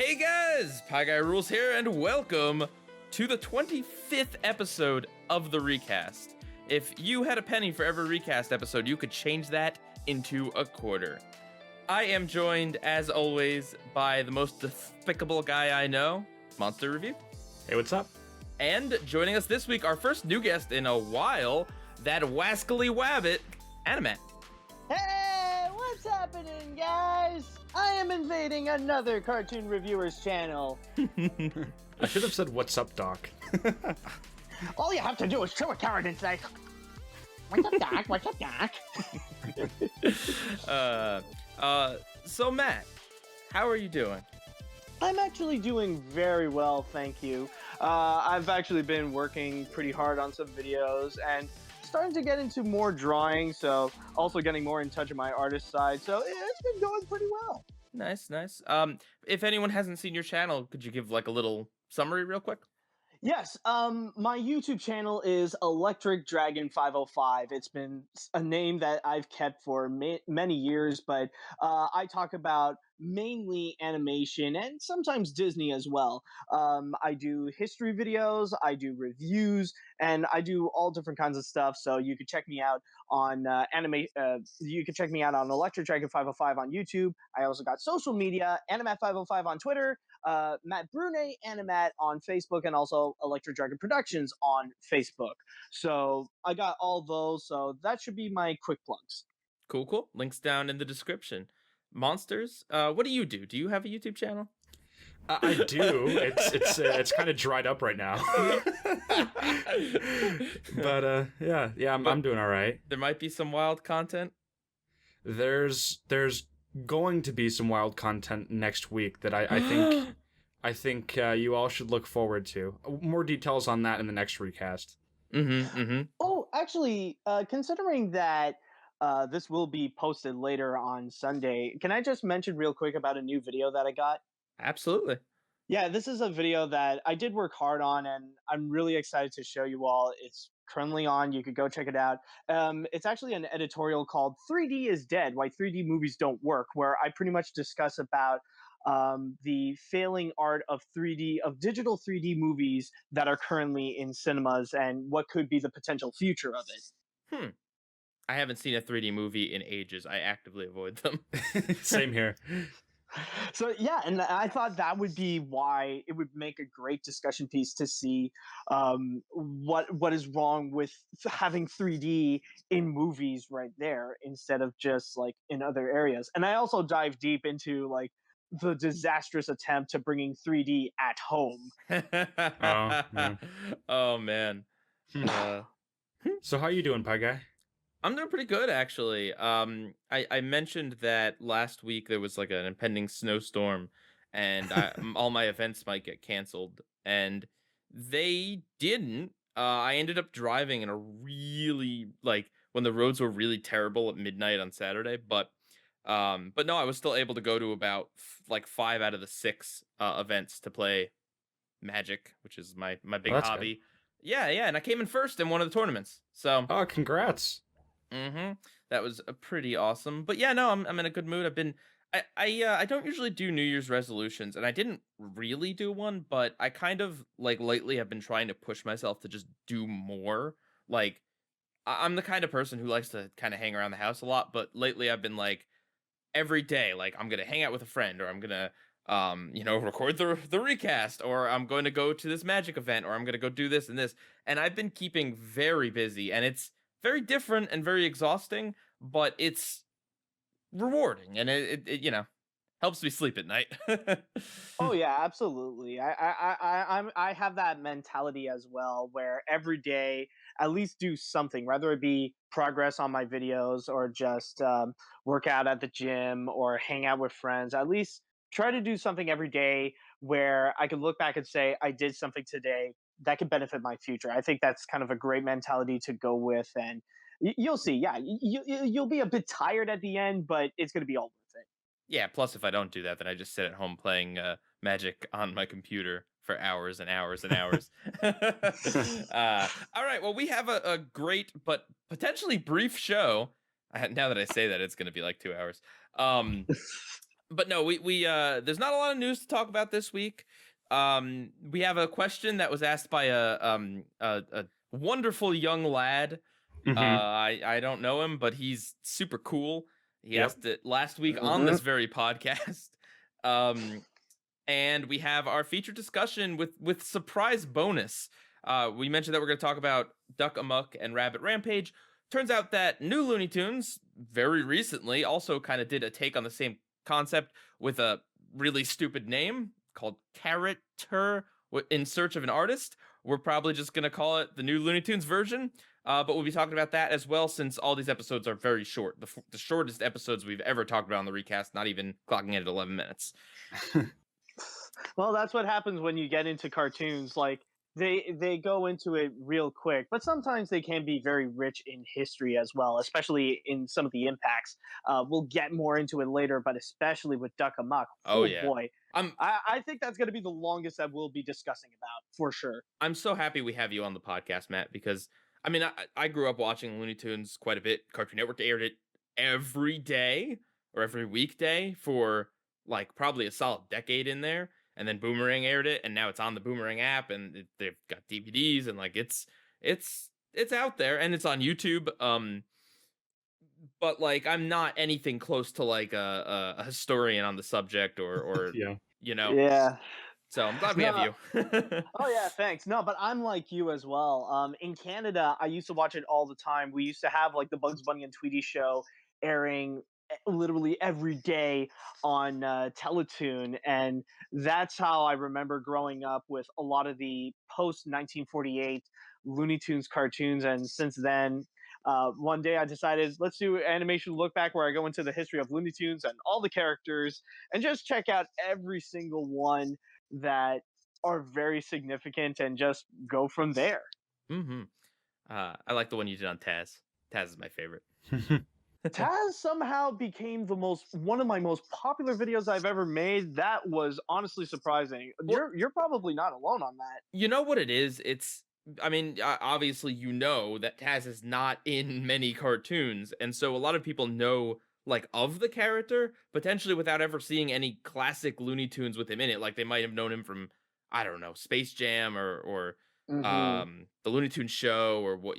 Hey guys, PIEGUYRULZ here, and welcome to the 25th episode of the recast. If you had a penny for every recast episode, you could change that into a quarter. I am joined, as always, by the most despicable guy I know, MonstersReview. Hey, what's up? And joining us this week, our first new guest in a while, that wascally wabbit, Animat. Hey, what's happening, guys? I am invading another cartoon reviewer's channel. I should have said, what's up, Doc? All you have to do is show a card and say, what's up, Doc? What's up, Doc? So Matt, how are you doing? I'm actually doing very well, thank you. I've actually been working pretty hard on some videos and starting to get into more drawing, so also getting more in touch with my artist side, so it's been going pretty well. Nice. If anyone hasn't seen your channel, could you give like a little summary real quick? Yes, my YouTube channel is Electric Dragon 505. It's been a name that I've kept for many years, but I talk about mainly animation and sometimes Disney as well. I do history videos, I do reviews, and I do all different kinds of stuff. So you can check me out on you can check me out on Electric Dragon 505 on YouTube. I also got social media, Animat 505 on Twitter, Matt Brune Animat on Facebook, and also Electric Dragon Productions on Facebook. So I got all those, so that should be my quick plugs. Cool. Links down in the description. Monsters, what do you do? Do you have a YouTube channel? I do. It's kind of dried up right now. But I'm doing all right. There might be some wild content. There's going to be some wild content next week that I think you all should look forward to. More details on that in the next recast. Oh, actually, considering that this will be posted later on Sunday, can I just mention real quick about a new video that I got? Absolutely. Yeah, this is a video that I did work hard on, and I'm really excited to show you all. It's currently on. You could go check it out. It's actually an editorial called 3D is Dead, Why 3D Movies Don't Work, where I pretty much discuss about the failing art of digital 3D movies that are currently in cinemas and what could be the potential future of it. I haven't seen a 3D movie in ages. I actively avoid them. Same here. So yeah, and I thought that would be why it would make a great discussion piece to see what is wrong with having 3D in movies right there instead of just like in other areas. And I also dive deep into like the disastrous attempt to bringing 3D at home. Oh man. So how you doing, Pieguy? I'm doing pretty good, actually. I mentioned that last week there was like an impending snowstorm, and all my events might get canceled, and they didn't. I ended up driving in a really when the roads were really terrible at midnight on Saturday, but no, I was still able to go to about 5 out of the 6 events to play Magic, which is my big hobby. Good. Yeah, and I came in first in one of the tournaments. So congrats. That was pretty awesome. But yeah, no, I'm in a good mood. I don't usually do New Year's resolutions, and I didn't really do one, but I kind of lately have been trying to push myself to just do more. Like I'm the kind of person who likes to kind of hang around the house a lot, but lately I've been every day, I'm gonna hang out with a friend, or I'm gonna record the recast, or I'm going to go to this Magic event, or I'm gonna go do this and this. And I've been keeping very busy, and it's very different and very exhausting, but it's rewarding, and it helps me sleep at night. Oh yeah, absolutely. I have that mentality as well, where every day at least do something, whether it be progress on my videos or just work out at the gym or hang out with friends. At least try to do something every day where I can look back and say I did something today that could benefit my future. I think that's kind of a great mentality to go with, and you'll see. Yeah, you'll be a bit tired at the end, but it's going to be all worth it. Yeah, plus if I don't do that, then I just sit at home playing Magic on my computer for hours and hours and hours. All right, well, we have a great but potentially brief show. Now that I say that, it's going to be 2 hours. But no, we there's not a lot of news to talk about this week. We have a question that was asked by a wonderful young lad. I don't know him, but he's super cool. He Yep. asked it last week on this very podcast. And we have our feature discussion with surprise bonus. We mentioned that we're going to talk about Duck Amok and Rabbit Rampage. Turns out that New Looney Tunes very recently also kind of did a take on the same concept with a really stupid name called Character in Search of an Artist. We're probably just going to call it the New Looney Tunes version. But we'll be talking about that as well, since all these episodes are very short. The shortest episodes we've ever talked about on the recast, not even clocking in at 11 minutes. Well, that's what happens when you get into cartoons. Like they go into it real quick, but sometimes they can be very rich in history as well, especially in some of the impacts. We'll get more into it later, but especially with Duck Amok. Oh yeah, boy, I think that's going to be the longest that we'll be discussing about for sure. I'm so happy we have you on the podcast, Matt, because I mean I grew up watching Looney Tunes quite a bit. Cartoon Network aired it every day or every weekday for like probably a solid decade in there. And then Boomerang aired it, and now it's on the Boomerang app, and they've got DVDs, and like it's out there, and it's on YouTube. But like I'm not anything close to like a historian on the subject, or Yeah. you know. Yeah. So I'm glad we have you. Oh yeah, thanks. No, but I'm like you as well. In Canada, I used to watch it all the time. We used to have like the Bugs Bunny and Tweety show airing literally every day on Teletoon, and that's how I remember growing up with a lot of the post 1948 Looney Tunes cartoons. And since then, one day I decided, let's do animation look back, where I go into the history of Looney Tunes and all the characters and just check out every single one that are very significant and just go from there. I like the one you did on Taz. Taz is my favorite. Taz somehow became one of my most popular videos I've ever made. That was honestly surprising. Well, you're probably not alone on that. You know what it is? I mean, obviously you know that Taz is not in many cartoons, and so a lot of people know like of the character, potentially without ever seeing any classic Looney Tunes with him in it. Like they might have known him from, I don't know, Space Jam or the Looney Tunes show, or what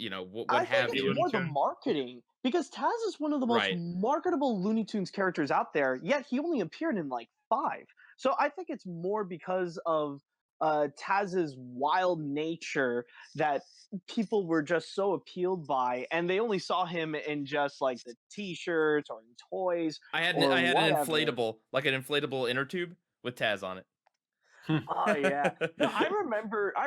I have think you. it's more the marketing, because Taz is one of the most Right. marketable Looney Tunes characters out there, yet he only appeared in like 5. So I think it's more because of Taz's wild nature that people were just so appealed by, and they only saw him in just like the T-shirts or in toys. I had or an whatever. inflatable inner tube with Taz on it. Oh yeah, no, I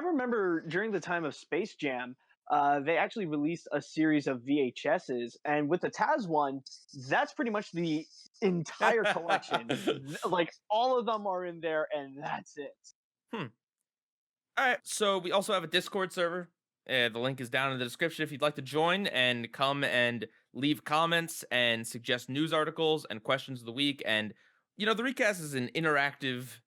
remember during the time of Space Jam, they actually released a series of VHSs, and with the Taz one, that's pretty much the entire collection. Like all of them are in there, and that's it. All right, so we also have a Discord server. The link is down in the description if you'd like to join and come and leave comments and suggest news articles and questions of the week. And, the recast is an interactive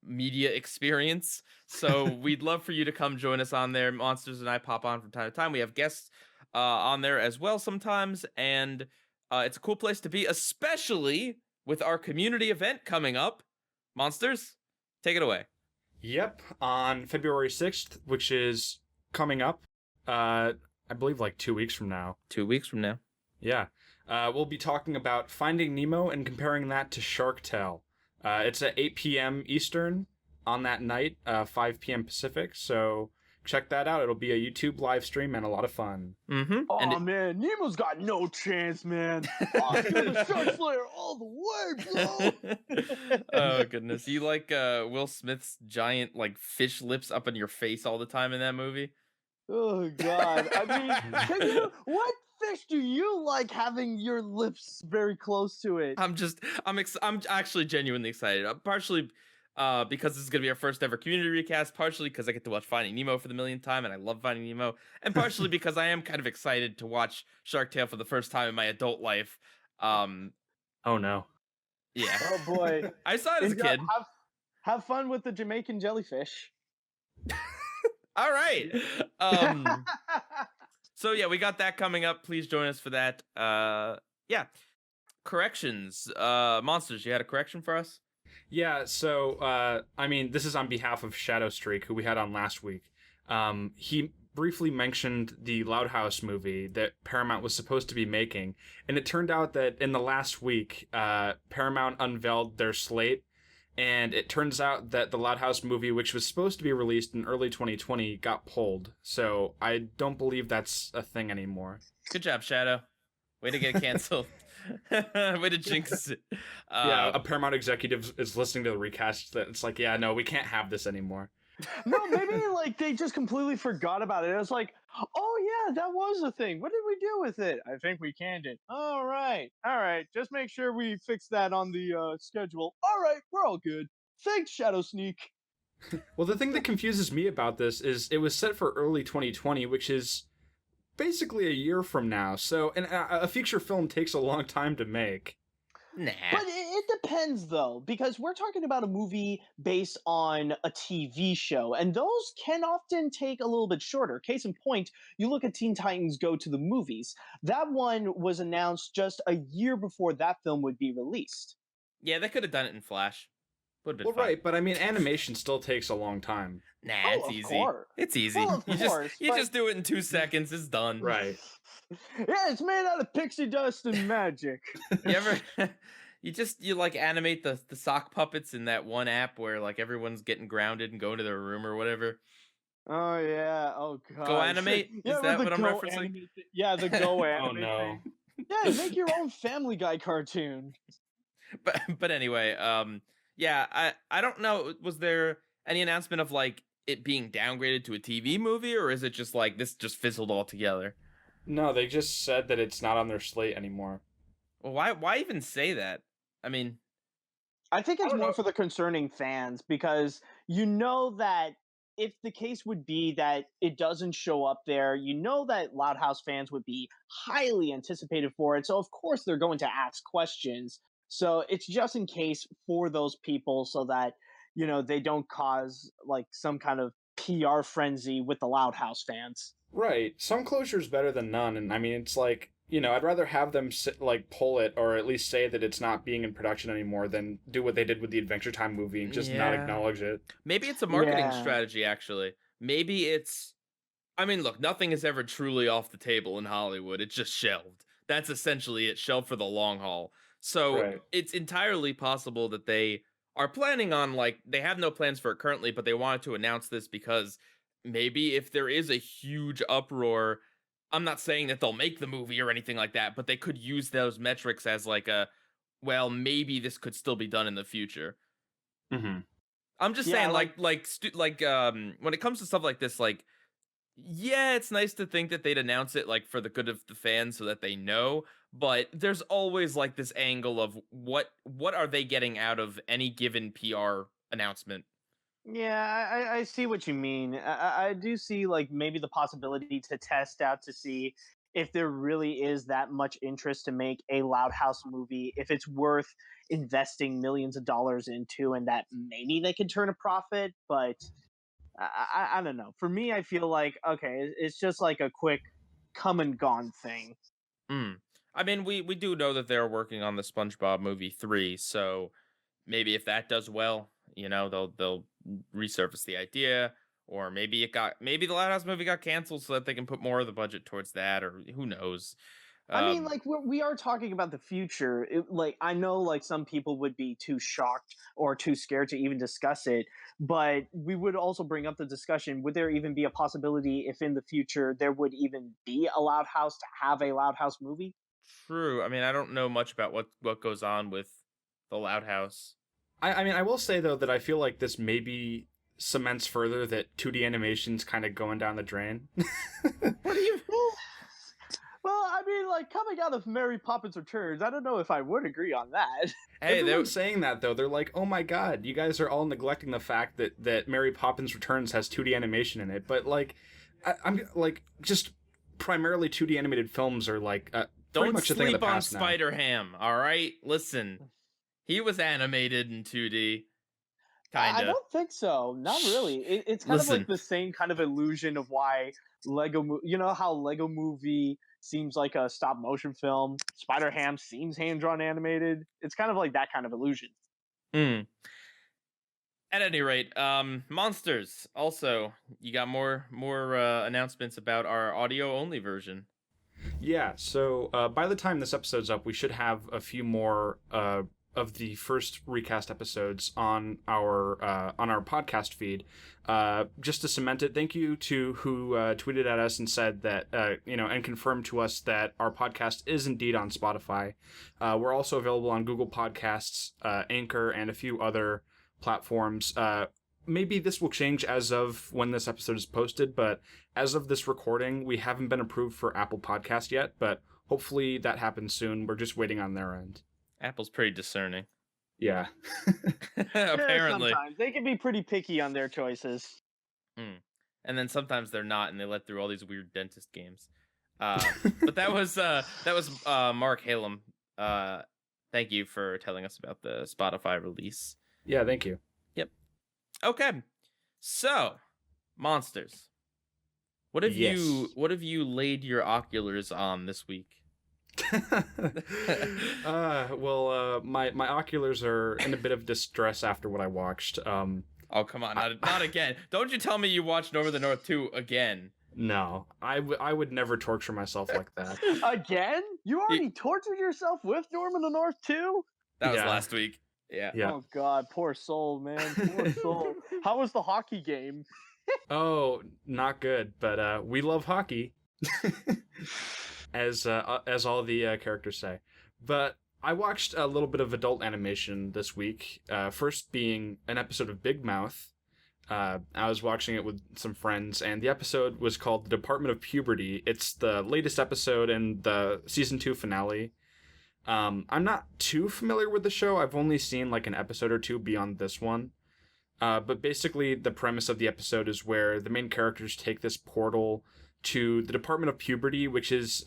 media experience, so we'd love for you to come join us on there. Monsters and I pop on from time to time. We have guests on there as well sometimes, and it's a cool place to be, especially with our community event coming up. Monsters, take it away. Yep, on February 6th, which is coming up, I believe like 2 weeks from now. 2 weeks from now. Yeah. We'll be talking about Finding Nemo and comparing that to Shark Tale. It's at 8 p.m. Eastern on that night, 5 p.m. Pacific, so check that out. It'll be a YouTube live stream and a lot of fun. Oh, man, Nemo's got no chance, man. Oh, the Shark Slayer all the way, bro. Oh, goodness. You like Will Smith's giant, like, fish lips up in your face all the time in that movie? Oh, God. I mean, what fish do you like having your lips very close to it? I'm actually genuinely excited. Partially because this is going to be our first ever community recast, partially because I get to watch Finding Nemo for the millionth time, and I love Finding Nemo, and partially because I am kind of excited to watch Shark Tale for the first time in my adult life. Oh, no. Yeah. Oh, boy. I saw it as a kid. Have fun with the Jamaican jellyfish. All right. So, yeah, we got that coming up. Please join us for that. Yeah. corrections. Monsters, you had a correction for us? Yeah, so I mean, this is on behalf of Shadow Streak, who we had on last week. He briefly mentioned the Loud House movie that Paramount was supposed to be making, and it turned out that in the last week, Paramount unveiled their slate, and it turns out that the Loud House movie, which was supposed to be released in early 2020, got pulled. So I don't believe that's a thing anymore. Good job, Shadow. Way to get canceled. Way to jinx it. Yeah, a Paramount executive is listening to the recast. That it's like, yeah, no, we can't have this anymore. No, maybe like they just completely forgot about it. It was like, oh yeah, that was a thing. What did we do with it? I think we canned it. All right. Just make sure we fix that on the schedule. All right, we're all good. Thanks, Shadow Sneak. Well, the thing that confuses me about this is it was set for early 2020, which is basically a year from now. So, and a feature film takes a long time to make. Nah. But it depends, though, because we're talking about a movie based on a TV show, and those can often take a little bit shorter. Case in point, you look at Teen Titans Go to the Movies. That one was announced just a year before that film would be released. Yeah, they could have done it in Flash. Would have been Well, fun. right, but I mean, animation still takes a long time. Nah, Oh, it's of easy. course. It's easy. Well, of you course, just but- do it in 2 seconds. It's done. Right. Yeah, it's made out of pixie dust and magic. You ever you like animate the sock puppets in that one app where like everyone's getting grounded and going to their room or whatever? Oh yeah. Oh god. Go animate? Yeah, Is that with what the I'm Go referencing? Animate yeah, the Go Oh Animate. no. Yeah, make your own Family Guy cartoon. But anyway, yeah, I don't know. Was there any announcement of like it being downgraded to a TV movie, or is it just like this just fizzled altogether? No, they just said that it's not on their slate anymore. Well, why even say that? I mean, I think it's don't more know. for the concerning fans because you know that if the case would be that it doesn't show up there, you know that Loud House fans would be highly anticipated for it. So of course they're going to ask questions. So it's just in case for those people so that, you know, they don't cause like some kind of PR frenzy with the Loud House fans. Right. Some closure is better than none, and I mean, it's like, you know, I'd rather have them pull it, or at least say that it's not being in production anymore, than do what they did with the Adventure Time movie and just not Yeah. acknowledge it. maybe it's a marketing Yeah. strategy, actually. Maybe it's. I mean, look, nothing is ever truly off the table in Hollywood. It's just shelved. That's essentially it, shelved for the long haul. So Right. it's entirely possible that they are planning on, like, they have no plans for it currently, but they wanted to announce this because maybe if there is a huge uproar, I'm not saying that they'll make the movie or anything like that, but they could use those metrics as like a, well, maybe this could still be done in the future. Mm-hmm. I'm just Yeah, saying, when it comes to stuff like this, like, yeah, it's nice to think that they'd announce it like for the good of the fans so that they know, but there's always like this angle of what are they getting out of any given PR announcement. Yeah, I see what you mean. I do see like maybe the possibility to test out to see if there really is that much interest to make a Loud House movie, if it's worth investing millions of dollars into, and that maybe they could turn a profit. But I don't know. For me, I feel like okay, it's just like a quick come and gone thing. I mean, we do know that they're working on the SpongeBob movie 3, so maybe if that does well, you know, they'll resurface the idea, or maybe the Loud House movie got canceled so that they can put more of the budget towards that, or who knows. I mean, like we are talking about the future. Like I know, like some people would be too shocked or too scared to even discuss it. But we would also bring up the discussion: would there even be a possibility if in the future there would even be a Loud House to have a Loud House movie? True. I mean, I don't know much about what goes on with the Loud House. I mean, I will say, though, that I feel like this maybe cements further that 2D animation's kind of going down the drain. What do you? Well, I mean, like coming out of Mary Poppins Returns, I don't know if I would agree on that. Hey, Everyone's saying that, though. They're like, oh my god, you guys are all neglecting the fact that Mary Poppins Returns has 2D animation in it. But, like, I'm like, just primarily 2D animated films are, like, pretty don't much a thing of the sleep on past now. Spider-Ham, all right? Listen, he was animated in 2D. I Kinda. don't think so. Not really. It's kind of like Listen, the same kind of illusion of why you know how Lego Movie seems like a stop motion film. Spider Ham seems hand drawn animated. It's kind of like that kind of illusion. mm. At any rate, monsters. Also, you got more announcements about our audio only version. Yeah, so by the time this episode's up, we should have a few more of the first recast episodes on our podcast feed. Just to cement it, thank you to who tweeted at us and said that and confirmed to us that our podcast is indeed on Spotify. We're also available on Google Podcasts, Anchor, and a few other platforms. Maybe this will change as of when this episode is posted, but as of this recording, we haven't been approved for Apple Podcast yet, but hopefully that happens soon. We're just waiting on their end. Apple's pretty discerning. Yeah. Apparently. Yeah, sometimes they can be pretty picky on their choices. And then sometimes they're not, and they let through all these weird dentist games. But that was Mark Halem. Thank you for telling us about the Spotify release. Yeah, thank you. Yep. Okay. So, monsters. What have you laid your oculars on this week? My oculars are in a bit of distress after what I watched. Oh, come on, not again. Don't you tell me you watched North of the North 2 again. No, I would never torture myself like that. Again? You already tortured yourself with Norman the North too? That was last week. Yeah. Oh god, poor soul, man. Poor soul. How was the hockey game? Oh, not good, but we love hockey. as all the characters say. But I watched a little bit of adult animation this week. First being an episode of Big Mouth. I was watching it with some friends, and the episode was called The Department of Puberty. It's the latest episode in the season 2 finale. I'm not too familiar with the show. I've only seen like an episode or two beyond this one. But basically, the premise of the episode is where the main characters take this portal to the Department of Puberty, which is,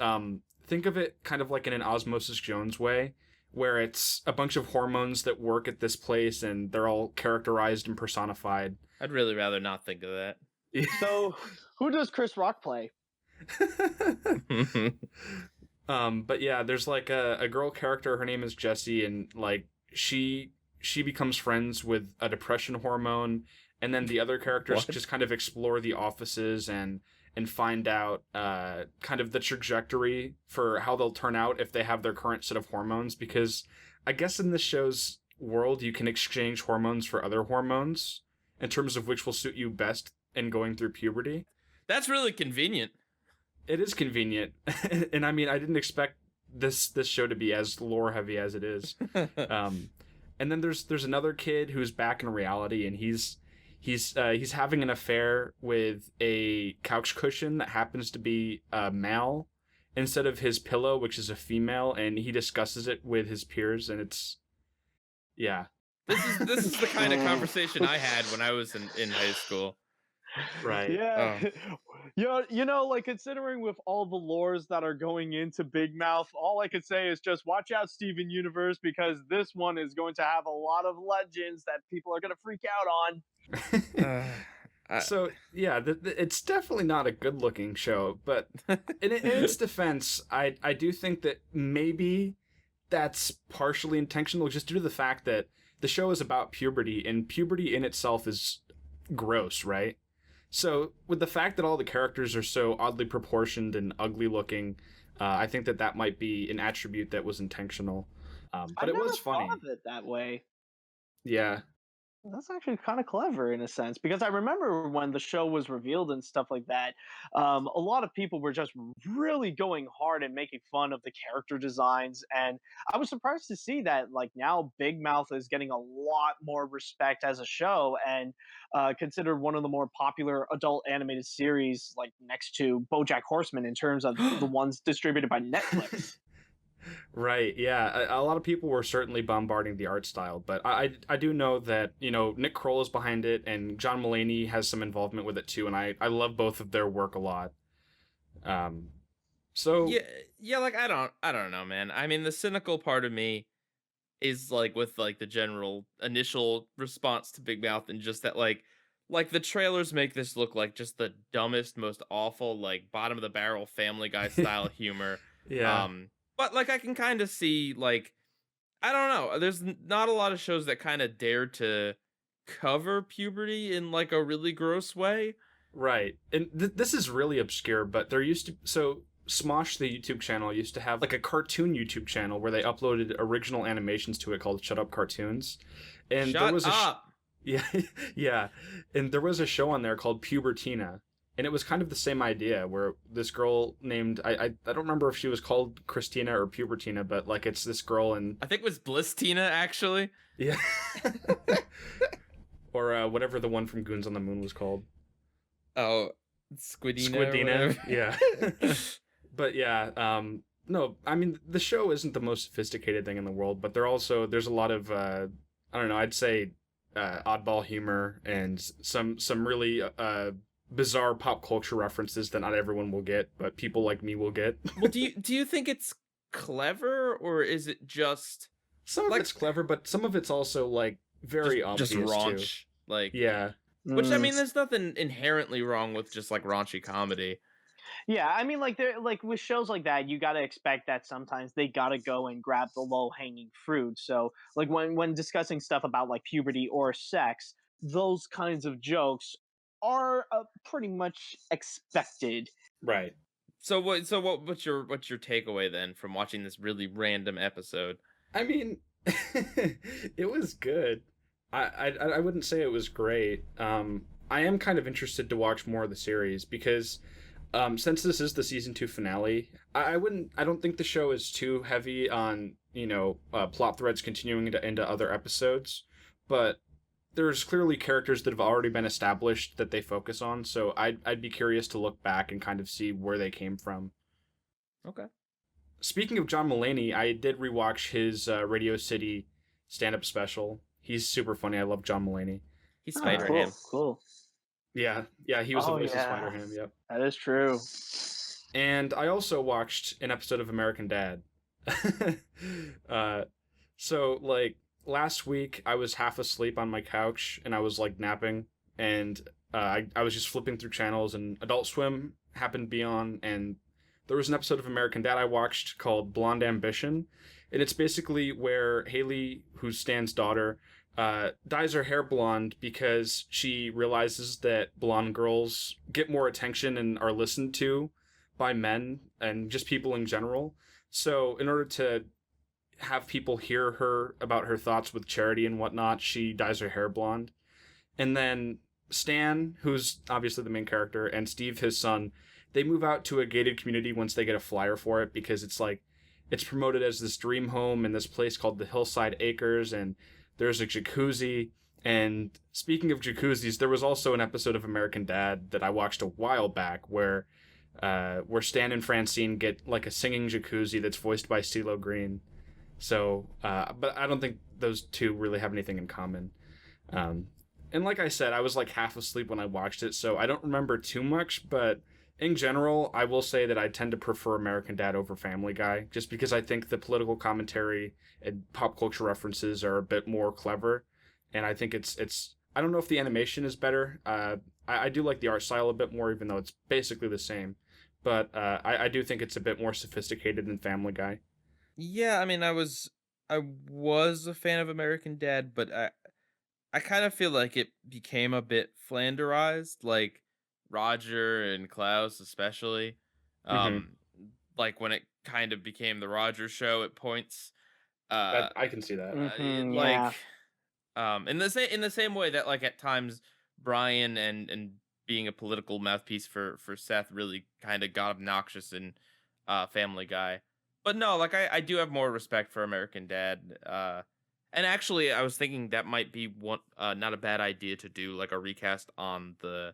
think of it kind of like in an Osmosis Jones way, where it's a bunch of hormones that work at this place, and they're all characterized and personified. I'd really rather not think of that. So, who does Chris Rock play? But yeah, there's like a girl character, her name is Jessie, and like she becomes friends with a depression hormone, and then the other characters just kind of explore the offices and find out kind of the trajectory for how they'll turn out if they have their current set of hormones, because I guess in this show's world you can exchange hormones for other hormones in terms of which will suit you best in going through puberty. That's really convenient. It is convenient. And I mean, I didn't expect this show to be as lore heavy as it is. And then there's another kid who's back in reality, and he's having an affair with a couch cushion that happens to be a male instead of his pillow, which is a female, and he discusses it with his peers, and it's This is the kind of conversation I had when I was in high school. Right. Yeah. You know, like considering with all the lores that are going into Big Mouth, all I could say is just watch out, Steven Universe, because this one is going to have a lot of legends that people are going to freak out on. So yeah, it's definitely not a good-looking show, but in its defense, I do think that maybe that's partially intentional, just due to the fact that the show is about puberty, and puberty in itself is gross, right? So with the fact that all the characters are so oddly proportioned and ugly looking, I think that might be an attribute that was intentional. But it was funny. I never thought of it that way. Yeah. That's actually kind of clever in a sense, because I remember when the show was revealed and stuff like that, a lot of people were just really going hard and making fun of the character designs, and I was surprised to see that like now Big Mouth is getting a lot more respect as a show, and considered one of the more popular adult animated series, like next to BoJack Horseman in terms of the ones distributed by Netflix. Right, yeah. A lot of people were certainly bombarding the art style, but I do know that, Nick Kroll is behind it, and John Mulaney has some involvement with it too, and I love both of their work a lot. So yeah, like I don't know, man. I mean, the cynical part of me is like with like the general initial response to Big Mouth, and just that like the trailers make this look like just the dumbest, most awful, like bottom of the barrel Family Guy style humor. Yeah. But like I can kind of see, like, I don't know, there's not a lot of shows that kind of dare to cover puberty in like a really gross way. Right. And this is really obscure, but there used to Smosh, the YouTube channel, used to have like a cartoon YouTube channel where they uploaded original animations to it called Shut Up Cartoons. And Shut there was up. yeah, yeah. And there was a show on there called Pubertina. And it was kind of the same idea where this girl named I don't remember if she was called Christina or Pubertina, but like it's this girl and I think it was Bliss Tina, actually. yeah. Or whatever the one from Goons on the Moon was called. Oh, Squidina. Yeah. But yeah, no, I mean the show isn't the most sophisticated thing in the world, but there's a lot of I don't know, I'd say oddball humor and some really bizarre pop culture references that not everyone will get, but people like me will get. Well, do you think it's clever, or is it just Some of like, it's clever, but some of it's also like very obvious just raunch? too. Like, Yeah. which I mean, there's nothing inherently wrong with just like raunchy comedy. Yeah, I mean, like they're like with shows like that, you got to expect that sometimes they got to go and grab the low hanging fruit. So, like when discussing stuff about like puberty or sex, those kinds of jokes are pretty much expected. Right. So what's your takeaway then from watching this really random episode? I mean, it was good. I wouldn't say it was great. I am kind of interested to watch more of the series because since this is the season 2 finale, I don't think the show is too heavy on, plot threads continuing into other episodes, but there's clearly characters that have already been established that they focus on, so I'd be curious to look back and kind of see where they came from. Okay. Speaking of John Mulaney, I did rewatch his Radio City stand-up special. He's super funny. I love John Mulaney. He's Spider-Ham. Cool. Yeah, he was the voice of Spider-Ham, yep. That is true. And I also watched an episode of American Dad. So, like, last week I was half asleep on my couch and I was, like, napping. And I was just flipping through channels and Adult Swim happened to be on. And there was an episode of American Dad I watched called Blonde Ambition. And it's basically where Haley, who's Stan's daughter, dyes her hair blonde because she realizes that blonde girls get more attention and are listened to by men and just people in general. So in order to have people hear her about her thoughts with charity and whatnot, she dyes her hair blonde. And then Stan, who's obviously the main character, and Steve, his son, they move out to a gated community once they get a flyer for it because it's promoted as this dream home in this place called the Hillside Acres, and there's a jacuzzi. And speaking of jacuzzis, there was also an episode of American Dad that I watched a while back where Stan and Francine get like a singing jacuzzi that's voiced by CeeLo Green. So, but I don't think those two really have anything in common. And like I said, I was like half asleep when I watched it, so I don't remember too much, but in general, I will say that I tend to prefer American Dad over Family Guy, just because I think the political commentary and pop culture references are a bit more clever, and I think it's I don't know if the animation is better. I do like the art style a bit more, even though it's basically the same, but I do think it's a bit more sophisticated than Family Guy. Yeah, I mean, I was a fan of American Dad, but I kind of feel like it became a bit flanderized, like Roger and Klaus especially. Like when it kind of became the Roger show at points. I can see that. Yeah. In the same way that like at times Brian and being a political mouthpiece for Seth really kind of got obnoxious in Family Guy. But no, like I do have more respect for American Dad. And actually, I was thinking that might be one not a bad idea to do like a recast on the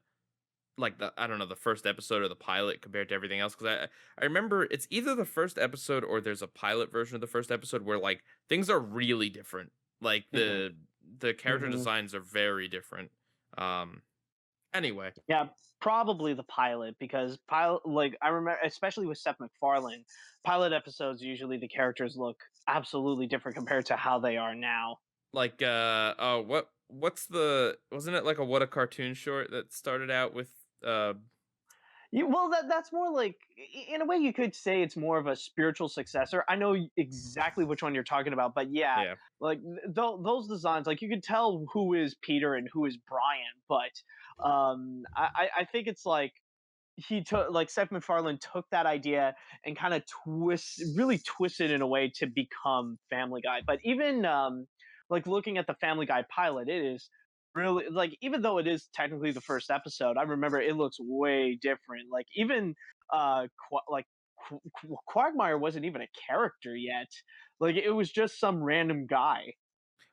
first episode or the pilot compared to everything else, because I remember it's either the first episode or there's a pilot version of the first episode where like things are really different. Like the character designs are very different. Anyway. Yeah, probably the pilot because pilot like I remember especially with Seth MacFarlane, pilot episodes usually the characters look absolutely different compared to how they are now. Like, oh, what's the wasn't it like a What a Cartoon short that started out with Well, that's more like, in a way, you could say it's more of a spiritual successor. I know exactly which one you're talking about, but yeah, yeah. like those designs, like you could tell who is Peter and who is Brian, but I think it's like he took like Seth MacFarlane took that idea and kind of really twisted in a way to become Family Guy. But even like looking at the Family Guy pilot, it is really like even though it is technically the first episode, I remember it looks way different. Like even Quagmire wasn't even a character yet. Like it was just some random guy.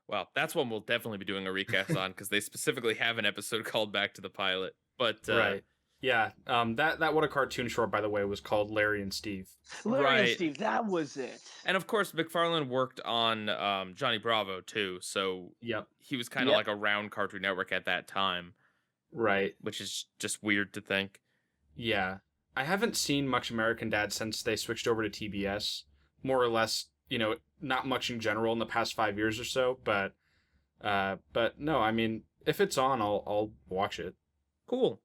Well, that's one we'll definitely be doing a recast on because they specifically have an episode called Back to the Pilot. But Right. Yeah. That What a Cartoon short, by the way, was called Larry and Steve. Larry and Right. Steve, that was it. And of course, McFarlane worked on Johnny Bravo too, so Yep. he was kind of Yep. like around Cartoon Network at that time, Right. which is just weird to think. Yeah. I haven't seen much American Dad since they switched over to TBS. More or less, not much in general in the past 5 years or so, but no, I mean, if it's on, I'll watch it. Cool.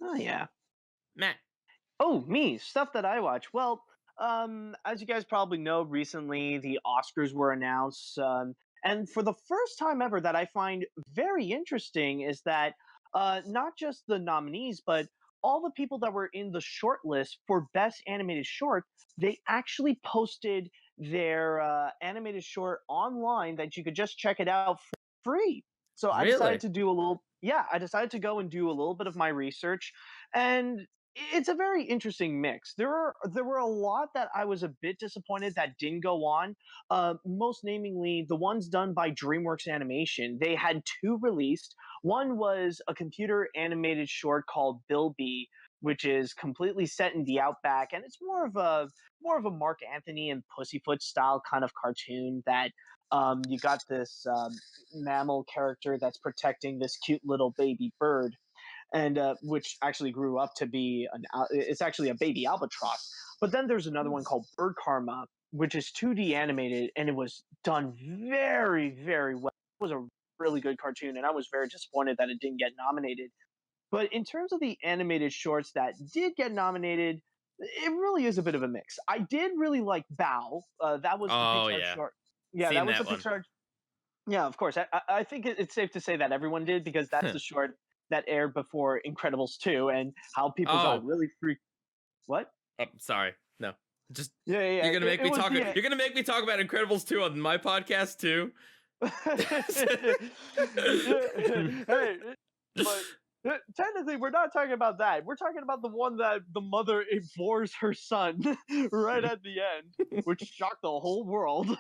Oh yeah. Matt. Oh, me, stuff that I watch. Well, as you guys probably know, recently the Oscars were announced. And for the first time ever, that I find very interesting is that not just the nominees, but all the people that were in the short list for Best Animated Short, they actually posted their animated short online that you could just check it out for free. So I Really? decided to do a little, yeah, I decided to go and do a little bit of my research, and it's a very interesting mix. There were a lot that I was a bit disappointed that didn't go on. Most namingly, the ones done by DreamWorks Animation. They had two released. One was a computer animated short called Bilby, which is completely set in the outback, and it's more of a Mark Anthony and Pussyfoot style kind of cartoon that. You got this mammal character that's protecting this cute little baby bird, and which actually grew up to be it's actually a baby albatross. But then there's another one called Bird Karma, which is 2D animated, and it was done very, very well. It was a really good cartoon, and I was very disappointed that it didn't get nominated. But in terms of the animated shorts that did get nominated, it really is a bit of a mix. I did really like Bao. That was the Oh Pixar yeah. short. Yeah, Seen that was the that one. Pixar. Yeah, of course. I think it's safe to say that everyone did because that's the short that aired before Incredibles 2 and how people got Oh, really freaked. What? oh, sorry. No. Just Yeah, yeah, yeah. you're gonna make It me was talk. the You're gonna make me talk about Incredibles 2 on my podcast too. hey, but technically, we're not talking about that. We're talking about the one that the mother ignores her son right at the end, which shocked the whole world.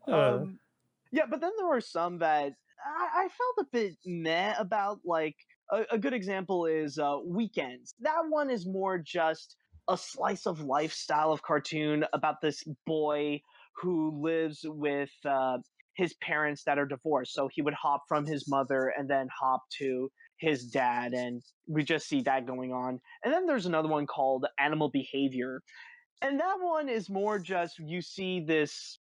Uh, Um, yeah, but then there were some that I felt a bit meh about. Like a good example is Weekends. That one is more just a slice of life style of cartoon about this boy who lives with his parents that are divorced. So he would hop from his mother and then hop to his dad, and we just see that going on. And then there's another one called Animal Behavior, and that one is more just you see this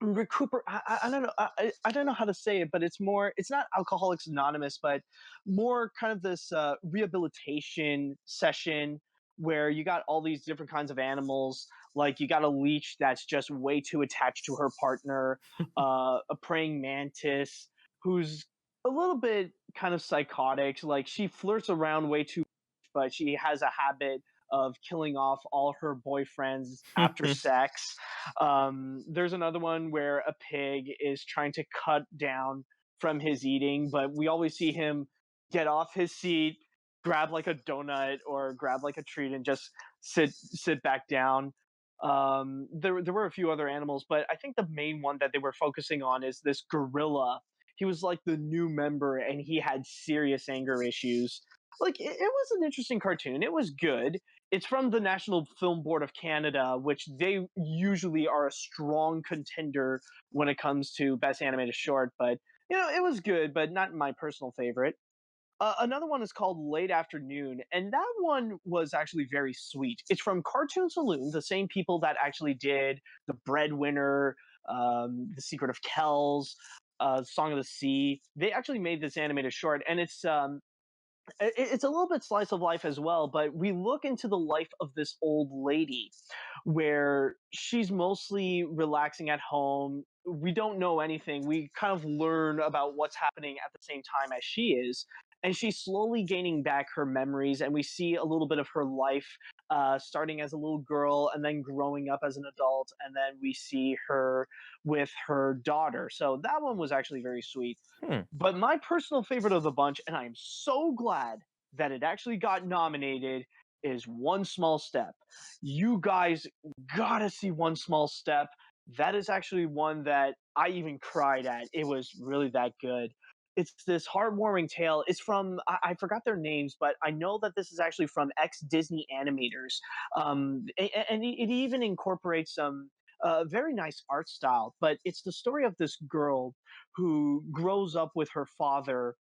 I don't know. I don't know how to say it, but it's more. It's not Alcoholics Anonymous, but more kind of this rehabilitation session where you got all these different kinds of animals. Like you got a leech that's just way too attached to her partner, a praying mantis who's a little bit kind of psychotic. Like she flirts around way too much, but she has a habit of killing off all her boyfriends after sex. There's another one where a pig is trying to cut down from his eating, but we always see him get off his seat, grab like a donut or grab like a treat, and just sit back down. There were a few other animals, but I think the main one that they were focusing on is this gorilla. He was like the new member, and he had serious anger issues. Like it was an interesting cartoon. It was good. It's from the National Film Board of Canada, which they usually are a strong contender when it comes to best animated short. But it was good, but not my personal favorite. Another one is called Late Afternoon, and that one was actually very sweet. It's from Cartoon Saloon, the same people that actually did The Breadwinner, The Secret of Kells, Song of the Sea. They actually made this animated short, and it's a little bit slice of life as well, but we look into the life of this old lady where she's mostly relaxing at home. We don't know anything. We kind of learn about what's happening at the same time as she is. And she's slowly gaining back her memories, and we see a little bit of her life, starting as a little girl and then growing up as an adult. And then we see her with her daughter. So that one was actually very sweet. Hmm. But my personal favorite of the bunch, and I am so glad that it actually got nominated, is One Small Step. You guys gotta see One Small Step. That is actually one that I even cried at. It was really that good. It's this heartwarming tale. It's from I forgot their names, but I know that this is actually from ex Disney animators, and it even incorporates some very nice art style. But it's the story of this girl who grows up with her father,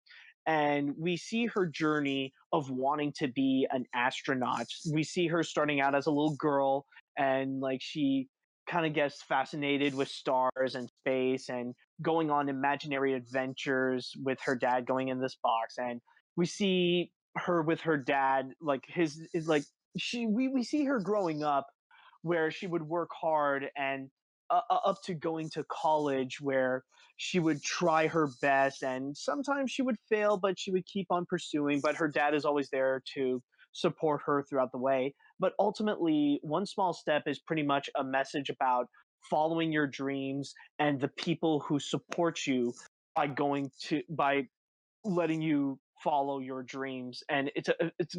and we see her journey of wanting to be an astronaut. We see her starting out as a little girl, and like she kind of gets fascinated with stars and space and going on imaginary adventures with her dad going in this box. And we see her with her dad, like his is like she we see her growing up where she would work hard, and up to going to college where she would try her best, and sometimes she would fail but she would keep on pursuing, but her dad is always there to support her throughout the way. But ultimately, One Small Step is pretty much a message about following your dreams and the people who support you by letting you follow your dreams. And it's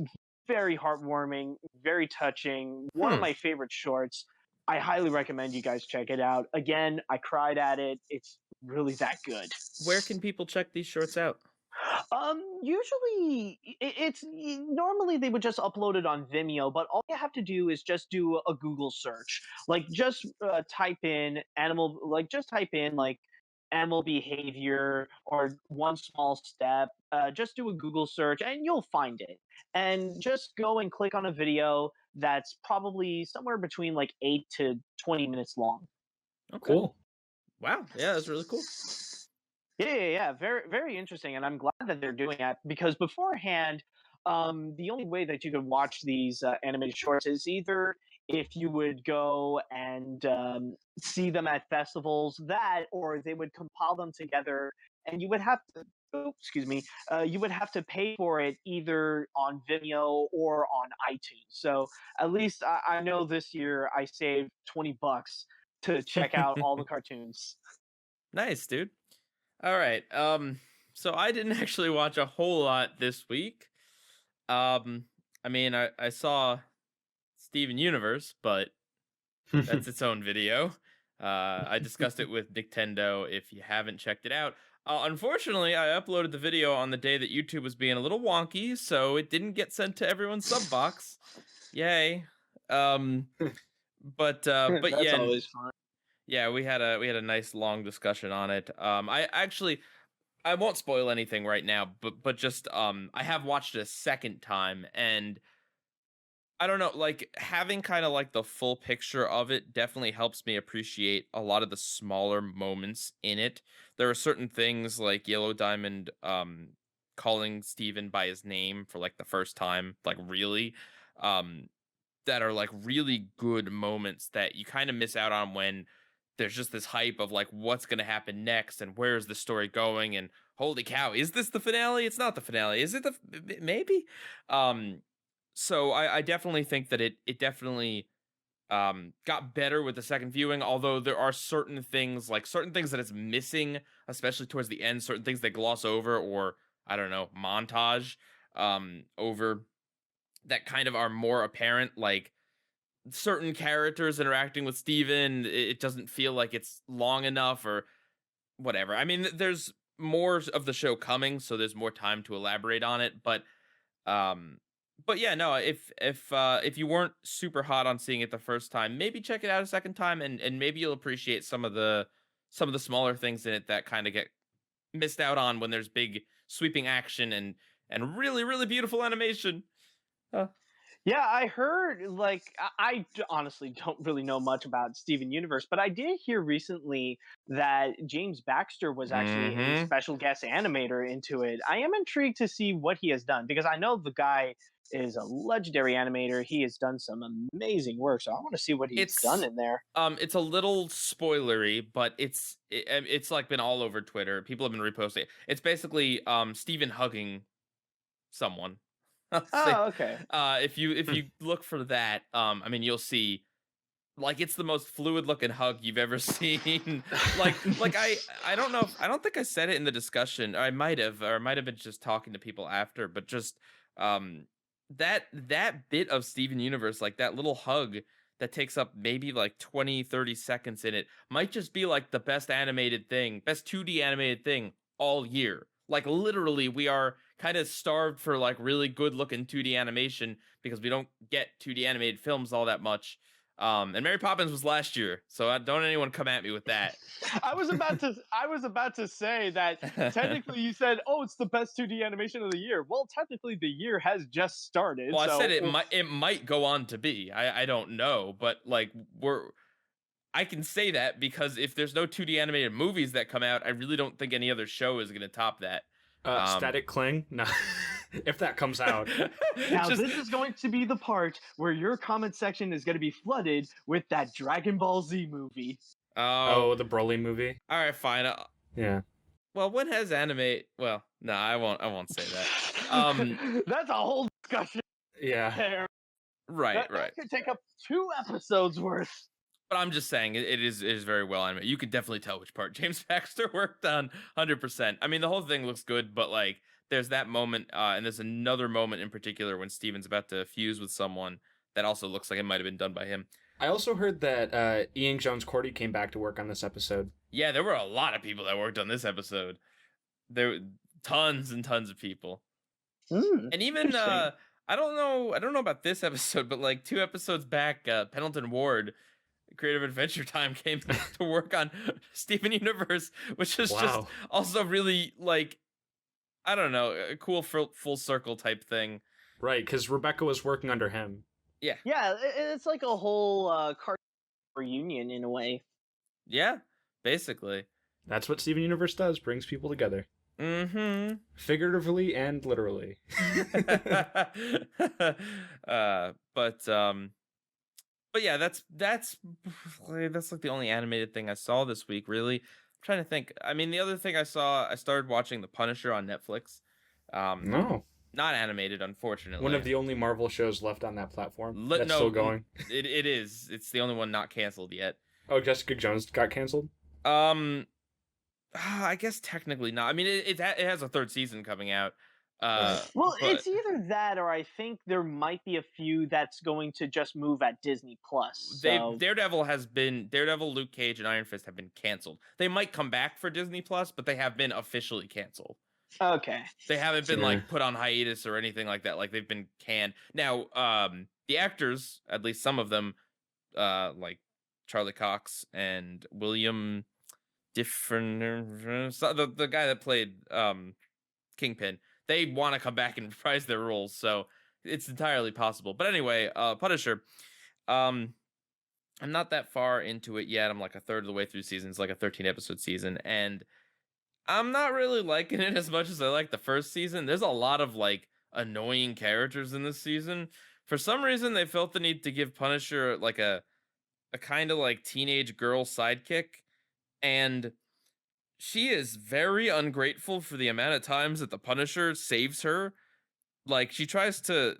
very heartwarming, very touching, one of Hmm. my favorite shorts. I highly recommend you guys check it out. Again, I cried at it. It's really that good. Where can people check these shorts out? Usually normally they would just upload it on Vimeo, but all you have to do is just do a Google search. Like just type in animal behavior or One Small Step. Just do a Google search and you'll find it. And just go and click on a video that's probably somewhere between like 8 to 20 minutes long. Okay. Cool. Wow. Yeah, that's really cool. Yeah. Very, very interesting, and I'm glad that they're doing that because beforehand, the only way that you could watch these animated shorts is either if you would go and see them at festivals, that, or they would compile them together, and you would have to. Oh, excuse me. You would have to pay for it either on Vimeo or on iTunes. So at least I know this year I saved $20 to check out all the cartoons. Nice, dude. All right. So I didn't actually watch a whole lot this week. I mean, I saw Steven Universe, but that's its own video. I discussed it with Nintendo. If you haven't checked it out, unfortunately, I uploaded the video on the day that YouTube was being a little wonky, so it didn't get sent to everyone's sub box. Yay. But That's yeah, always fun. yeah, we had a nice long discussion on it. I won't spoil anything right now, but just I have watched it a second time, and I don't know, like having kind of like the full picture of it definitely helps me appreciate a lot of the smaller moments in it. There are certain things like Yellow Diamond calling Steven by his name for like the first time, like really, um that are like really good moments that you kind of miss out on when there's just this hype of like what's going to happen next and where's the story going, and holy cow, is this the finale? It's not the finale. Is it maybe? Um so I definitely think that it definitely got better with the second viewing, although there are certain things that it's missing, especially towards the end, certain things they gloss over, or I don't know, montage over, that kind of are more apparent, like certain characters interacting with Steven, it doesn't feel like it's long enough or whatever. I mean, there's more of the show coming, so there's more time to elaborate on it, um but yeah, no, if you weren't super hot on seeing it the first time, maybe check it out a second time, and maybe you'll appreciate some of the smaller things in it that kind of get missed out on when there's big sweeping action and and really, really beautiful animation. Uh, Yeah, I heard like honestly don't really know much about Steven Universe, but I did hear recently that James Baxter was actually a mm-hmm. special guest animator into it. I am intrigued to see what he has done because I know the guy is a legendary animator. He has done some amazing work, so I want to see what he's done in there. It's a little spoilery, but it's like been all over Twitter. People have been reposting it. It's basically Steven hugging someone. I'll say, Oh, okay. if you look for that, I mean, you'll see like it's the most fluid looking hug you've ever seen. like I don't know I don't think I said it in the discussion. I might have, or I might have been just talking to people after, but just um that bit of Steven Universe, like that little hug that takes up maybe like 20-30 seconds in it, might just be like the best 2D animated thing all year. Like literally we are kind of starved for like really good looking 2D animation because we don't get 2D animated films all that much. And Mary Poppins was last year, so don't anyone come at me with that. I was about to say that technically you said, "Oh, it's the best 2D animation of the year." Well, technically the year has just started. Well, so I said it might go on to be. I don't know, but like I can say that because if there's no 2D animated movies that come out, I really don't think any other show is going to top that. Static Cling? No. If that comes out. Now, this is going to be the part where your comment section is going to be flooded with that Dragon Ball Z movie. Oh, the Broly movie? All right, fine. Yeah. Well, when has anime... Well, no, I won't say that. That's a whole discussion. Yeah. There. Right. That could take up 2 episodes worth. But I'm just saying, it is very well animated. You can definitely tell which part James Baxter worked on, 100%. I mean, the whole thing looks good, but like, there's that moment, and there's another moment in particular when Steven's about to fuse with someone that also looks like it might have been done by him. I also heard that Ian Jones-Cordy came back to work on this episode. Yeah, there were a lot of people that worked on this episode. There were tons and tons of people. And even I don't know about this episode, but like 2 episodes back, Pendleton Ward, Creative Adventure Time, came back to work on Steven Universe, which is just also really like, I don't know, a cool full circle type thing. Right, because Rebecca was working under him. Yeah, it's like a whole cartoon reunion in a way. Yeah, basically. That's what Steven Universe does, brings people together. Mm-hmm. Figuratively and literally. But yeah, that's like the only animated thing I saw this week, really. I'm trying to think. I mean, the other thing I started watching The Punisher on Netflix. No. Not animated, unfortunately. One of the only Marvel shows left on that platform that's still going. It is. It's the only one not canceled yet. Oh, Jessica Jones got canceled? I guess technically not. I mean, it has a 3rd season coming out. Well, it's either that or I think there might be a few that's going to just move at Disney Plus. So. Daredevil, Luke Cage, and Iron Fist have been canceled. They might come back for Disney Plus, but they have been officially canceled. Okay. They haven't been like put on hiatus or anything like that. Like they've been canned. Now, the actors, at least some of them, like Charlie Cox and William the guy that played Kingpin, they want to come back and reprise their roles, so it's entirely possible. But anyway, Punisher, I'm not that far into it yet. I'm like a third of the way through season. It's like a 13 episode season, and I'm not really liking it as much as I like the first season. There's a lot of like annoying characters in this season. For some reason, they felt the need to give Punisher like a kind of like teenage girl sidekick, and she is very ungrateful for the amount of times that the Punisher saves her. Like, she tries to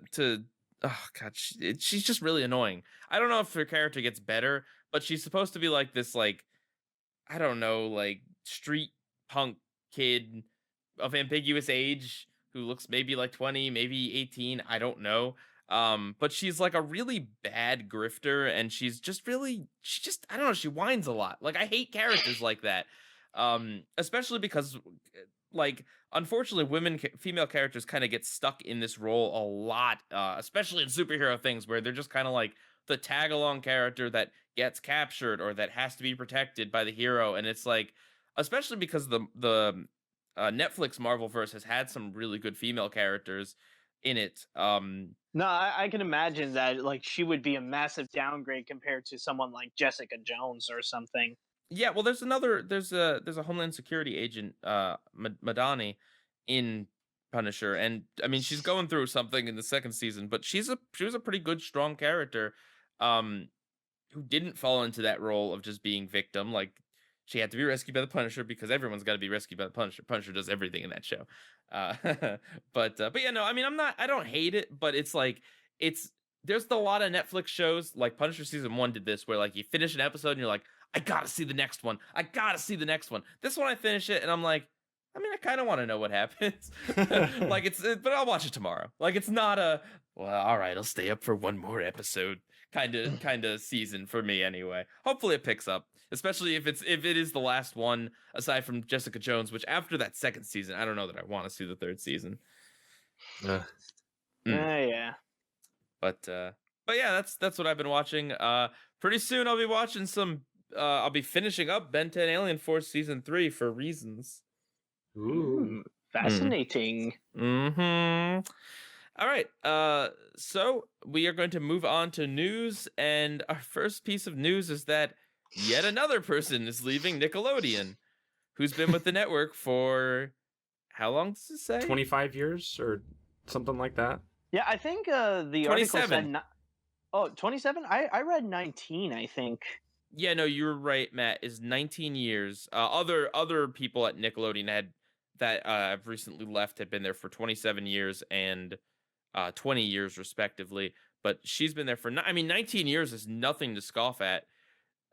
oh god, she's just really annoying. I don't know if her character gets better, but she's supposed to be like this, like, I don't know, like street punk kid of ambiguous age who looks maybe like 20, maybe 18, I don't know. But she's like a really bad grifter, and she just I don't know, she whines a lot. Like, I hate characters like that. Especially because, like, unfortunately, female characters kind of get stuck in this role a lot, especially in superhero things where they're just kind of like the tag along character that gets captured or that has to be protected by the hero. And it's like, especially because the Netflix Marvelverse has had some really good female characters in it. No, I can imagine that like she would be a massive downgrade compared to someone like Jessica Jones or something. Yeah, well, there's a Homeland Security agent, Madani, in Punisher, and I mean she's going through something in the second season, but she was a pretty good, strong character, um, who didn't fall into that role of just being victim. Like she had to be rescued by the Punisher because everyone's got to be rescued by the Punisher. Punisher does everything in that show, uh, but yeah, no, I mean I don't hate it, but it's like it's there's a lot of Netflix shows like Punisher season 1 did this where like you finish an episode and you're like I gotta see the next one. I gotta see the next one. This one I finish it and I'm like, I mean, I kind of want to know what happens. Like but I'll watch it tomorrow. Like it's not a well, all right, I'll stay up for one more episode kind of season for me anyway. Hopefully it picks up, especially if it is the last one aside from Jessica Jones, which after that second season, I don't know that I want to see the third season. Yeah. But yeah, that's what I've been watching. Pretty soon I'll be watching some. I'll be finishing up Ben 10 Alien Force season 3 for reasons. Ooh, fascinating. Mm-hmm. All right. So we are going to move on to news, and our first piece of news is that yet another person is leaving Nickelodeon, who's been with the network for how long does it say? 25 years or something like that. Yeah, I think the article 27. said 27? I read 19, I think. Yeah, no, you're right, Matt. Is 19 years. Other people at Nickelodeon have recently left had been there for 27 years and 20 years respectively. But she's been there for 19 years is nothing to scoff at.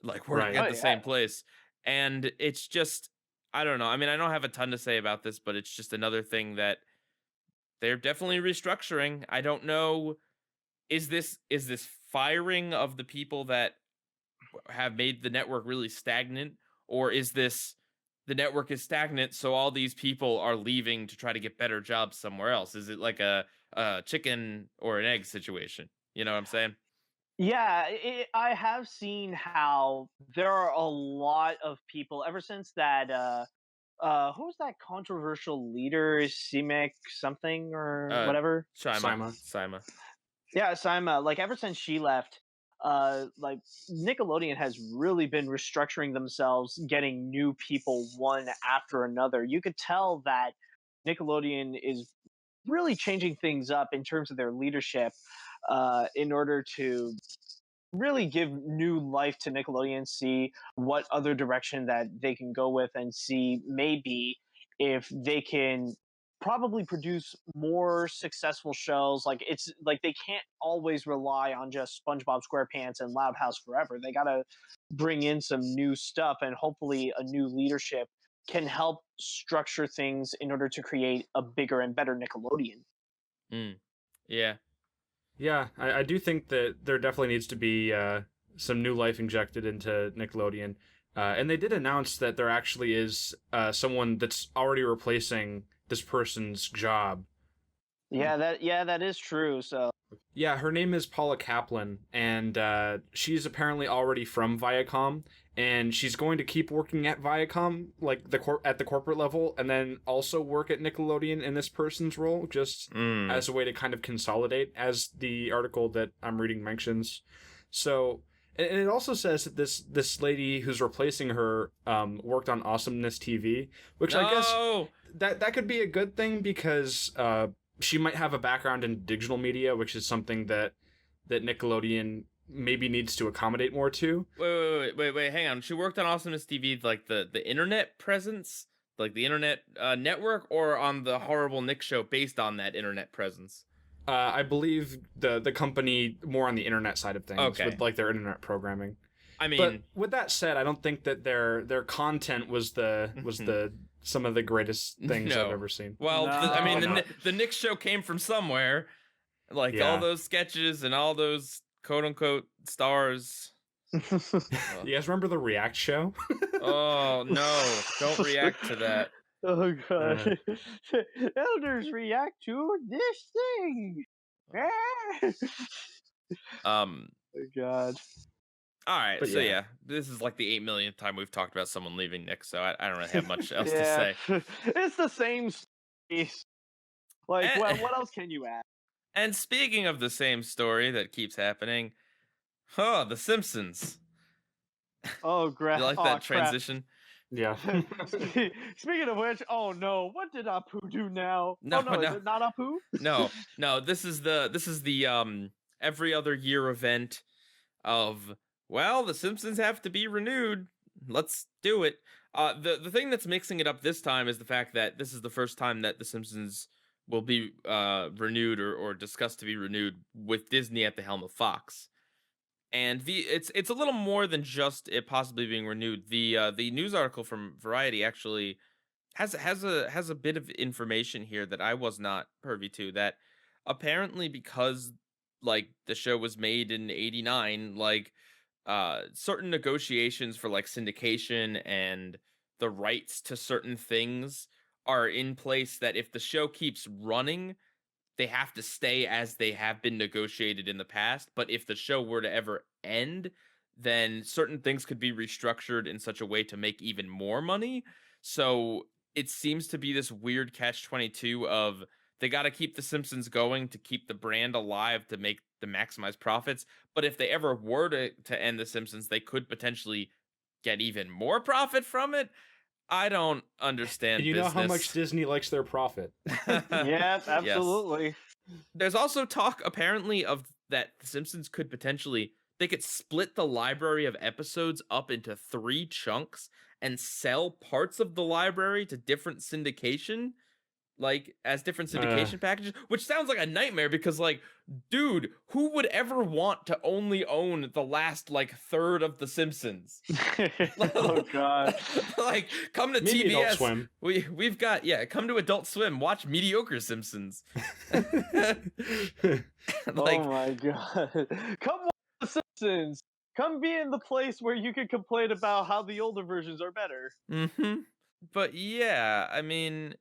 Like working at the same place, and it's just I don't know. I mean, I don't have a ton to say about this, but it's just another thing that they're definitely restructuring. I don't know. Is this firing of the people that have made the network really stagnant, or is this the network is stagnant so all these people are leaving to try to get better jobs somewhere else? Is it like a chicken or an egg situation? You know what I'm saying? Yeah, I have seen how there are a lot of people ever since that who was that controversial leader, Simek something or whatever? Sima. Yeah, Sima, like ever since she left, like Nickelodeon has really been restructuring themselves, getting new people one after another. You could tell that Nickelodeon is really changing things up in terms of their leadership, in order to really give new life to Nickelodeon, see what other direction that they can go with, and see maybe if they can probably produce more successful shows. Like it's like they can't always rely on just SpongeBob SquarePants and Loud House Forever. They got to bring in some new stuff, and hopefully a new leadership can help structure things in order to create a bigger and better Nickelodeon. Yeah. Yeah, I do think that there definitely needs to be some new life injected into Nickelodeon. And they did announce that there actually is someone that's already replacing this person's job. Yeah, that is true. So yeah, her name is Paula Kaplan, and she's apparently already from Viacom, and she's going to keep working at Viacom, like at the corporate level, and then also work at Nickelodeon in this person's role, just as a way to kind of consolidate, as the article that I'm reading mentions. So, and it also says that this lady who's replacing her worked on Awesomeness TV, which I guess that could be a good thing because she might have a background in digital media, which is something that Nickelodeon maybe needs to accommodate more to. Wait, hang on. She worked on Awesomeness TV, like the internet presence, like the internet network, or on the Horrible Nick show based on that internet presence? I believe the company more on the internet side of things, with like their internet programming. I mean, but with that said, I don't think that their content was the some of the greatest things I've ever seen. Well, the Nick show came from somewhere, like all those sketches and all those quote unquote stars. You guys remember the React show? Oh no! Don't react to that. Oh god. Elders react to this thing. Oh god. All right, But so yeah. yeah, this is like the 8 millionth time we've talked about someone leaving Nick, so I don't really have much else to Yeah, say. it's the same story. Like, And, what else can you add? and speaking of the same story that keeps happening, oh, The Simpsons. You like Oh that crap. transition? Yeah. Speaking of which, oh no, what did Apu do now? No, Oh no, is no, it not Apu? no. This is the every other year event of, well, The Simpsons have to be renewed. Let's do it. The thing that's mixing it up this time is the fact that this is the first time that The Simpsons will be renewed or discussed to be renewed with Disney at the helm of Fox. And it's a little more than just it possibly being renewed. The news article from Variety actually has a bit of information here that I was not privy to, that apparently because like the show was made in 89, like certain negotiations for like syndication and the rights to certain things are in place, that if the show keeps running, they have to stay as they have been negotiated in the past. But if the show were to ever end, then certain things could be restructured in such a way to make even more money. So it seems to be this weird catch 22 of, they got to keep the Simpsons going to keep the brand alive to make the maximize profits. But if they ever were to end the Simpsons, they could potentially get even more profit from it. I don't understand You know how much business. Disney likes their profit. Yeah, Yes. absolutely. There's also talk apparently of that The Simpsons could potentially, they could split the library of episodes up into 3 chunks and sell parts of the library to different syndication, like as different syndication packages, which sounds like a nightmare because, like, dude, who would ever want to only own the last like third of The Simpsons? Oh god. Like, come to Maybe Adult TBS. Swim. We've got, yeah, come to Adult Swim, watch mediocre Simpsons. Like, Oh my god. Come watch The Simpsons. Come be in the place where you can complain about how the older versions are better. but yeah, I mean,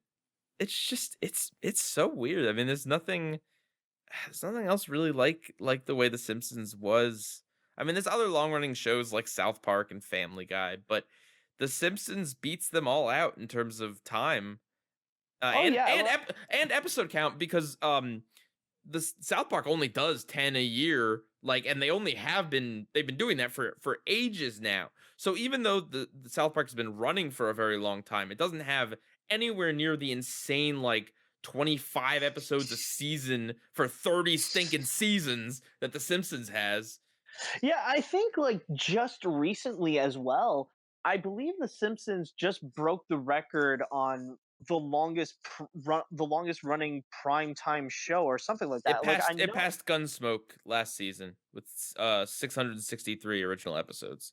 it's just it's so weird. I mean, there's nothing else really like the way The Simpsons was. I mean, there's other long-running shows like South Park and Family Guy, but The Simpsons beats them all out in terms of time, Oh yeah. and episode count, because South Park only does 10 a year, like, and they've been doing that for ages now. So even though the South Park's been running for a very long time, it doesn't have anywhere near the insane like 25 episodes a season for 30 stinking seasons that The Simpsons has. Yeah, I think like just recently as well, I believe The Simpsons just broke the record on the longest running prime time show or something like It that. Like I passed it know. passed Gunsmoke last season with 663 original episodes.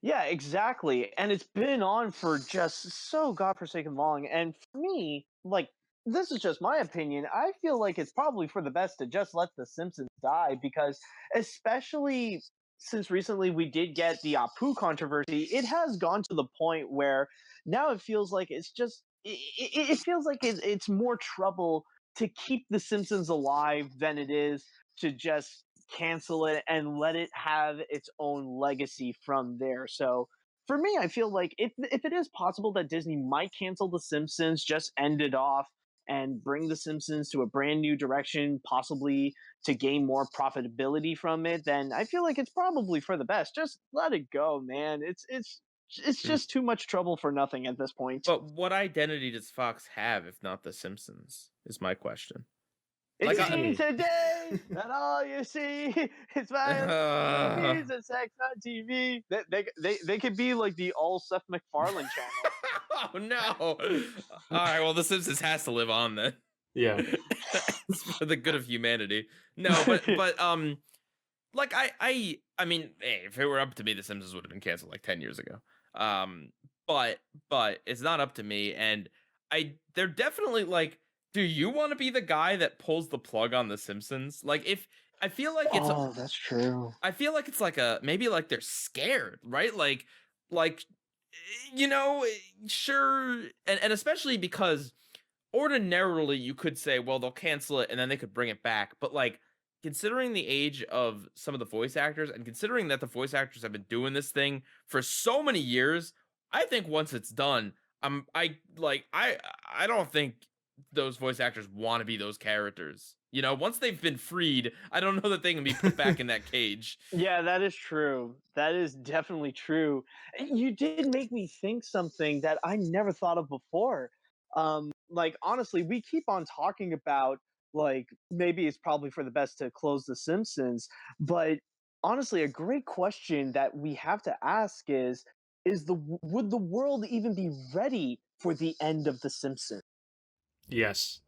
Yeah, exactly. And it's been on for just so godforsaken long. And for me, like, this is just my opinion. I feel like it's probably for the best to just let The Simpsons die because, especially since recently we did get the Apu controversy, it has gone to the point where now it feels like it's just. It feels like it's more trouble to keep The Simpsons alive than it is to just cancel it and let it have its own legacy from there. So for me, I feel like if it is possible that Disney might cancel The Simpsons, just end it off and bring The Simpsons to a brand new direction, possibly to gain more profitability from it, then I feel like it's probably for the best. Just let it go, man. It's Hmm. just too much trouble for nothing at this point. But what identity does Fox have if not The Simpsons? Is my question. It Like, seems today that all you see is violence, movies, and sex on TV. They could be like the all Seth MacFarlane channel. oh no! All right, well, The Simpsons has to live on then. Yeah. It's for the good of humanity. No, but like I mean, hey, if it were up to me, The Simpsons would have been canceled like 10 years ago. But it's not up to me, and they're definitely like, do you want to be the guy that pulls the plug on The Simpsons? Like, if I feel like it's Oh, that's true. I feel like it's like maybe like they're scared, right? Like sure, and especially because ordinarily you could say, well, they'll cancel it and then they could bring it back, but like considering the age of some of the voice actors, and considering that the voice actors have been doing this thing for so many years, I think once it's done, I don't think those voice actors want to be those characters. You know, once they've been freed, I don't know that they can be put back in that cage. Yeah, that is true. That is definitely true. You did make me think something that I never thought of before. Like honestly, we keep on talking about like maybe it's probably for the best to close The Simpsons, but honestly, a great question that we have to ask is the would the world even be ready for the end of The Simpsons? Yes.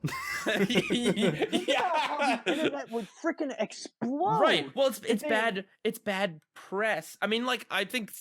Think about how the Yeah. internet would freaking explode. Right. Well, it's if they- bad press. I mean, like, I think,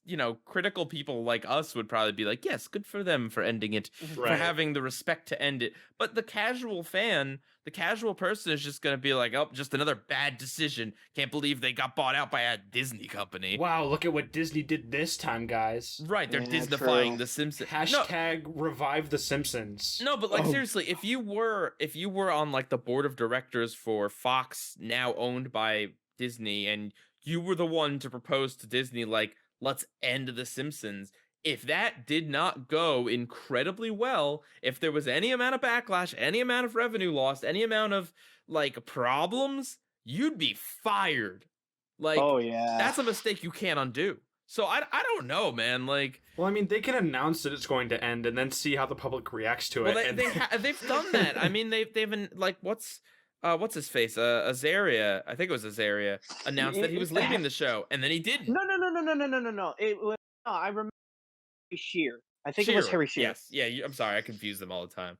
you know, critical people like us would probably be like, yes, good for them for ending it, for Right. having the respect to end it. But the casual fan, the casual person is just going to be like, oh, just another bad decision. Can't believe they got bought out by a Disney company. Wow, look at what Disney did this time, guys. Right. They're Yeah, Disneyfying true. The Simpsons. No, Hashtag revive the Simpsons. no, but like Oh. seriously, if you were on like the board of directors for Fox, now owned by Disney, and you were the one to propose to Disney like, let's end The Simpsons, if that did not go incredibly well, if there was any amount of backlash, any amount of revenue lost, any amount of like problems, you'd be fired. Like, Oh yeah. that's a mistake you can't undo. So I don't know, man. Like, Well, I mean, they can announce that it's going to end and then see how the public reacts to well, it. they've done that. I mean, they've been like, what's his face? Azaria, I think it was Azaria, announced that he was leaving the show, and then he didn't. No. It was no. I remember Shear. I think it was Shearer, Harry Shearer. Yes, yeah. I'm sorry, I confuse them all the time.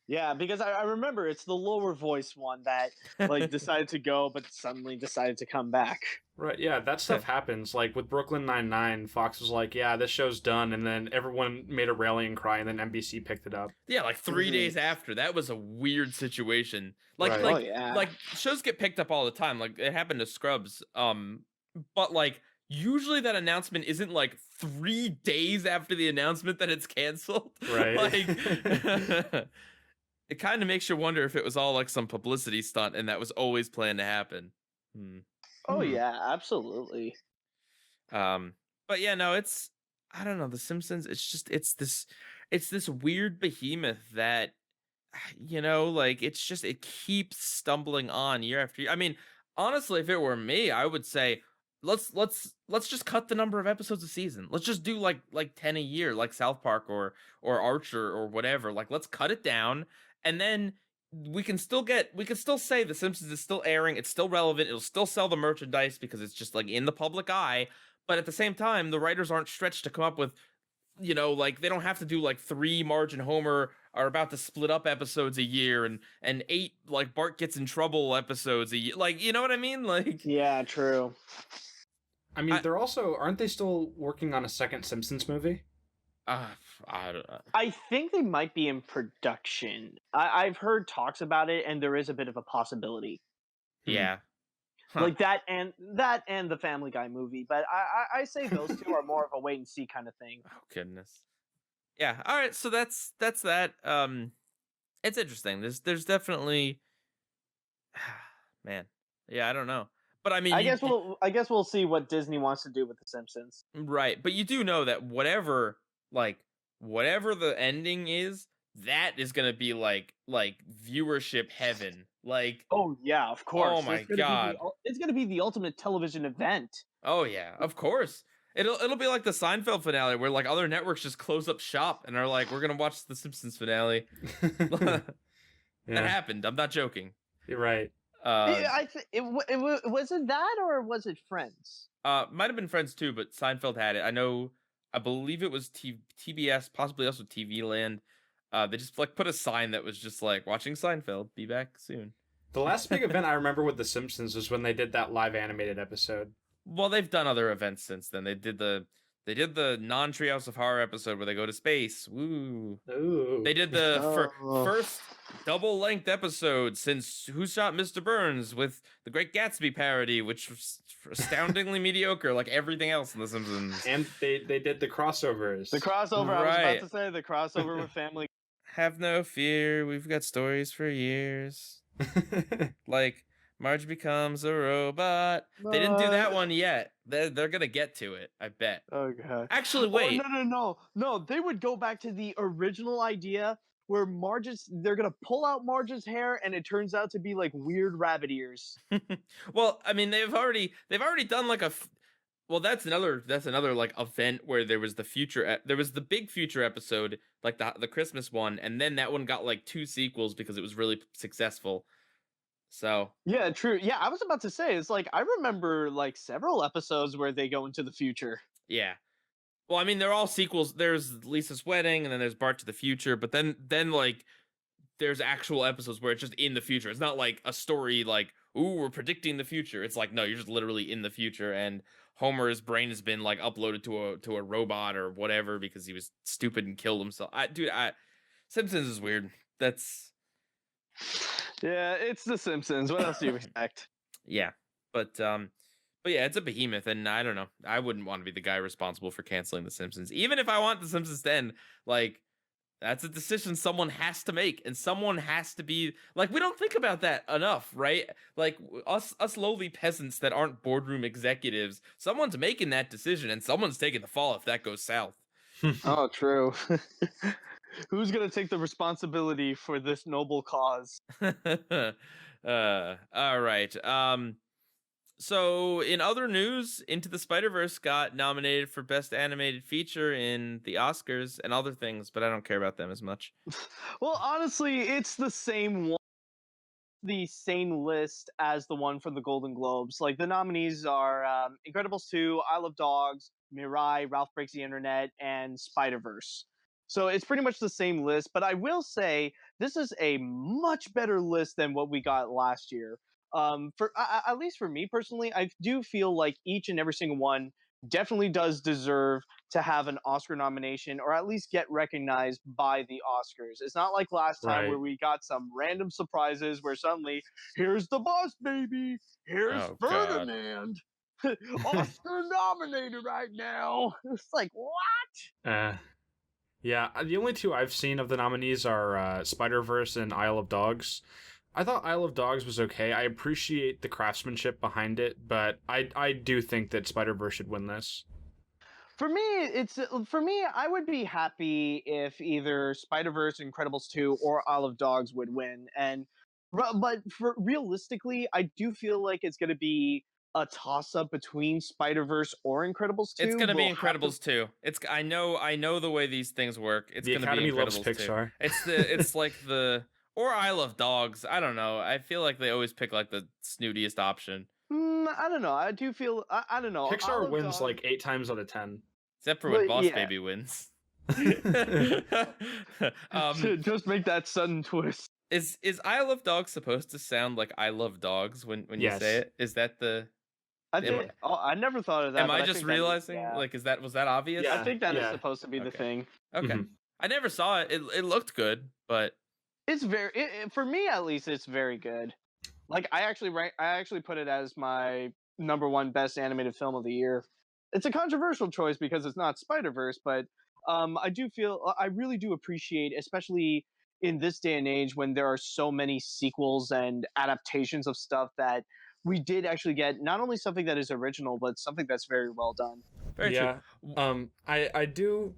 Yeah, because I remember it's the lower voice one that like decided to go, but suddenly decided to come back. Right, yeah, that stuff happens. Like with Brooklyn Nine-Nine, Fox was like, yeah, this show's done, and then everyone made a rallying cry, and then NBC picked it up. Yeah, like 3 Mhm. days after. That was a weird situation. Like, Right. like, Oh, yeah. like shows get picked up all the time. Like it happened to Scrubs. But like usually that announcement isn't like 3 days after the announcement that it's canceled. Right. Like, it kind of makes you wonder if it was all like some publicity stunt and that was always planned to happen. Oh Hmm. yeah, absolutely. But yeah, no, I don't know, The Simpsons, it's this weird behemoth that, you know, like it keeps stumbling on year after year. I mean, honestly, if it were me, I would say let's just cut the number of episodes a season. Let's just do like 10 a year, like South Park or Archer or whatever. Like, let's cut it down, and then we can still say The Simpsons is still airing, it's still relevant, it'll still sell the merchandise because it's just like in the public eye. But at the same time, the writers aren't stretched to come up with, you know, like they don't have to do like 3 Marge and Homer are about to split up episodes a year and 8 like Bart Gets in Trouble episodes a year. Like, you know what I mean? Like, Yeah, true. I mean, they're also, aren't they still working on a second Simpsons movie? I don't know. I think they might be in production. I've heard talks about it, and there is a bit of a possibility. Yeah. Huh. Like that and the Family Guy movie, but I say those two are more of a wait and see kind of thing. Oh goodness. Yeah. All right. So that's that. It's interesting. There's definitely, man. Yeah. I don't know. But I mean, I guess we'll see what Disney wants to do with The Simpsons. right. But you do know that whatever the ending is, that is gonna be like viewership heaven. Like, Oh yeah, of course. Oh my God. It's gonna be the ultimate television event. oh yeah, of course. It'll be like the Seinfeld finale where like other networks just close up shop and are like, we're gonna watch the Simpsons finale. That Yeah, happened. I'm not joking. you're right. Was it that or was it Friends? Might have been Friends too, but Seinfeld had it. I believe it was TBS, possibly also TV Land. They just like put a sign that was just like, watching Seinfeld, be back soon. The last big event I remember with The Simpsons was when they did that live animated episode. Well, they've done other events since then. They did the non-Treehouse of Horror episode where they go to space. Woo. Ooh. They did the Oh. first double-length episode since Who Shot Mr. Burns with the Great Gatsby parody, which was astoundingly mediocre, like everything else in The Simpsons. And they did the crossovers. The crossover. I was Right. about to say the crossover with Family. Have no fear, we've got stories for years. Like, Marge becomes a robot. They didn't do that one yet. They're gonna get to it, I bet. Okay. Actually, Oh wait. no! They would go back to the original idea where they're gonna pull out Marge's hair, and it turns out to be like weird rabbit ears. Well, I mean, they've already done like well, that's another like event where there was the there was the big future episode, like the Christmas one, and then that one got like 2 sequels because it was really successful. So Yeah, true. Yeah, I was about to say it's like I remember like several episodes where they go into the future. yeah. Well, I mean, they're all sequels. There's Lisa's Wedding, and then there's Bart to the Future, but then like there's actual episodes where it's just in the future. It's not like a story like, ooh, we're predicting the future. It's like, no, you're just literally in the future, and Homer's brain has been like uploaded to a robot or whatever because he was stupid and killed himself. Simpsons is weird. That's Yeah, it's The Simpsons. What else do you expect? yeah. But yeah, it's a behemoth, and I don't know. I wouldn't want to be the guy responsible for canceling The Simpsons. Even if I want The Simpsons to end, like, that's a decision someone has to make, and someone has to be like, we don't think about that enough, right? Like us lowly peasants that aren't boardroom executives, someone's making that decision, and someone's taking the fall if that goes south. Oh, true. Who's gonna take the responsibility for this noble cause? All right. So, in other news, Into the Spider-Verse got nominated for Best Animated Feature in the Oscars and other things, but I don't care about them as much. Well, honestly, it's the same list as the one from the Golden Globes. Like the nominees are Incredibles 2, Isle of Dogs, Mirai, Ralph Breaks the Internet, and Spider-Verse. So it's pretty much the same list, but I will say this is a much better list than what we got last year. At least for me personally, I do feel like each and every single one definitely does deserve to have an Oscar nomination or at least get recognized by the Oscars. It's not like last time where Right. we got some random surprises where suddenly, here's the boss baby, here's Oh, God. Ferdinand, Oscar nominated right now. It's like, what? Yeah, the only two I've seen of the nominees are Spider-Verse and Isle of Dogs. I thought Isle of Dogs was okay. I appreciate the craftsmanship behind it, but I do think that Spider-Verse should win this. For me, I would be happy if either Spider-Verse, Incredibles 2, or Isle of Dogs would win. But for realistically, I do feel like it's going to be a toss-up between Spider-Verse or Incredibles 2. It's gonna be We'll have to Incredibles 2. I know the way these things work. It's The gonna Academy be loves Incredibles 2. Pixar. It's like or Isle of Dogs. I don't know. I feel like they always pick like the snootiest option. I don't know. I do feel I don't know. Isle Pixar of wins Dogs- like 8 times out of 10. Except for when But, Boss yeah. Baby wins. Just make that sudden twist. Is Isle of Dogs supposed to sound like I love dogs when you Yes. say it? Is that the I never thought of that. am but I I just think that is- realizing yeah. like was that obvious? Yeah. I think that is Yeah. supposed to be the Okay. thing. Okay. Mhm. I never saw it. It looked good, but It's for me at least. It's very good. Like I actually put it as my #1 best animated film of the year. It's a controversial choice because it's not Spider-Verse, but I really do appreciate, especially in this day and age when there are so many sequels and adaptations of stuff, that we did actually get not only something that is original, but something that's very well done. very Yeah. true.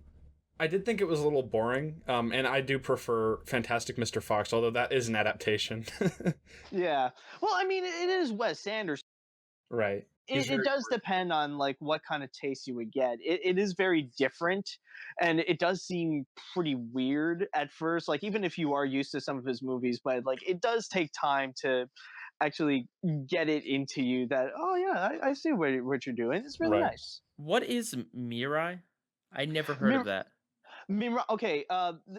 I did think it was a little boring. And I do prefer Fantastic Mr. Fox, although that is an adaptation. Yeah. Well, I mean, it is Wes Anderson. Right. He's It very does depend on like what kind of taste you would get. It is very different, and it does seem pretty weird at first. Like even if you are used to some of his movies, but like it does take time to actually get it into you. That I see what you're doing. It's really Right. nice. What is Mirai? I never heard of that. Mirai. Okay,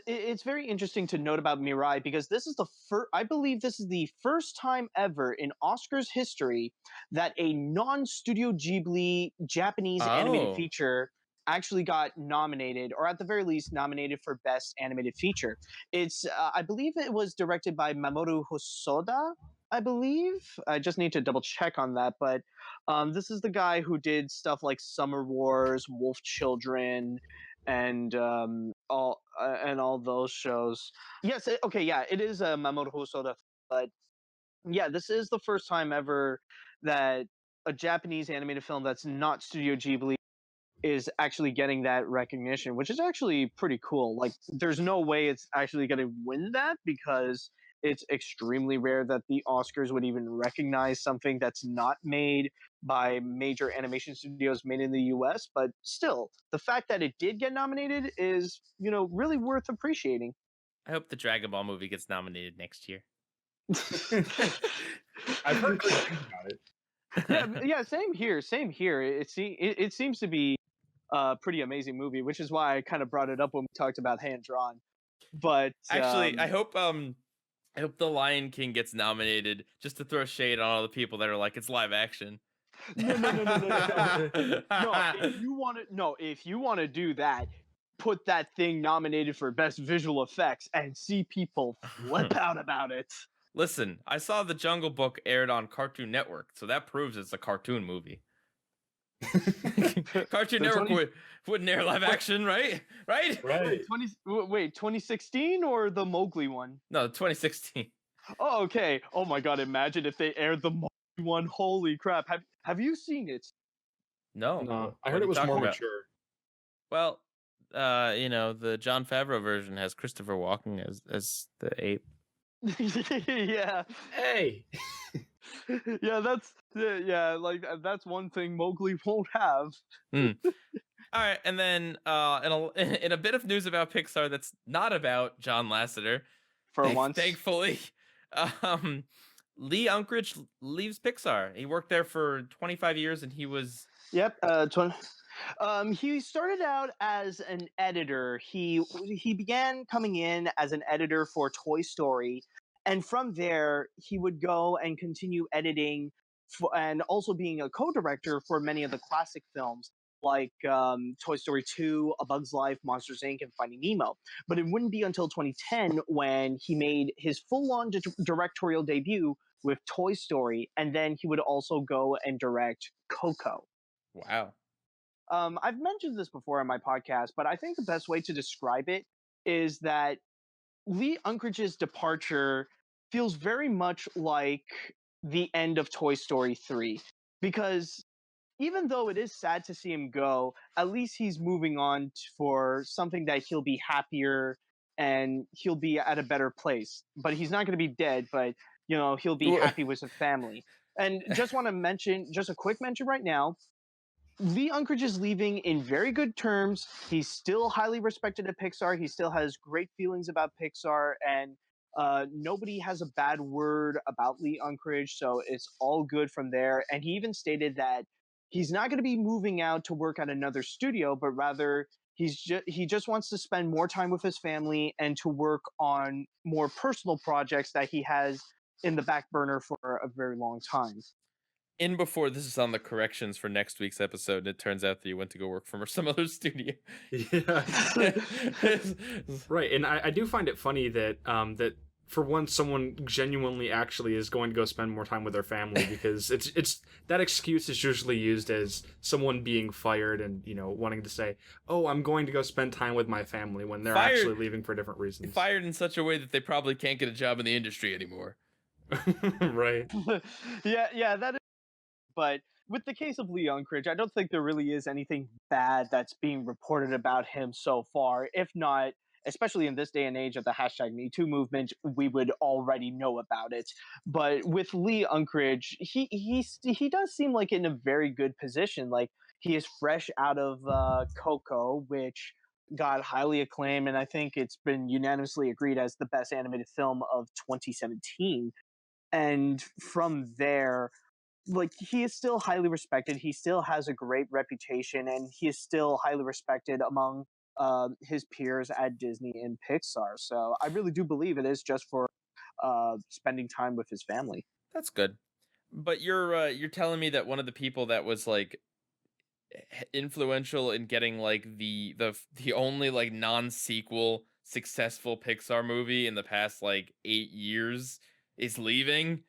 it's very interesting to note about Mirai because this is the first. I believe this is the first time ever in Oscars history that a non-Studio Ghibli Japanese animated Oh. feature actually got nominated, or at the very least nominated for Best Animated Feature. I believe it was directed by Mamoru Hosoda. I believe. I just need to double check on that, but this is the guy who did stuff like Summer Wars, Wolf Children, and all those shows. Yes, okay, yeah, it is Mamoru Hosoda, but Yeah, this is the first time ever that a Japanese animated film that's not Studio Ghibli is actually getting that recognition, which is actually pretty cool. Like, there's no way it's actually going to win that because it's extremely rare that the Oscars would even recognize something that's not made by major animation studios made in the US. But still, the fact that it did get nominated is, really worth appreciating. I hope the Dragon Ball movie gets nominated next year. I've heard great things about it. Yeah, same here. Same here. It seems to be a pretty amazing movie, which is why I kind of brought it up when we talked about hand drawn. But Actually, I hope The Lion King gets nominated just to throw shade on all the people that are like it's live action. no, no, no, no, no, no, no. If you want to do that, put that thing nominated for best visual effects and see people flip out about it. Listen, I saw The Jungle Book aired on Cartoon Network, so that proves it's a cartoon movie. Cartoon Network wouldn't air live action, right? Right? Right. Wait, 2016 or the Mowgli one? No, 2016. Oh, okay. Oh my god, imagine if they aired the Mowgli one. Holy crap. Have you seen it? No. No, I What heard are it you was talking more about? mature. Well, the Jon Favreau version has Christopher Walken as the ape. Yeah. Hey. Yeah, that's one thing Mowgli won't have. All right, and then in a bit of news about Pixar that's not about John Lasseter, For once. thankfully, Lee Unkrich leaves Pixar. He worked there for 25 years, and he was Yep. He started out as an editor. He began coming in as an editor for Toy Story, and from there he would go and continue editing, and also being a co-director for many of the classic films like Toy Story 2, A Bug's Life, Monsters Inc., and Finding Nemo. But it wouldn't be until 2010 when he made his full-on directorial debut with Toy Story, and then he would also go and direct Coco. wow. I've mentioned this before on my podcast, but I think the best way to describe it is that Lee Unkrich's departure feels very much like the end of Toy Story 3. Because even though it is sad to see him go, at least he's moving on for something that he'll be happier and he'll be at a better place. But he's not going to be dead, but he'll be happy with his family. And just want to mention, just a quick mention right now, Lee Unkrich is leaving in very good terms. He's still highly respected at Pixar. He still has great feelings about Pixar, and nobody has a bad word about Lee Unkrich, so it's all good from there. And he even stated that he's not going to be moving out to work at another studio, but rather he just wants to spend more time with his family and to work on more personal projects that he has in the back burner for a very long time. In before this is on the corrections for next week's episode, and it turns out that you went to go work for some other studio. Yeah. Right, and I do find it funny that that for once someone genuinely actually is going to go spend more time with their family, because it's that excuse is usually used as someone being fired and wanting to say, oh, I'm going to go spend time with my family, when they're actually leaving for different reasons. Fired in such a way that they probably can't get a job in the industry anymore. Right. Yeah, that is. But with the case of Lee Unkrich, I don't think there really is anything bad that's being reported about him so far. If not, especially in this day and age of the #MeToo movement, we would already know about it. But with Lee Unkrich, he does seem like in a very good position. Like, he is fresh out of Coco, which got highly acclaimed, and I think it's been unanimously agreed as the best animated film of 2017. And from there, like, he is still highly respected. He still has a great reputation, and he is still highly respected among his peers at Disney and Pixar. So I really do believe it is just for spending time with his family. That's good. But you're telling me that one of the people that was like influential in getting like the only like non-sequel successful Pixar movie in the past like 8 years is leaving?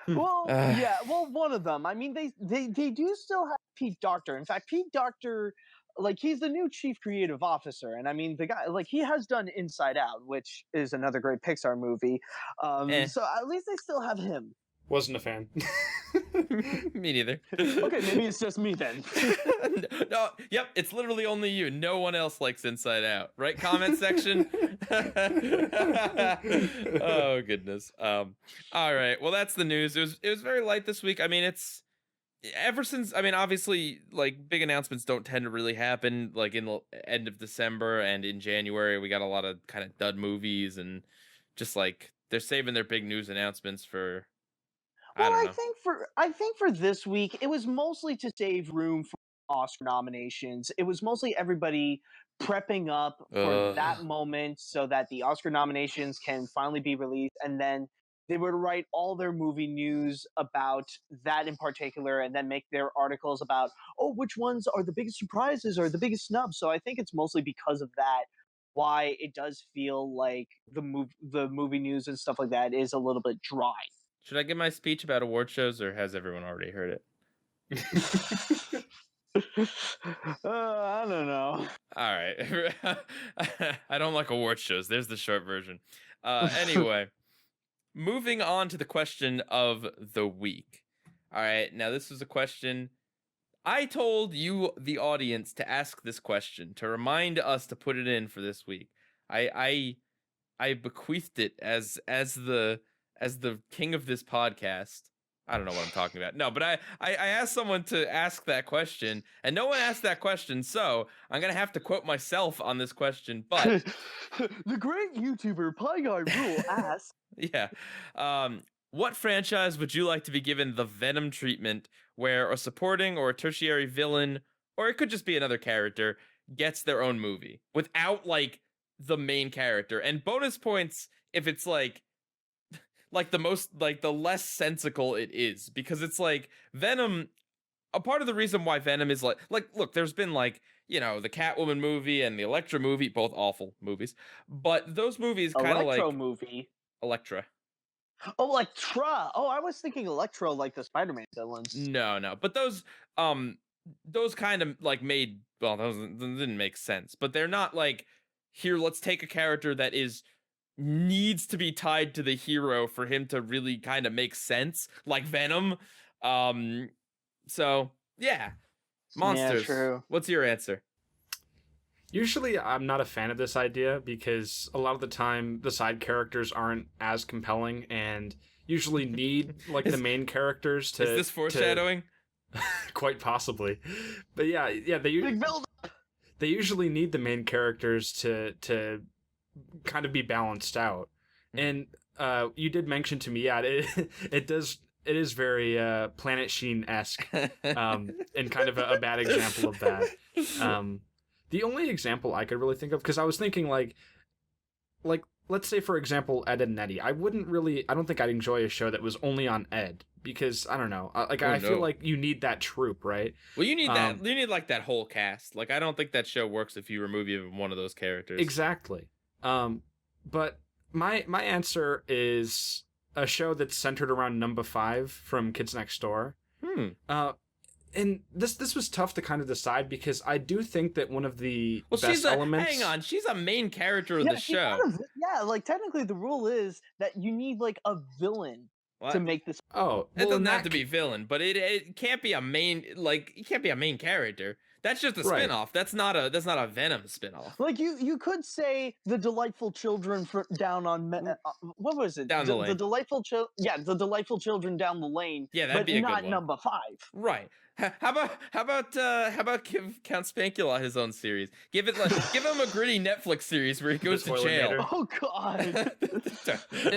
Well, yeah, well, one of them. I mean, they do still have Pete Docter. In fact, Pete Docter like he's the new chief creative officer, and I mean the guy, like he has done Inside Out, which is another great Pixar movie. Eh. So at least they still have him. Wasn't a fan. Me neither. Okay, maybe it's just me then. No, yep, it's literally only you. No one else likes Inside Out, right? Comment section. Oh goodness. All right. Well, that's the news. It was very light this week. I mean, it's ever since. I mean, obviously, like big announcements don't tend to really happen. Like in the end of December and in January, we got a lot of kind of dud movies and just like they're saving their big news announcements for. Well, I don't know. I think for this week, it was mostly to save room for Oscar nominations. It was mostly everybody prepping up for that moment so that the Oscar nominations can finally be released, and then they would write all their movie news about that in particular, and then make their articles about, oh, which ones are the biggest surprises or the biggest snubs. So I think it's mostly because of that why it does feel like the movie news and stuff like that is a little bit dry. Should I give my speech about award shows, or has everyone already heard it? I don't know. All right. I don't like award shows. There's the short version. Anyway, moving on to the question of the week. All right. Now, this is a question. I told you, the audience, to ask this question, to remind us to put it in for this week. I bequeathed it as the king of this podcast. I don't know what I'm talking about. No, but I asked someone to ask that question, and no one asked that question, so I'm going to have to quote myself on this question, but... The great YouTuber PIEGUYRULZ asks... Yeah. What franchise would you like to be given the Venom treatment, where a supporting or a tertiary villain, or it could just be another character, gets their own movie, without, like, the main character? And bonus points if it's, like the less sensical it is, because it's like Venom, a part of the reason why Venom is like look, there's been like, you know, the Catwoman movie and the Elektra movie, both awful movies, but those movies kind of like Elektra. Oh, Elektra. Oh, I was thinking Electro, like the Spider-Man villains. No, but those kind of like made, well, those didn't make sense, but they're not like, here, let's take a character that needs to be tied to the hero for him to really kind of make sense, like Venom. So yeah, monsters. Yeah, true. What's your answer? Usually I'm not a fan of this idea because a lot of the time the side characters aren't as compelling and usually need like the main characters to... Is this foreshadowing? Quite possibly. But yeah, they usually need the main characters to kind of be balanced out. And you did mention to me, yeah, it is very Planet Sheen-esque, and kind of a bad example of that. The only example I could really think of, because I was thinking like let's say for example Ed and Eddie. I don't think I'd enjoy a show that was only on Ed, because I don't know, I feel like you need that troupe, right? Well, you need that. You need like that whole cast. Like, I don't think that show works if you remove even one of those characters. Exactly. But my answer is a show that's centered around Number 5 from Kids Next Door. And this was tough to kind of decide, because I do think that one of the best elements... Hang on, she's a main character of the show. Like technically the rule is that you need like a villain to make this. Oh, it doesn't have to be villain, but it can't be a main, like, it can't be a main character. That's just a spin-off. That's not a Venom spin-off. Like you could say the delightful children down on what was it? Down the lane. The delightful the delightful children down the lane. Yeah, that'd be a good one. Not Number 5. Right. How about give Count Spankula his own series? Give him a gritty Netflix series where he goes to jail. Oh God.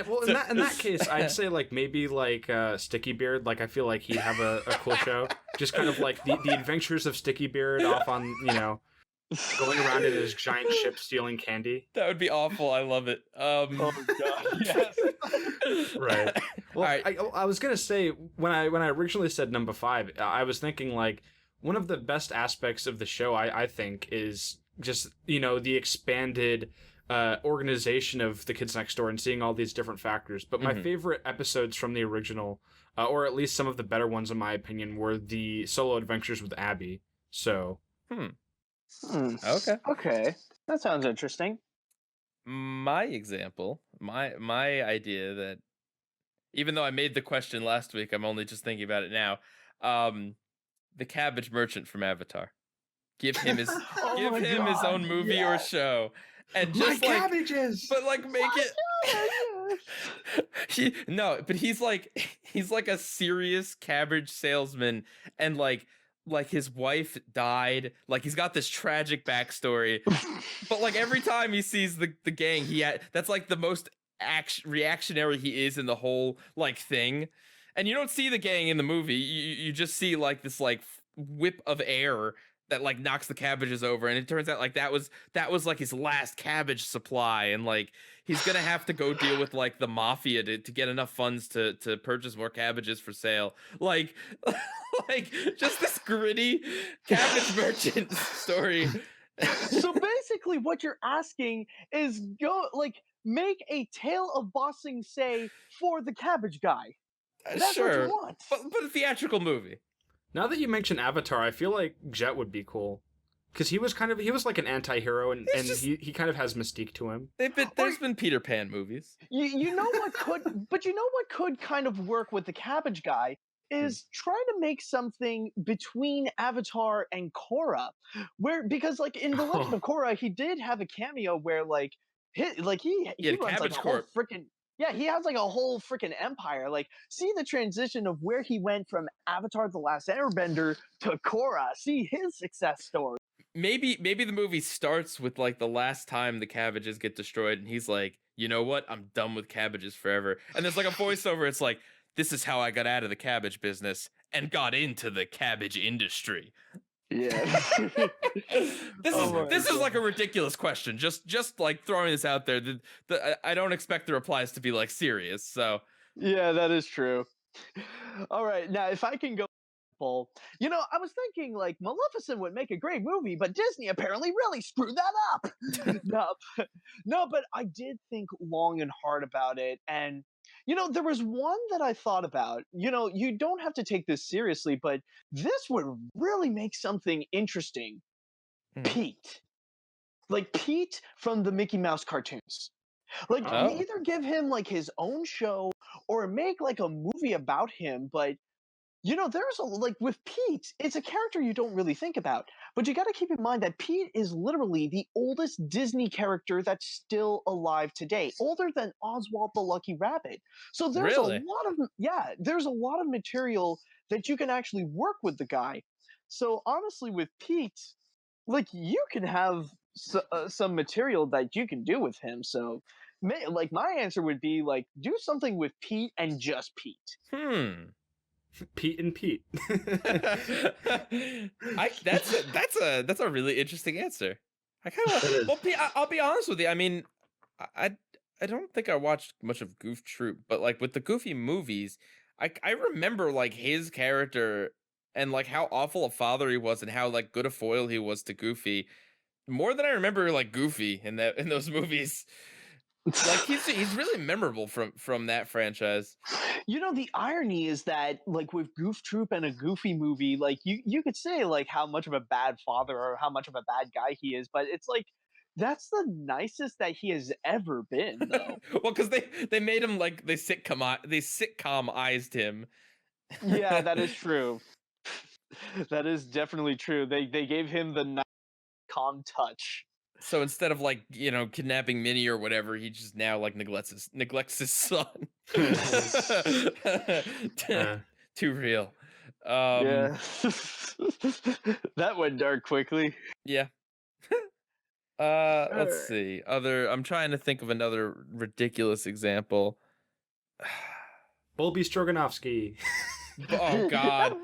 Well, in that case, I'd say like maybe like Sticky Beard. Like, I feel like he'd have a cool show. Just kind of like the adventures of Sticky Beard off on, you know, going around in his giant ship stealing candy. That would be awful. I love it. Oh God. Yes. Right. Well, right. I was gonna say, when I originally said Number 5, I was thinking like one of the best aspects of the show, I think, is just, you know, the expanded organization of the Kids Next Door and seeing all these different factors. But my favorite episodes from the original, or at least some of the better ones in my opinion, were the solo adventures with Abby. So Hmm. Okay. Okay, that sounds interesting. My example, my idea that even though I made the question last week, I'm only just thinking about it now. Um, the Cabbage Merchant from Avatar. Give him his Oh give my him his god, own movie or yes. show, and My just like, cabbages. but like make My it. god, But he's like a serious cabbage salesman, and like his wife died. Like he's got this tragic backstory, yes. but like every time he sees the gang, that's like the most reactionary he is in the whole like thing. And you don't see the gang in the movie. You just see like this like whip of air that like knocks the cabbages over, and it turns out like that was like his last cabbage supply, and like he's gonna have to go deal with like the mafia to get enough funds to purchase more cabbages for sale. Like like just this gritty cabbage merchant story. So basically, what you're asking is go like make a Tale of Bossing Say for the Cabbage Guy. That's what you Sure, want. but a theatrical movie. Now that you mention Avatar, I feel like Jet would be cool. Because he was like an anti-hero, and he kind of has mystique to him. There's been Peter Pan movies. You know what could, but you know what could kind of work with the Cabbage Guy is trying to make something between Avatar and Korra, where because like in the Legend of Korra, he did have a cameo where like he Yeah, he the runs like Cabbage a whole Corp. freaking yeah, he has like a whole freaking empire. Like, see the transition of where he went from Avatar: The Last Airbender to Korra. See his success story. Maybe the movie starts with like the last time the cabbages get destroyed, and he's like, you know what? I'm done with cabbages forever. And there's like a voiceover. It's like, this is how I got out of the cabbage business and got into the cabbage industry. Yeah. This is like a ridiculous question. Just like throwing this out there. I don't expect the replies to be like serious. So Yeah, that is true. All right, now if I can go, you know, I was thinking like Maleficent would make a great movie, but Disney apparently really screwed that up. no, no, but I did think long and hard about it, and you know, there was one that I thought about. You know, you don't have to take this seriously, but this would really make something interesting. Mhm. Pete, like Pete from the Mickey Mouse cartoons. Like Oh. either give him like his own show or make like a movie about him, but you know, there's a like with Pete, it's a character you don't really think about, but you got to keep in mind that Pete is literally the oldest Disney character that's still alive today, older than Oswald the Lucky Rabbit. So there's a Really? lot of there's a lot of material that you can actually work with the guy. So honestly, with Pete, like you can have some material that you can do with him. So, like my answer would be like do something with Pete and just Pete. Pete and Pete. That's a really interesting answer. I kind of well, I'll be honest with you. I mean, I don't think I watched much of Goof Troop, but like with the Goofy movies, I remember like his character and like how awful a father he was and how like good a foil he was to Goofy, more than I remember like Goofy in those movies. Like he's really memorable from that franchise. You know, the irony is that like with Goof Troop and a Goofy movie, like you could say like how much of a bad father or how much of a bad guy he is, but it's like that's the nicest that he has ever been, though. Well, because they made him like they sitcomized him. Yeah, that is true. That is definitely true. They gave him the nice calm touch. So instead of like, you know, kidnapping Minnie or whatever, he just now like neglects his son. Too real. Yeah. That went dark quickly. Yeah. Let's Alright. see. I'm trying to think of another ridiculous example. Bulby Stroganovsky. Oh God.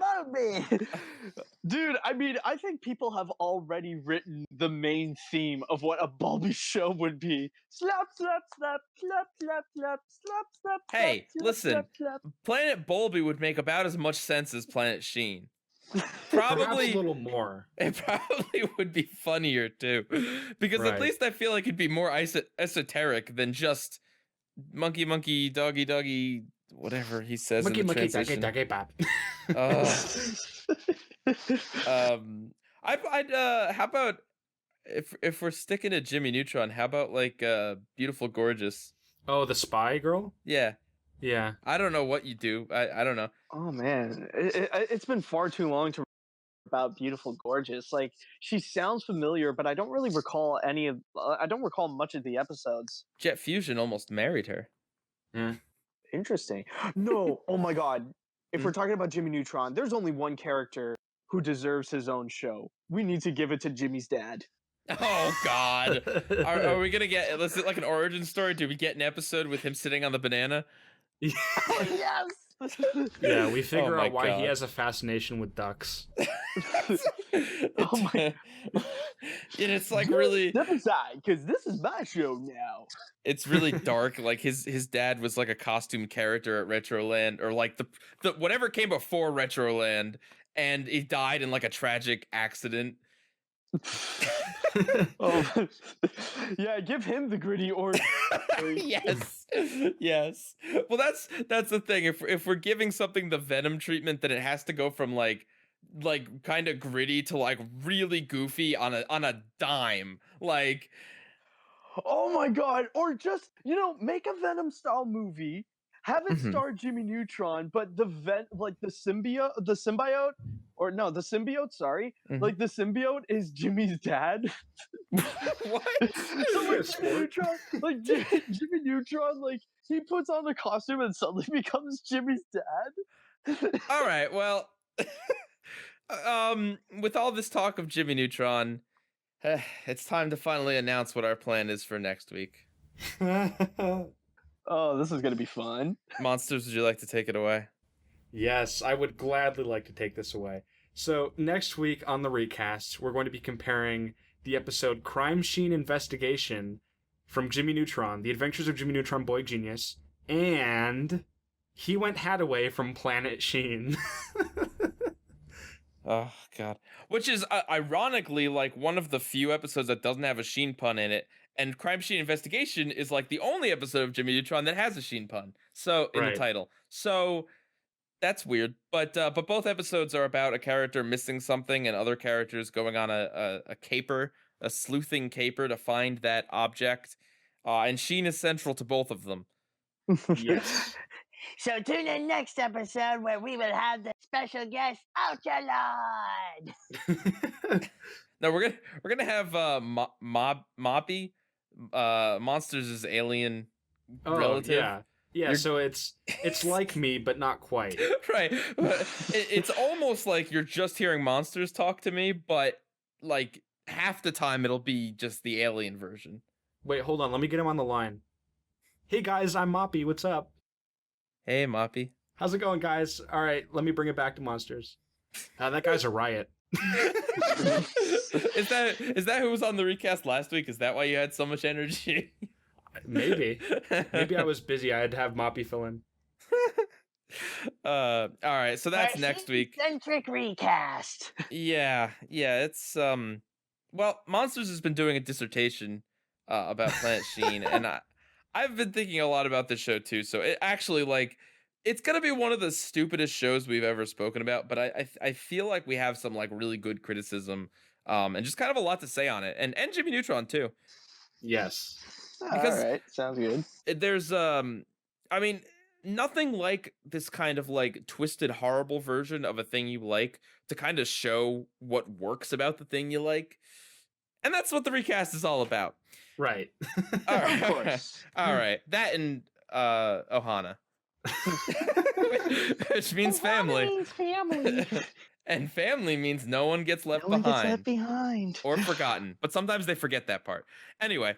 Dude, I mean, I think people have already written the main theme of what a Bulby show would be. Slap, slap, slap, slap, slap, slap, slap, slap. Hey, slap, listen. slap, slap. Planet Bulby would make about as much sense as Planet Sheen. Perhaps Probably a little more. It probably would be funnier too, because at Right. least I feel like it'd be more esoteric than just monkey, monkey, doggy, doggy, whatever he says Monkey, in the monkey, doggy, translation. doggy, bop. I'd how about if we're sticking to Jimmy Neutron, how about like Beautiful Gorgeous? Oh, the spy girl? Yeah. Yeah. I don't know what you do. I don't know. Oh man, it's been far too long to about Beautiful Gorgeous. Like she sounds familiar, but I don't really recall any of. I don't recall much of the episodes. Jet Fusion almost married her. Yeah. Interesting. No, oh my god. If Hmm? we're talking about Jimmy Neutron, there's only one character who deserves his own show. We need to give it to Jimmy's dad. Oh God. Are we gonna get? Is it like an origin story? Do we get an episode with him sitting on the banana? Yes. Yeah, we figure my out why he God. has a fascination with ducks. Oh my. And it's like really, Step aside, because this is my show now. it's really dark. Like his dad was like a costume character at Retroland, or like the whatever came before Retroland, and he died in like a tragic accident. Oh, yeah, give him the gritty origin. Yes, yes. Well, that's the thing. If we're giving something the Venom treatment, then it has to go from like kind of gritty to like really goofy on a dime. Like, Oh my god! Or just make a Venom style movie. Have it Mhm. star Jimmy Neutron, but the symbiote, or no, the symbiote. Sorry, Mhm. like the symbiote is Jimmy's dad. What? So like Jimmy Neutron, Jimmy Neutron, like he puts on the costume and suddenly becomes Jimmy's dad. All right. Well, with all this talk of Jimmy Neutron, it's time to finally announce what our plan is for next week. Oh, this is gonna be fun. Monsters, would you like to take it away? Yes, I would gladly like to take this away. So, next week on the recast, we're going to be comparing the episode Crime Scene Investigation from Jimmy Neutron, The Adventures of Jimmy Neutron Boy Genius, and He Went Hadaway from Planet Sheen. Oh God! Which is ironically like one of the few episodes that doesn't have a Sheen pun in it, and Crime Scene Investigation is like the only episode of Jimmy Neutron that has a Sheen pun. So in Right. the title, so that's weird. But both episodes are about a character missing something and other characters going on a caper, a sleuthing caper to find that object. And Sheen is central to both of them. Yes. So tune in next episode where we will have the special guest Ultra Lord. No, we're gonna have Moppy, Monsters' alien relative. Yeah. Yeah, You're- so it's like me, but not quite. Right. It's almost like you're just hearing monsters talk to me, but like half the time it'll be just the alien version. Wait, hold on. Let me get him on the line. Hey, guys, I'm Moppy. What's up? Hey, Moppy. How's it going, guys? All right, let me bring it back to monsters. That guy's a riot. Is that who was on the recast last week? Is that why you had so much energy? Maybe. Maybe I was busy. I had to have Moppy fill in. All right, so that's next week. Centric recast. Yeah, it's well, Monsters has been doing a dissertation about Planet Sheen, and I've been thinking a lot about this show too. So it actually it's gonna be one of the stupidest shows we've ever spoken about, but I feel like we have some like really good criticism, and just kind of a lot to say on it, and Jimmy Neutron too. Yes. Because- all right, sounds good. There's I mean, nothing like this kind of like twisted horrible version of a thing you like to kind of show what works about the thing you like, and that's what the recast is all about. Right. All right. Of course. All right, that and Ohana, which means family, Means family. and family means no one gets left No one gets behind left behind. or forgotten, but sometimes they forget that part. Anyway,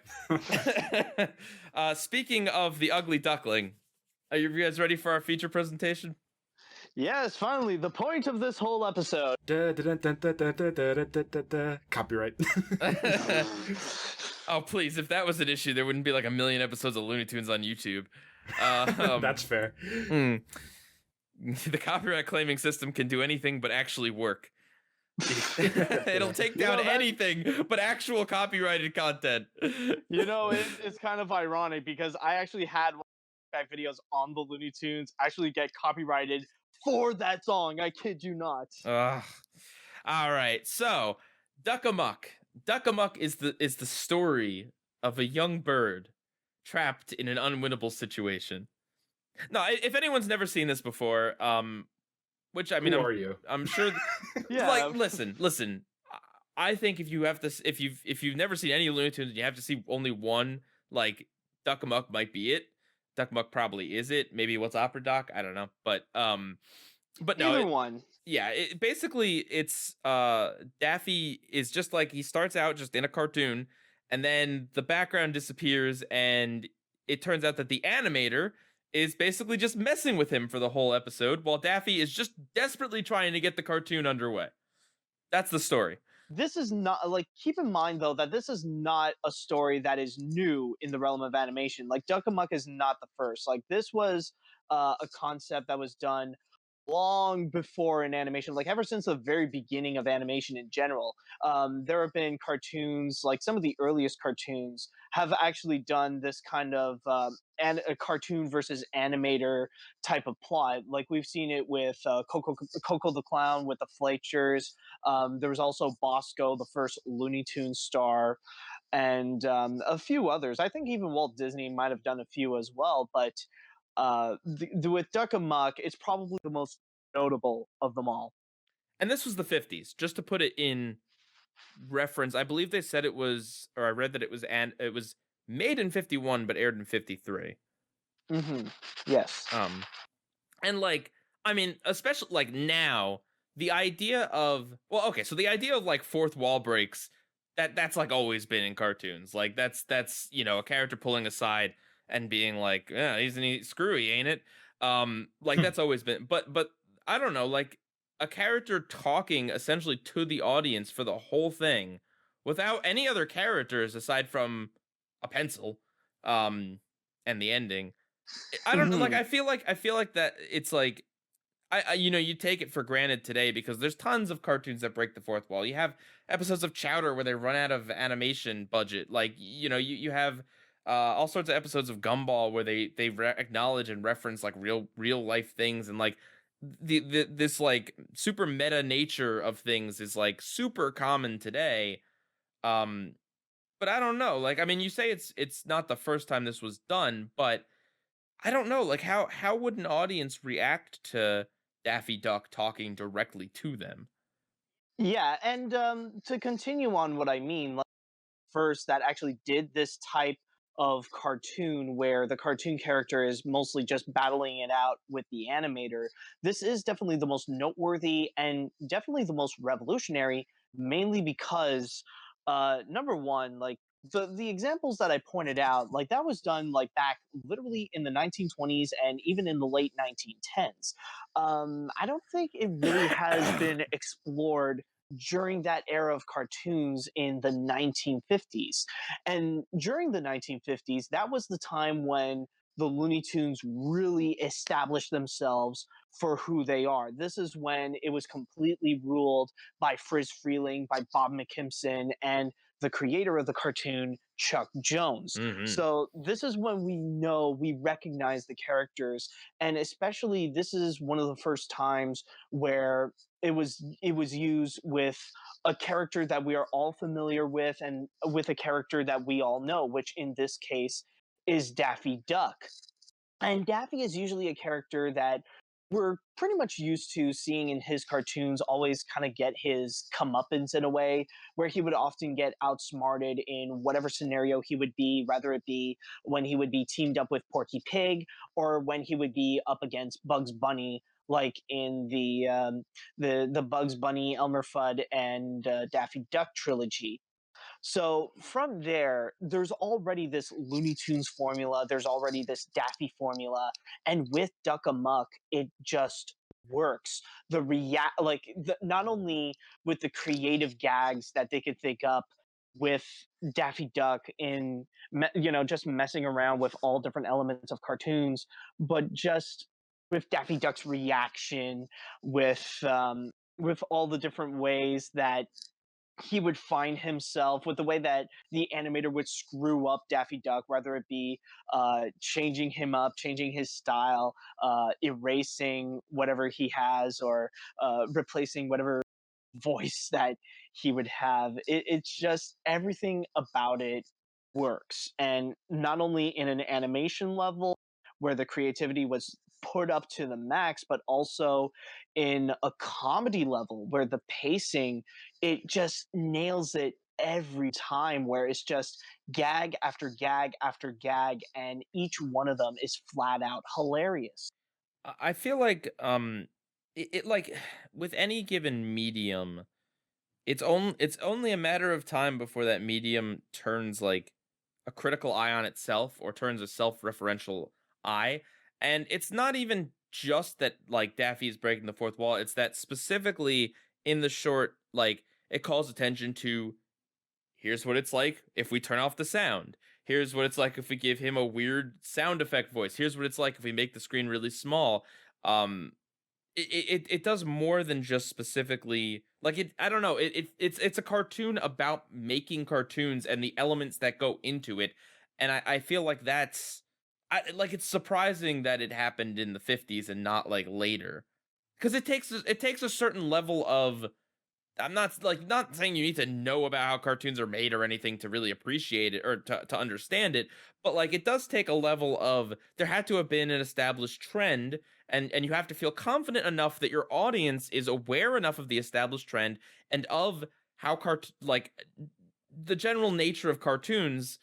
speaking of the ugly duckling, are you guys ready for our feature presentation? Yes, finally, the point of this whole episode. Copyright. Oh, please, if that was an issue, there wouldn't be like a million episodes of Looney Tunes on YouTube. That's fair. The copyright claiming system can do anything but actually work. It'll take down anything but actual copyrighted content. It's kind of ironic because I actually had one of the back videos on the Looney Tunes actually get copyrighted for that song. I kid you not. Ugh. All right, so Duck Amok. Duck Amok is the story of a young bird trapped in an unwinnable situation. No, if anyone's never seen this before, which I mean, Who are you? I'm sure, like, Yeah. listen. I think if you have to, if you've never seen any Looney Tunes and you have to see only one, like Duck Amok might be it. Duck Amok probably is it. Maybe What's Opera Doc? I don't know, but no, Either one. yeah, basically it's Daffy is just like he starts out just in a cartoon, and then the background disappears, and it turns out that the animator is basically just messing with him for the whole episode while Daffy is just desperately trying to get the cartoon underway. That's the story. This is not like, keep in mind though that this is not a story that is new in the realm of animation. Like Duck Amuck is not the first. Like this was a concept that was done long before in animation, like ever since the very beginning of animation in general. There have been cartoons, like some of the earliest cartoons have actually done this kind of and a cartoon versus animator type of plot. Like we've seen it with Coco the Clown with the Fleischers. There was also Bosco, the first Looney Tunes star, and a few others. I think even Walt Disney might have done a few as well. But with Duck Amuck, it's probably the most notable of them all. And this was the 50s. Just to put it in reference, I believe they said it was, or I read that it was made in 51 but aired in 53. Mm-hmm. Yes. And like, I mean, especially like now, the idea of, well, okay, so the idea of like fourth wall breaks, that's like always been in cartoons. Like that's you know, a character pulling aside and being like, yeah, isn't he screwy, ain't it? Like that's always been, but I don't know, like a character talking essentially to the audience for the whole thing without any other characters aside from a pencil, and the ending. I don't know, like Mhm. I feel like that it's like I you know, you take it for granted today because there's tons of cartoons that break the fourth wall. You have episodes of Chowder where they run out of animation budget. Like, you know, you have all sorts of episodes of Gumball where they acknowledge and reference like real life things, and like the this like super meta nature of things is like super common today. Um but I don't know. Like, I mean, you say it's not the first time this was done, but I don't know, like how would an audience react to Daffy Duck talking directly to them? Yeah, and to continue on what I mean, like first that actually did this type of cartoon where the cartoon character is mostly just battling it out with the animator. This is definitely the most noteworthy and definitely the most revolutionary, mainly because number one, like the examples that I pointed out, like that was done like back literally in the 1920s and even in the late 1910s. I don't think it really has been explored during that era of cartoons in the 1950s. And during the 1950s, that was the time when the Looney Tunes really established themselves for who they are. This is when it was completely ruled by Friz Freeling, by Bob McKimson, and the creator of the cartoon, Chuck Jones. Mhm. So this is when we recognize the characters, and especially this is one of the first times where it was used with a character that we are all familiar with and with a character that we all know, which in this case is Daffy Duck. And Daffy is usually a character that we're pretty much used to seeing in his cartoons always kind of get his comeuppance in a way, where he would often get outsmarted in whatever scenario he would be, whether it be when he would be teamed up with Porky Pig or when he would be up against Bugs Bunny, like in the Bugs Bunny, Elmer Fudd, and Daffy Duck trilogy. So from there, there's already this Looney Tunes formula, there's already this Daffy formula, and with Duck Amuck, it just works. Not only with the creative gags that they could think up with Daffy Duck in just messing around with all different elements of cartoons, but just with Daffy Duck's reaction, with all the different ways that he would find himself, with the way that the animator would screw up Daffy Duck, whether it be changing him up, changing his style, erasing whatever he has, or replacing whatever voice that he would have. It's just everything about it works. And not only in an animation level where the creativity was put up to the max, but also in a comedy level where the pacing, it just nails it every time, where it's just gag after gag after gag, and each one of them is flat out hilarious. I feel like it like with any given medium, it's only a matter of time before that medium turns like a critical eye on itself or turns a self-referential eye. And it's not even just that like Daffy is breaking the fourth wall, it's that specifically in the short, like it calls attention to here's what it's like if we turn off the sound. Here's what it's like if we give him a weird sound effect voice. Here's what it's like if we make the screen really small. Um it does more than just specifically like it. I don't know. It's a cartoon about making cartoons and the elements that go into it, and I feel like like it's surprising that it happened in the 50s and not like later, because it takes a certain level of. I'm not saying you need to know about how cartoons are made or anything to really appreciate it or to understand it, but like it does take a level of there had to have been an established trend, and you have to feel confident enough that your audience is aware enough of the established trend and of how like the general nature of cartoons,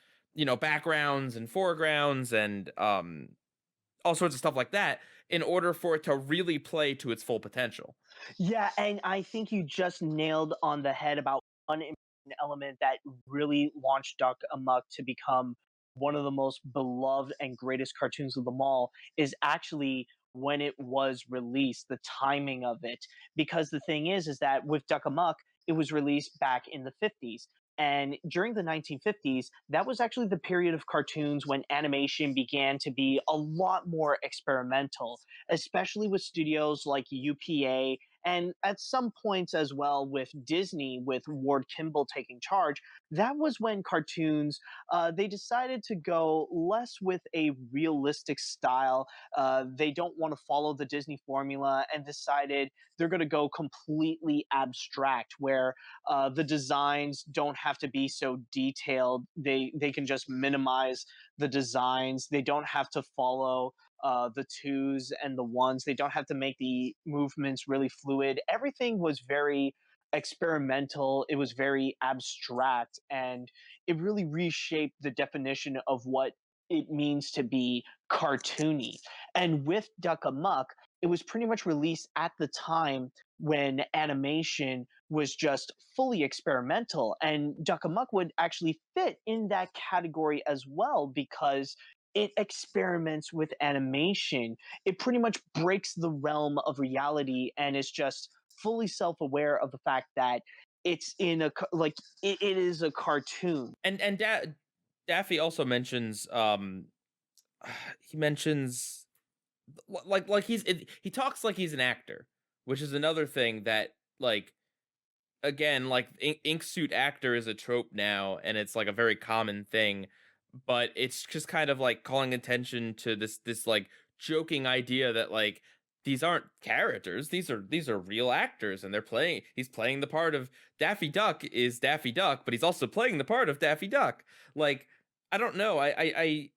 backgrounds and foregrounds and all sorts of stuff like that in order for it to really play to its full potential. Yeah, and I think you just nailed on the head about one important element that really launched Duck Amuck to become one of the most beloved and greatest cartoons of them all is actually when it was released, the timing of it. Because the thing is that with Duck Amuck, it was released back in the 50s. And during the 1950s, that was actually the period of cartoons when animation began to be a lot more experimental, especially with studios like UPA and at some points as well with Disney, with Ward Kimball taking charge. That was when cartoons, they decided to go less with a realistic style. They don't want to follow the Disney formula and decided they're going to go completely abstract, where the designs don't have to be so detailed. They can just minimize the designs. They don't have to follow the twos and the ones. They don't have to make the movements really fluid. Everything was very experimental. It was very abstract, and it really reshaped the definition of what it means to be cartoony. And with Duck Amuck, it was pretty much released at the time when animation was just fully experimental. And Duck Amuck would actually fit in that category as well because it experiments with animation. It pretty much breaks the realm of reality and is just fully self-aware of the fact that it's in like it is a cartoon. And Daffy also mentions he mentions like he talks like he's an actor, which is another thing that like again like ink suit actor is a trope now and it's like a very common thing, but it's just kind of like calling attention to this like joking idea that like these aren't characters, these are real actors and he's playing the part of Daffy Duck is Daffy Duck, but he's also playing the part of Daffy Duck. Like I don't know, I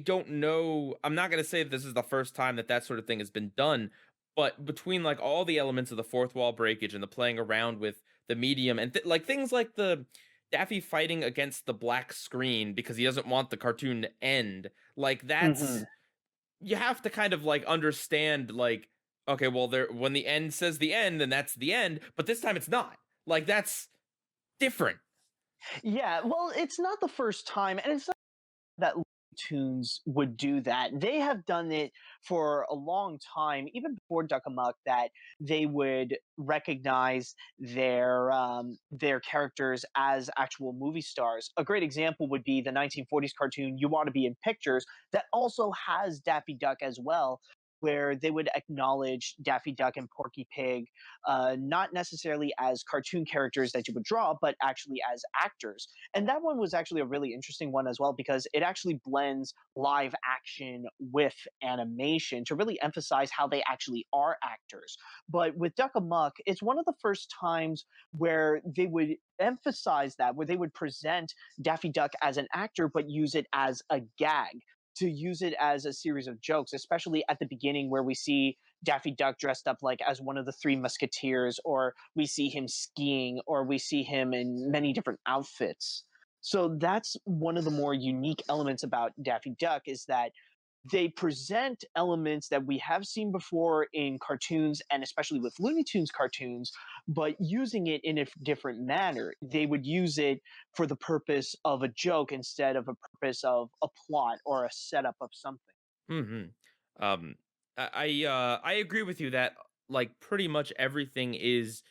don't know. I'm not gonna say that this is the first time that sort of thing has been done, but between like all the elements of the fourth wall breakage and the playing around with the medium and like things like the Daffy fighting against the black screen because he doesn't want the cartoon to end, like Hmm. that's you have to kind of like understand like okay, well there when the end says the end, then that's the end, but this time it's not. Like that's different. Yeah, well, it's not the first time, and it's not that Looney Tunes would do that. They have done it for a long time, even before Duck Amuck, that they would recognize their characters as actual movie stars. A great example would be the 1940s cartoon "You Ought to Be in Pictures," that also has Daffy Duck as well. where they would acknowledge Daffy Duck and Porky Pig, not necessarily as cartoon characters that you would draw, but actually as actors. And that one was actually a really interesting one as well because it actually blends live action with animation to really emphasize how they actually are actors. But with Duck Amuck, it's one of the first times where they would emphasize that, where they would present Daffy Duck as an actor, but use it as a gag, to use it as a series of jokes, especially at the beginning where we see Daffy Duck dressed up like as one of the Three Musketeers, or we see him skiing, or we see him in many different outfits. So that's one of the more unique elements about Daffy Duck, is that they present elements that we have seen before in cartoons, and especially with Looney Tunes cartoons, but using it in a different manner. They would use it for the purpose of a joke instead of a purpose of a plot or a setup of something. Um, I agree with you that like pretty much everything is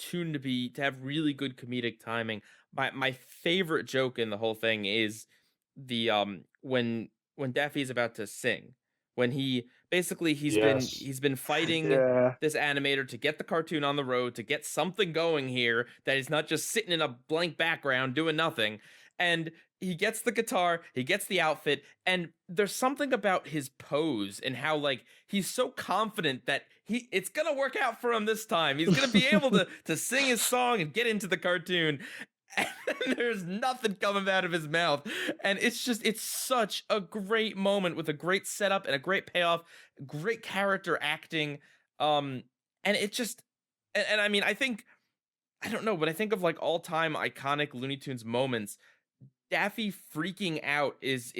tuned to have really good comedic timing. My favorite joke in the whole thing is the when Daffy's about to sing. When Yes. he's been fighting Yeah. this animator to get the cartoon on the road, to get something going here that is not just sitting in a blank background doing nothing. And he gets the guitar, he gets the outfit, and there's something about his pose and how like he's so confident that it's gonna work out for him this time. He's gonna be able to sing his song and get into the cartoon. And then there's nothing coming out of his mouth. And it's such a great moment with a great setup and a great payoff, great character acting. And it just, and I mean, I don't know, but I think of like all time iconic Looney Tunes moments. Daffy freaking out is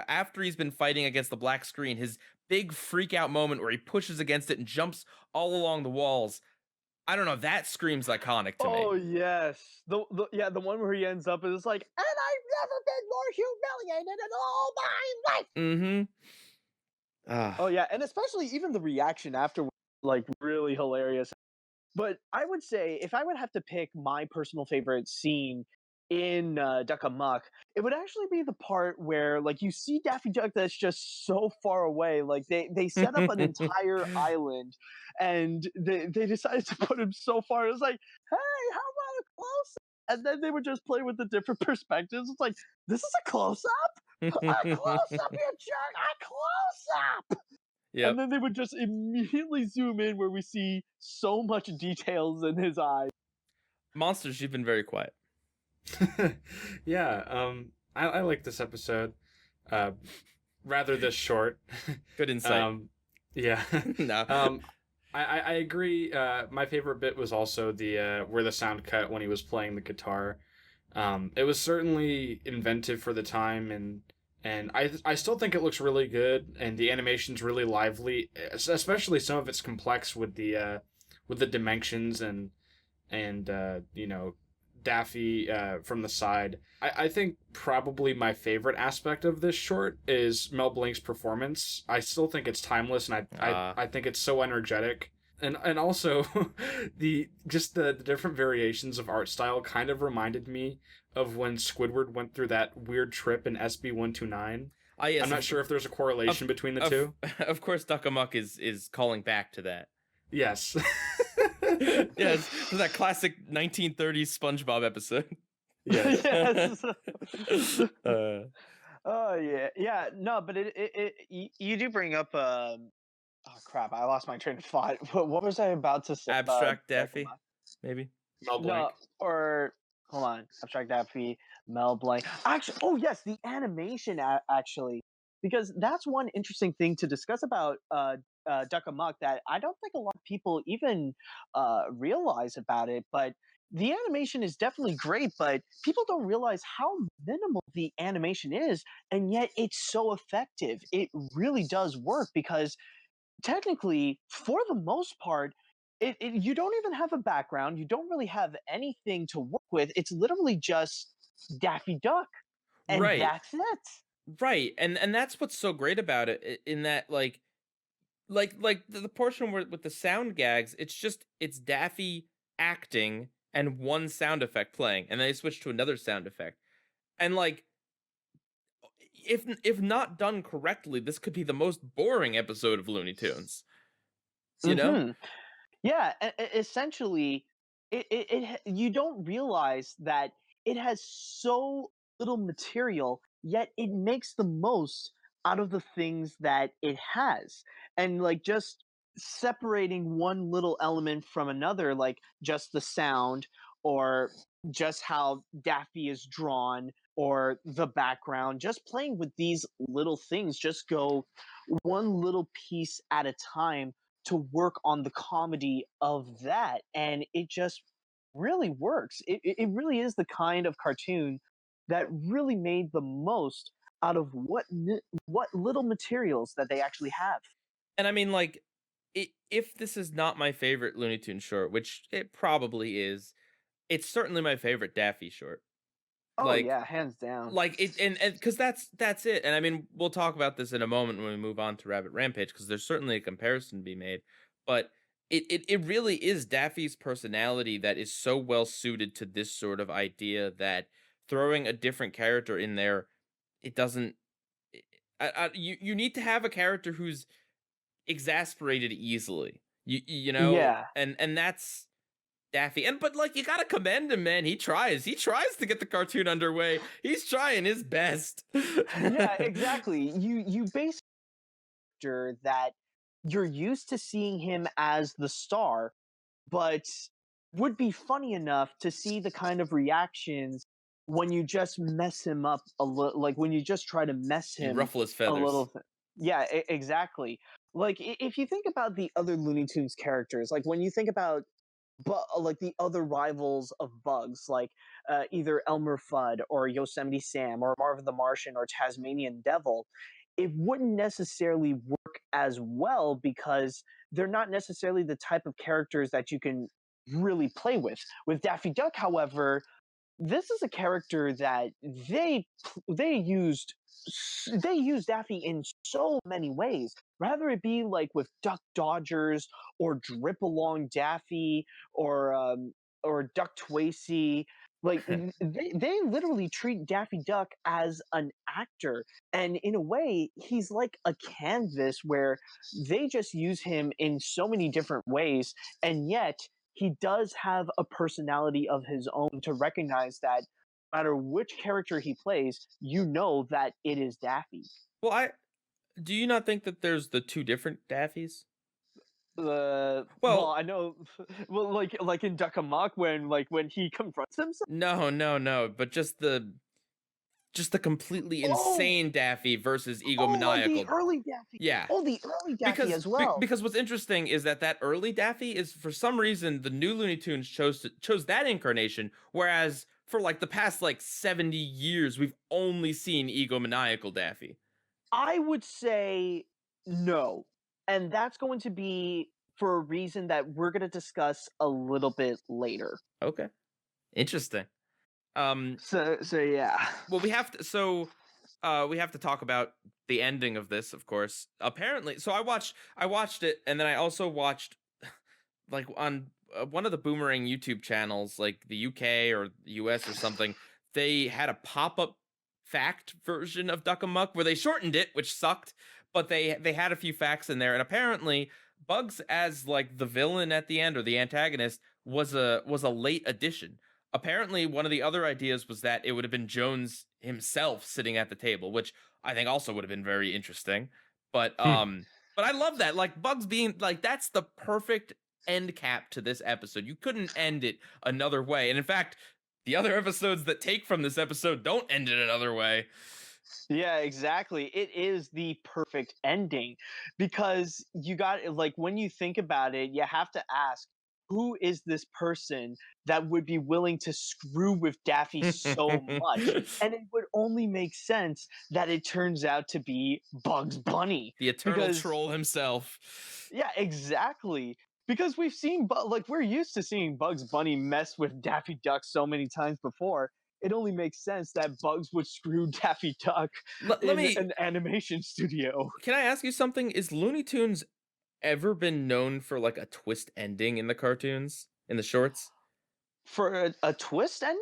after he's been fighting against the black screen, his big freak out moment where he pushes against it and jumps all along the walls. I don't know, that screams iconic to me. Oh yes, the one where he ends up and it's like, and I've never been more humiliated in all my life. Mm-hmm. Oh Ah. yeah, and especially even the reaction afterwards, like really hilarious. But I would say if I would have to pick my personal favorite scene in Duck Amuck, it would actually be the part where like you see Daffy Duck that's just so far away. Like they set up an entire island, and they decided to put him so far. It was like, hey, how about a close up? And then they would just play with the different perspectives. It's like, this is a close up, a close up, you jerk, a close up. And Yep. then they would just immediately zoom in where we see so much details in his eyes. Monsters, you've been very quiet. Yeah, I like this episode. Uh, rather this short. Good insight. Yeah. No. I agree. My favorite bit was also the where the sound cut when he was playing the guitar. It was certainly inventive for the time, and I still think it looks really good, and the animation's really lively, especially some of it's complex with the dimensions and you know, Daffy from the side. I think probably my favorite aspect of this short is Mel Blanc's performance. I still think it's timeless, and I think it's so energetic. And also the different variations of art style kind of reminded me of when Squidward went through that weird trip in SB129. Yes, I'm not sure if there's a correlation between the two. Of course, Duck Amuck is calling back to that. Yes. Yes, that classic 1930s SpongeBob episode. Yes. Yes. Uh, Oh yeah. No, but you do bring up. Oh crap! I lost my train of thought. What was I about to say? Abstract Duck Daffy, Amuck? maybe. Mel Blanc. No, or hold on. Abstract Daffy, Mel Blanc. Actually, oh yes, the animation actually, because that's one interesting thing to discuss about Duck Amuck that I don't think a lot of people even realize about it. But the animation is definitely great, but people don't realize how minimal the animation is, and yet it's so effective. It really does work because technically, for the most part, you don't even have a background. You don't really have anything to work with. It's literally just Daffy Duck, and Right, that's it. right, and that's what's so great about it in that like the portion where with the sound gags, it's Daffy acting and one sound effect playing, and then they switch to another sound effect, and like if not done correctly, this could be the most boring episode of Looney Tunes. You know? Hmm. Yeah, essentially, you don't realize that it has so little material, yet it makes the most out of the things that it has. And like just separating one little element from another, like just the sound or just how Daffy is drawn or the background, just playing with these little things, just go one little piece at a time to work on the comedy of that, and it just really works. It really is the kind of cartoon that really made the most out of what little materials that they actually have. And I mean, like, if this is not my favorite Looney Tunes short, which it probably is, it's certainly my favorite Daffy short. Oh Like, yeah, hands down. it, and because that's it. And I mean, we'll talk about this in a moment when we move on to Rabbit Rampage, because there's certainly a comparison to be made. But it really is Daffy's personality that is so well suited to this sort of idea that throwing a different character in there, it doesn't. You need to have a character who's exasperated easily. You know, Yeah. and that's Daffy. And but like you gotta commend him, man. He tries. He tries to get the cartoon underway. He's trying his best. Yeah, exactly. You basically that you're used to seeing him as the star, but would be funny enough to see the kind of reactions when you just mess him up a little, like when you just try to mess You him ruffle his a feathers. little. Yeah, exactly. Like if you think about the other Looney Tunes characters, like when you think about but like the other rivals of Bugs, like either Elmer Fudd or Yosemite Sam or Marvin the Martian or Tasmanian Devil, it wouldn't necessarily work as well because they're not necessarily the type of characters that you can really play with. With Daffy Duck, however, this is a character that they used they used Daffy in so many ways. Rather it be like with Duck Dodgers or Drip Along Daffy or Duck Twacy. Like they literally treat Daffy Duck as an actor, and in a way, he's like a canvas where they just use him in so many different ways, and yet he does have a personality of his own to recognize that no matter which character he plays, you know that it is Daffy. Well, I do you not think that there's the two different Daffys? Well, Well, I know. Well, like in Duck Amok, when he confronts himself. no, but just the completely Oh, insane Daffy versus oh, the egomaniacal. early Daffy. Yeah. Oh, the early Daffy as well. Because what's interesting is that early Daffy is for some reason the new Looney Tunes chose that incarnation, whereas for like the past like 70 years we've only seen egomaniacal Daffy. I would say no, and that's going to be for a reason that we're going to discuss a little bit later. Okay, interesting. Um, So yeah. well, we have to talk about the ending of this, of course. Apparently, so I watched it, and then I also watched like on one of the Boomerang YouTube channels, like the UK or the US or something. They had a pop-up fact version of Duck Amuck where they shortened it, which sucked, but they had a few facts in there, and apparently Bugs as like the villain at the end or the antagonist was a late addition. Apparently, one of the other ideas was that it would have been Jones himself sitting at the table, which I think also would have been very interesting. But but I love that. Like Bugs being like that's the perfect end cap to this episode. You couldn't end it another way. And in fact, the other episodes that take from this episode don't end it another way. Yeah, exactly. It is the perfect ending because you got like when you think about it, you have to ask who is this person that would be willing to screw with Daffy so much? And it would only make sense that it turns out to be Bugs Bunny. The eternal Because troll himself. yeah, exactly. Because we've seen, like, we're used to seeing Bugs Bunny mess with Daffy Duck so many times before. It only makes sense that Bugs would screw Daffy Duck Let in me an animation studio. Can I ask you something? Is Looney Tunes ever been known for like a twist ending in the cartoons, in the shorts? For a twist ending,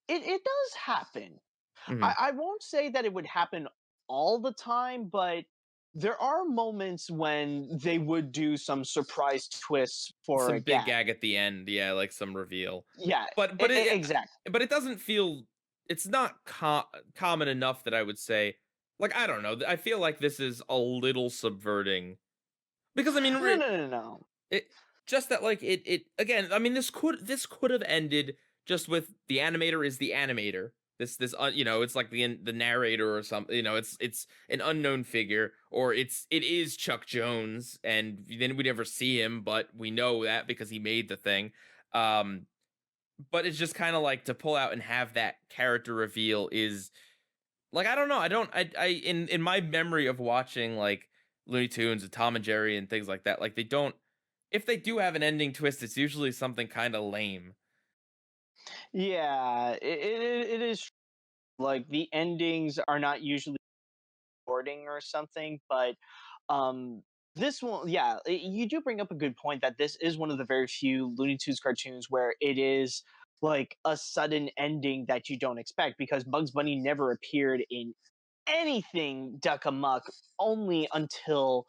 it does happen. Mhm. I won't say that it would happen all the time, but there are moments when they would do some surprise twists for Some a big gag. gag at the end, yeah, like some reveal. Yeah, But it exactly. but it doesn't feel it's not common enough that I would say like, I don't know, I feel like this is a little subverting because, I mean, No, no, no, no. it just that, like, it again, I mean, this could have ended just with the animator is the animator. You know, it's like the narrator or something, you know, it's an unknown figure, or it is Chuck Jones, and then we never see him, but we know that because he made the thing. Um, but it's just kinda like to pull out and have that character reveal is like, I don't know, I in my memory of watching, like, Looney Tunes and Tom and Jerry and things like that, like, they don't if they do have an ending twist, it's usually something kinda lame. Yeah, it is like the endings are not usually recording or something, but um this one, yeah, you do bring up a good point that this is one of the very few Looney Tunes cartoons where it is like a sudden ending that you don't expect, because Bugs Bunny never appeared in anything Duck Amuck only until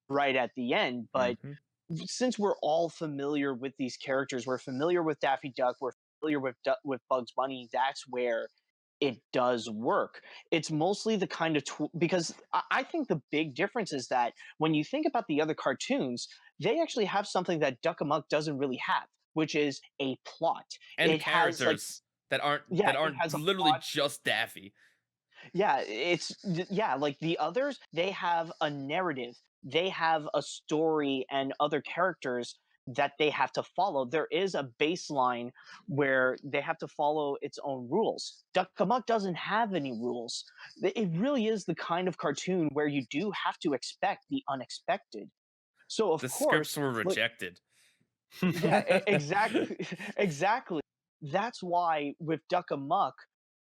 right at the end. But Mhm. since we're all familiar with these characters, we're familiar with Daffy Duck, we're familiar with with Bugs Bunny. That's where it does work. It's mostly the kind of because I think the big difference is that when you think about the other cartoons, they actually have something that Duck Amuck doesn't really have, which is a plot. And It has like characters that aren't yeah, that it aren't has a literally plot. just Daffy. Yeah, yeah, like the others, they have a narrative. They have a story and other characters that they have to follow. There is a baseline where they have to follow its own rules. Duck Amuck doesn't have any rules. It really is the kind of cartoon where you do have to expect the unexpected. So of The scripts course, were like rejected. yeah, exactly, exactly. That's why with Duck Amuck,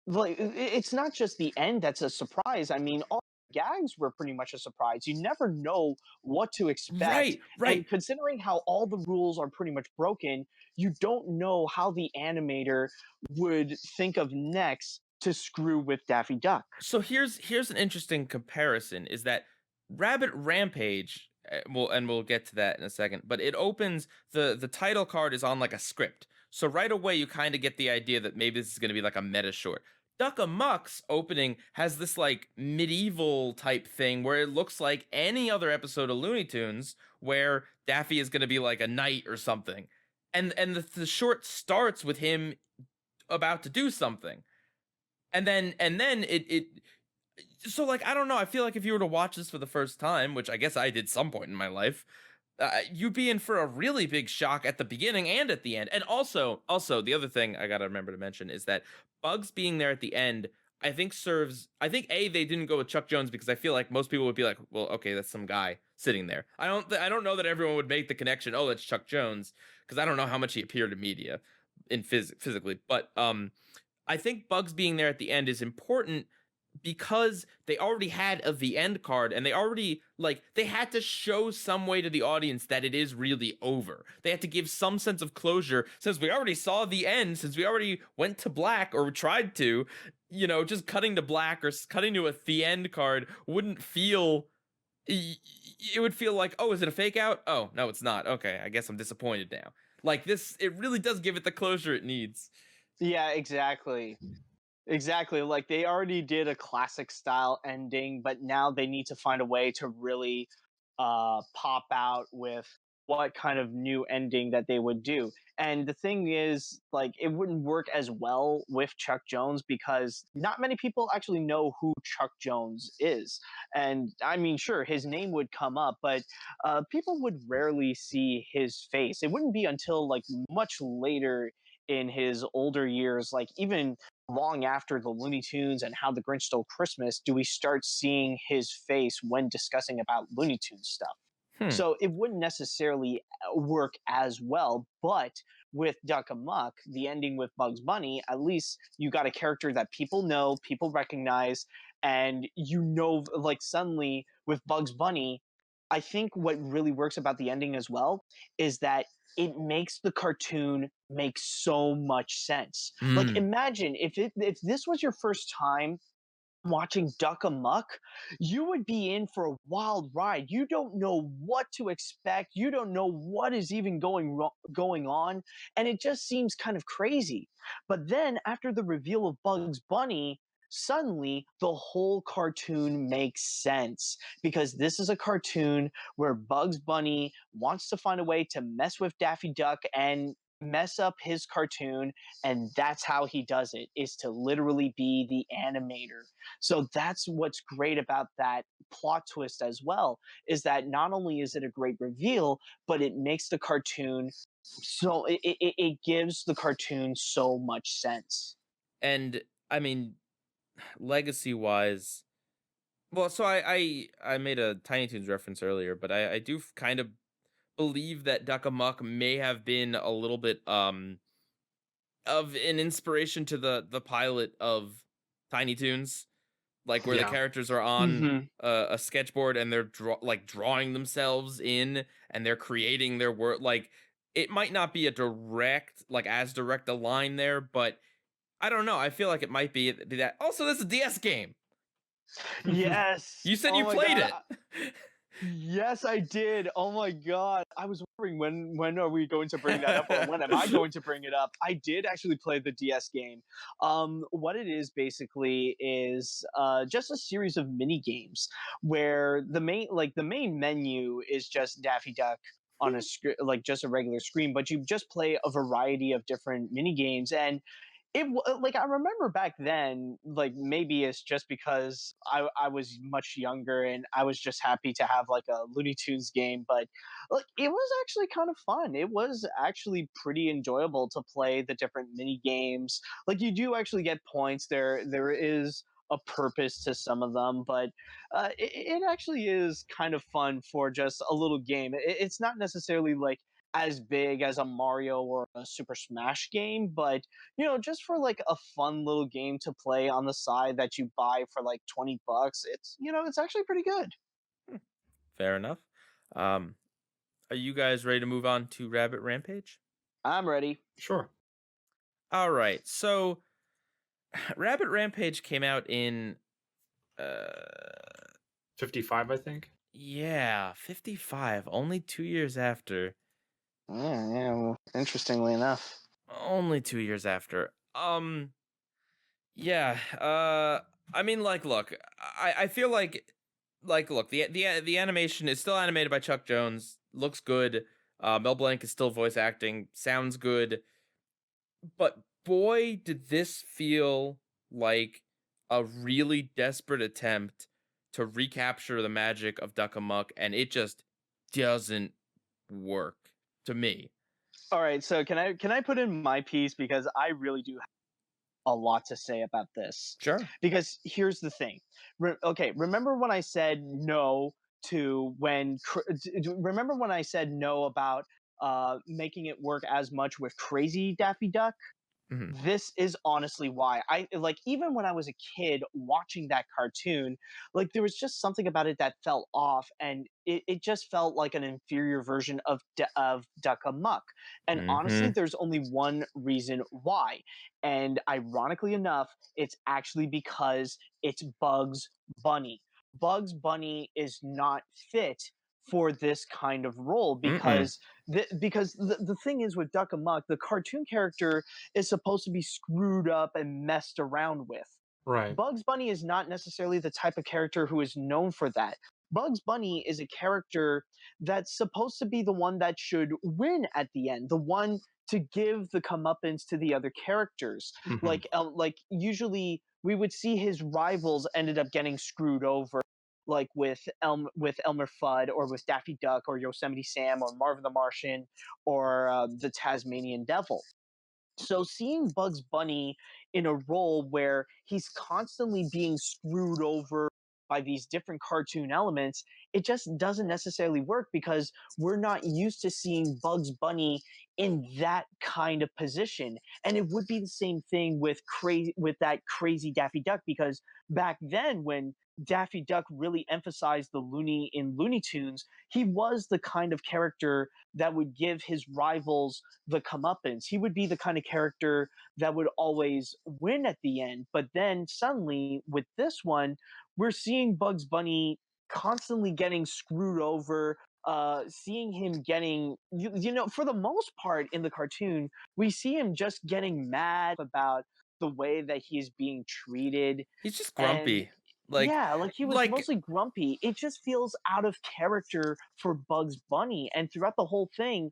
like it's not just the end that's a surprise. I mean, all the gags were pretty much a surprise. You never know what to expect, Right, right. and considering how all the rules are pretty much broken, you don't know how the animator would think of next to screw with Daffy Duck. So here's an interesting comparison is that Rabbit Rampage we'll get to that in a second, but it opens the title card is on like a script. So right away you kind of get the idea that maybe this is going to be like a meta short. Duck Amuck's opening has this like medieval type thing where it looks like any other episode of Looney Tunes where Daffy is going to be like a knight or something. And the short starts with him about to do something, and then it so like, I don't know, I feel like if you were to watch this for the first time, which I guess I did some point in my life, you'd be in for a really big shock at the beginning and at the end. And also the other thing I gotta remember to mention is that Bugs being there at the end, I think A, they didn't go with Chuck Jones because I feel like most people would be like, well, okay, that's some guy sitting there. I don't know that everyone would make the connection, oh, that's Chuck Jones, because I don't know how much he appeared in media in physically. But I think Bugs being there at the end is important because they already had a the end card, and they already like they had to show some way to the audience that it is really over. They had to give some sense of closure since we already saw the end, since we already went to black or tried to, you know, just cutting to black or cutting to a the end card wouldn't feel it would feel like, oh, is it a fake out? Oh, no, it's not. Okay, I guess I'm disappointed now. Like this, it really does give it the closure it needs. Yeah, exactly. Exactly. Like they already did a classic style ending, but now they need to find a way to really pop out with what kind of new ending that they would do. And the thing is, like, it wouldn't work as well with Chuck Jones because not many people actually know who Chuck Jones is. And I mean, sure, his name would come up, but people would rarely see his face. It wouldn't be until like much later in his older years, like even long after the Looney Tunes and How the Grinch Stole Christmas, do we start seeing his face when discussing about Looney Tunes stuff. Hmm. So it wouldn't necessarily work as well, but with Duck Amuck, the ending with Bugs Bunny, at least you got a character that people know, people recognize, and you know, like suddenly with Bugs Bunny, I think what really works about the ending as well is that it makes the cartoon make so much sense. Like Mm. imagine if this was your first time watching Duck Amuck, you would be in for a wild ride. You don't know what to expect. You don't know what is even going on, and it just seems kind of crazy. But then after the reveal of Bugs Bunny, suddenly the whole cartoon makes sense because this is a cartoon where Bugs Bunny wants to find a way to mess with Daffy Duck and mess up his cartoon, and that's how he does it, is to literally be the animator. So that's what's great about that plot twist as well, is that not only is it a great reveal, but it makes the cartoon so it gives the cartoon so much sense. And I mean, legacy wise, well, so I made a Tiny Toons reference earlier, but I do kind of believe that Duck Amuck may have been a little bit of an inspiration to the pilot of Tiny Toons, like where the Yeah. characters are on Hmm. a sketchboard and they're drawing themselves in and they're creating their work. Like it might not be a direct like as direct a line there, but I don't know. I feel like it might be that. Also, this is a DS game. Yes. You said Oh you my played god. it. Yes, I did. Oh my god. I was wondering when are we going to bring that up, or when am I going to bring it up? I did actually play the DS game. What it is basically is just a series of mini games where the main menu is just Daffy Duck on a screen, like just a regular screen, but you just play a variety of different mini games. And like I remember back then, like maybe it's just because I was much younger and I was just happy to have like a Looney Tunes game, but like it was actually kind of fun. It was actually pretty enjoyable to play the different mini games. Like you do actually get points. There is a purpose to some of them, but it actually is kind of fun for just a little game. It's not necessarily like as big as a Mario or a Super Smash game, but just for like a fun little game to play on the side that you buy for like $20, it's actually pretty good. Fair enough. Um, are you guys ready to move on to Rabbit Rampage? I'm ready. Sure. All right. So, Rabbit Rampage came out in 55, I think. yeah, 55, only 2 years after. Yeah, well, interestingly enough. Only 2 years after. Yeah, I mean like look, I feel like look, the animation is still animated by Chuck Jones. Looks good. Mel Blanc is still voice acting. Sounds good. But boy, did this feel like a really desperate attempt to recapture the magic of Duck Amuck, and it just doesn't work to me. All right, so can I put in my piece, because I really do have a lot to say about this. Sure. Because here's the thing. Okay, remember when I said no remember when I said no about making it work as much with Crazy Daffy Duck? Mhm. This is honestly why. I like, even when I was a kid watching that cartoon, like there was just something about it that felt off, and it just felt like an inferior version of Duck Amuck. And honestly, Mhm. there's only one reason why, and ironically enough, it's actually because it's Bugs Bunny. Bugs Bunny is not fit for this kind of role, Mm-mm. because the thing is, with Duck Amuck, the cartoon character is supposed to be screwed up and messed around with. Right. Bugs Bunny is not necessarily the type of character who is known for that. Bugs Bunny is a character that's supposed to be the one that should win at the end, the one to give the comeuppance to the other characters. Hmm. Like usually we would see his rivals ended up getting screwed over, like with Elmer Fudd, or with Daffy Duck, or Yosemite Sam, or Marvin the Martian, or the Tasmanian Devil. So seeing Bugs Bunny in a role where he's constantly being screwed over by these different cartoon elements, it just doesn't necessarily work, because we're not used to seeing Bugs Bunny in that kind of position. And it would be the same thing with that crazy Daffy Duck, because back then when Daffy Duck really emphasized the loony in Looney Tunes, he was the kind of character that would give his rivals the comeuppance. He would be the kind of character that would always win at the end. But then suddenly, with this one, we're seeing Bugs Bunny constantly getting screwed over. Seeing him getting, for the most part in the cartoon, we see him just getting mad about the way that he is being treated. He's just And grumpy. Like yeah, like he was like mostly grumpy. It just feels out of character for Bugs Bunny. And throughout the whole thing,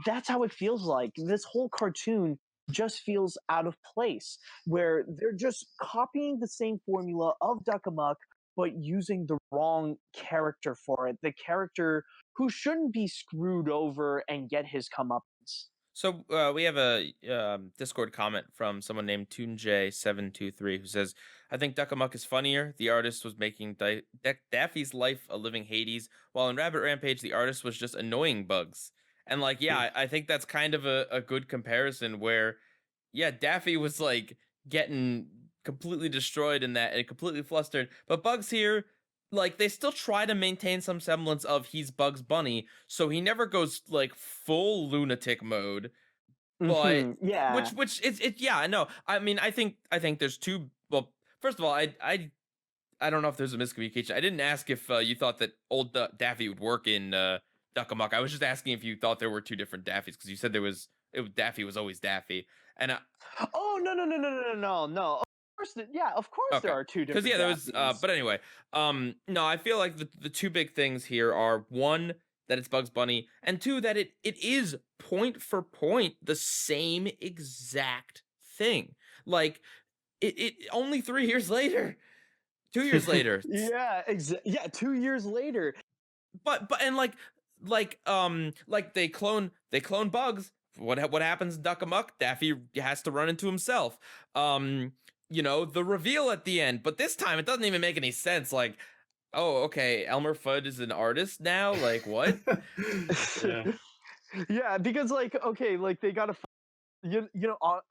that's how it feels like. This whole cartoon just feels out of place, where they're just copying the same formula of Duck Amuck, but using the wrong character for it. The character who shouldn't be screwed over and get his comeuppance. So we have a Discord comment from someone named TuneJ723 who says, "I think Duck Amuck is funnier. The artist was making Daffy's life a living Hades, while in Rabbit Rampage, the artist was just annoying Bugs." And like, yeah, I think that's kind of a good comparison where, yeah, Daffy was like getting completely destroyed in that and completely flustered, but Bugs here, like they still try to maintain some semblance of he's Bugs Bunny, so he never goes like full lunatic mode. But Yeah. which it's yeah, I know. I mean, I think there's two. Well, first of all, I don't know if there's a miscommunication. I didn't ask if you thought that old Daffy would work in Duck Amuck. I was just asking if you thought there were two different Daffys because you said Daffy was always Daffy, and Oh no. Of course, of course there okay. are two Because different. yeah, there was Daffys. but anyway, no, I feel like the two big things here are one, that it's Bugs Bunny, and two, that it is point for point the same exact thing. Like it only 3 years later. 2 years later. Yeah, 2 years later. But and like they clone Bugs. What happens in Duck Amuck? Daffy has to run into himself. The reveal at the end, but this time it doesn't even make any sense. Like, oh, okay, Elmer Fudd is an artist now. Like, what? Yeah. Yeah, because like, okay, like they gotta,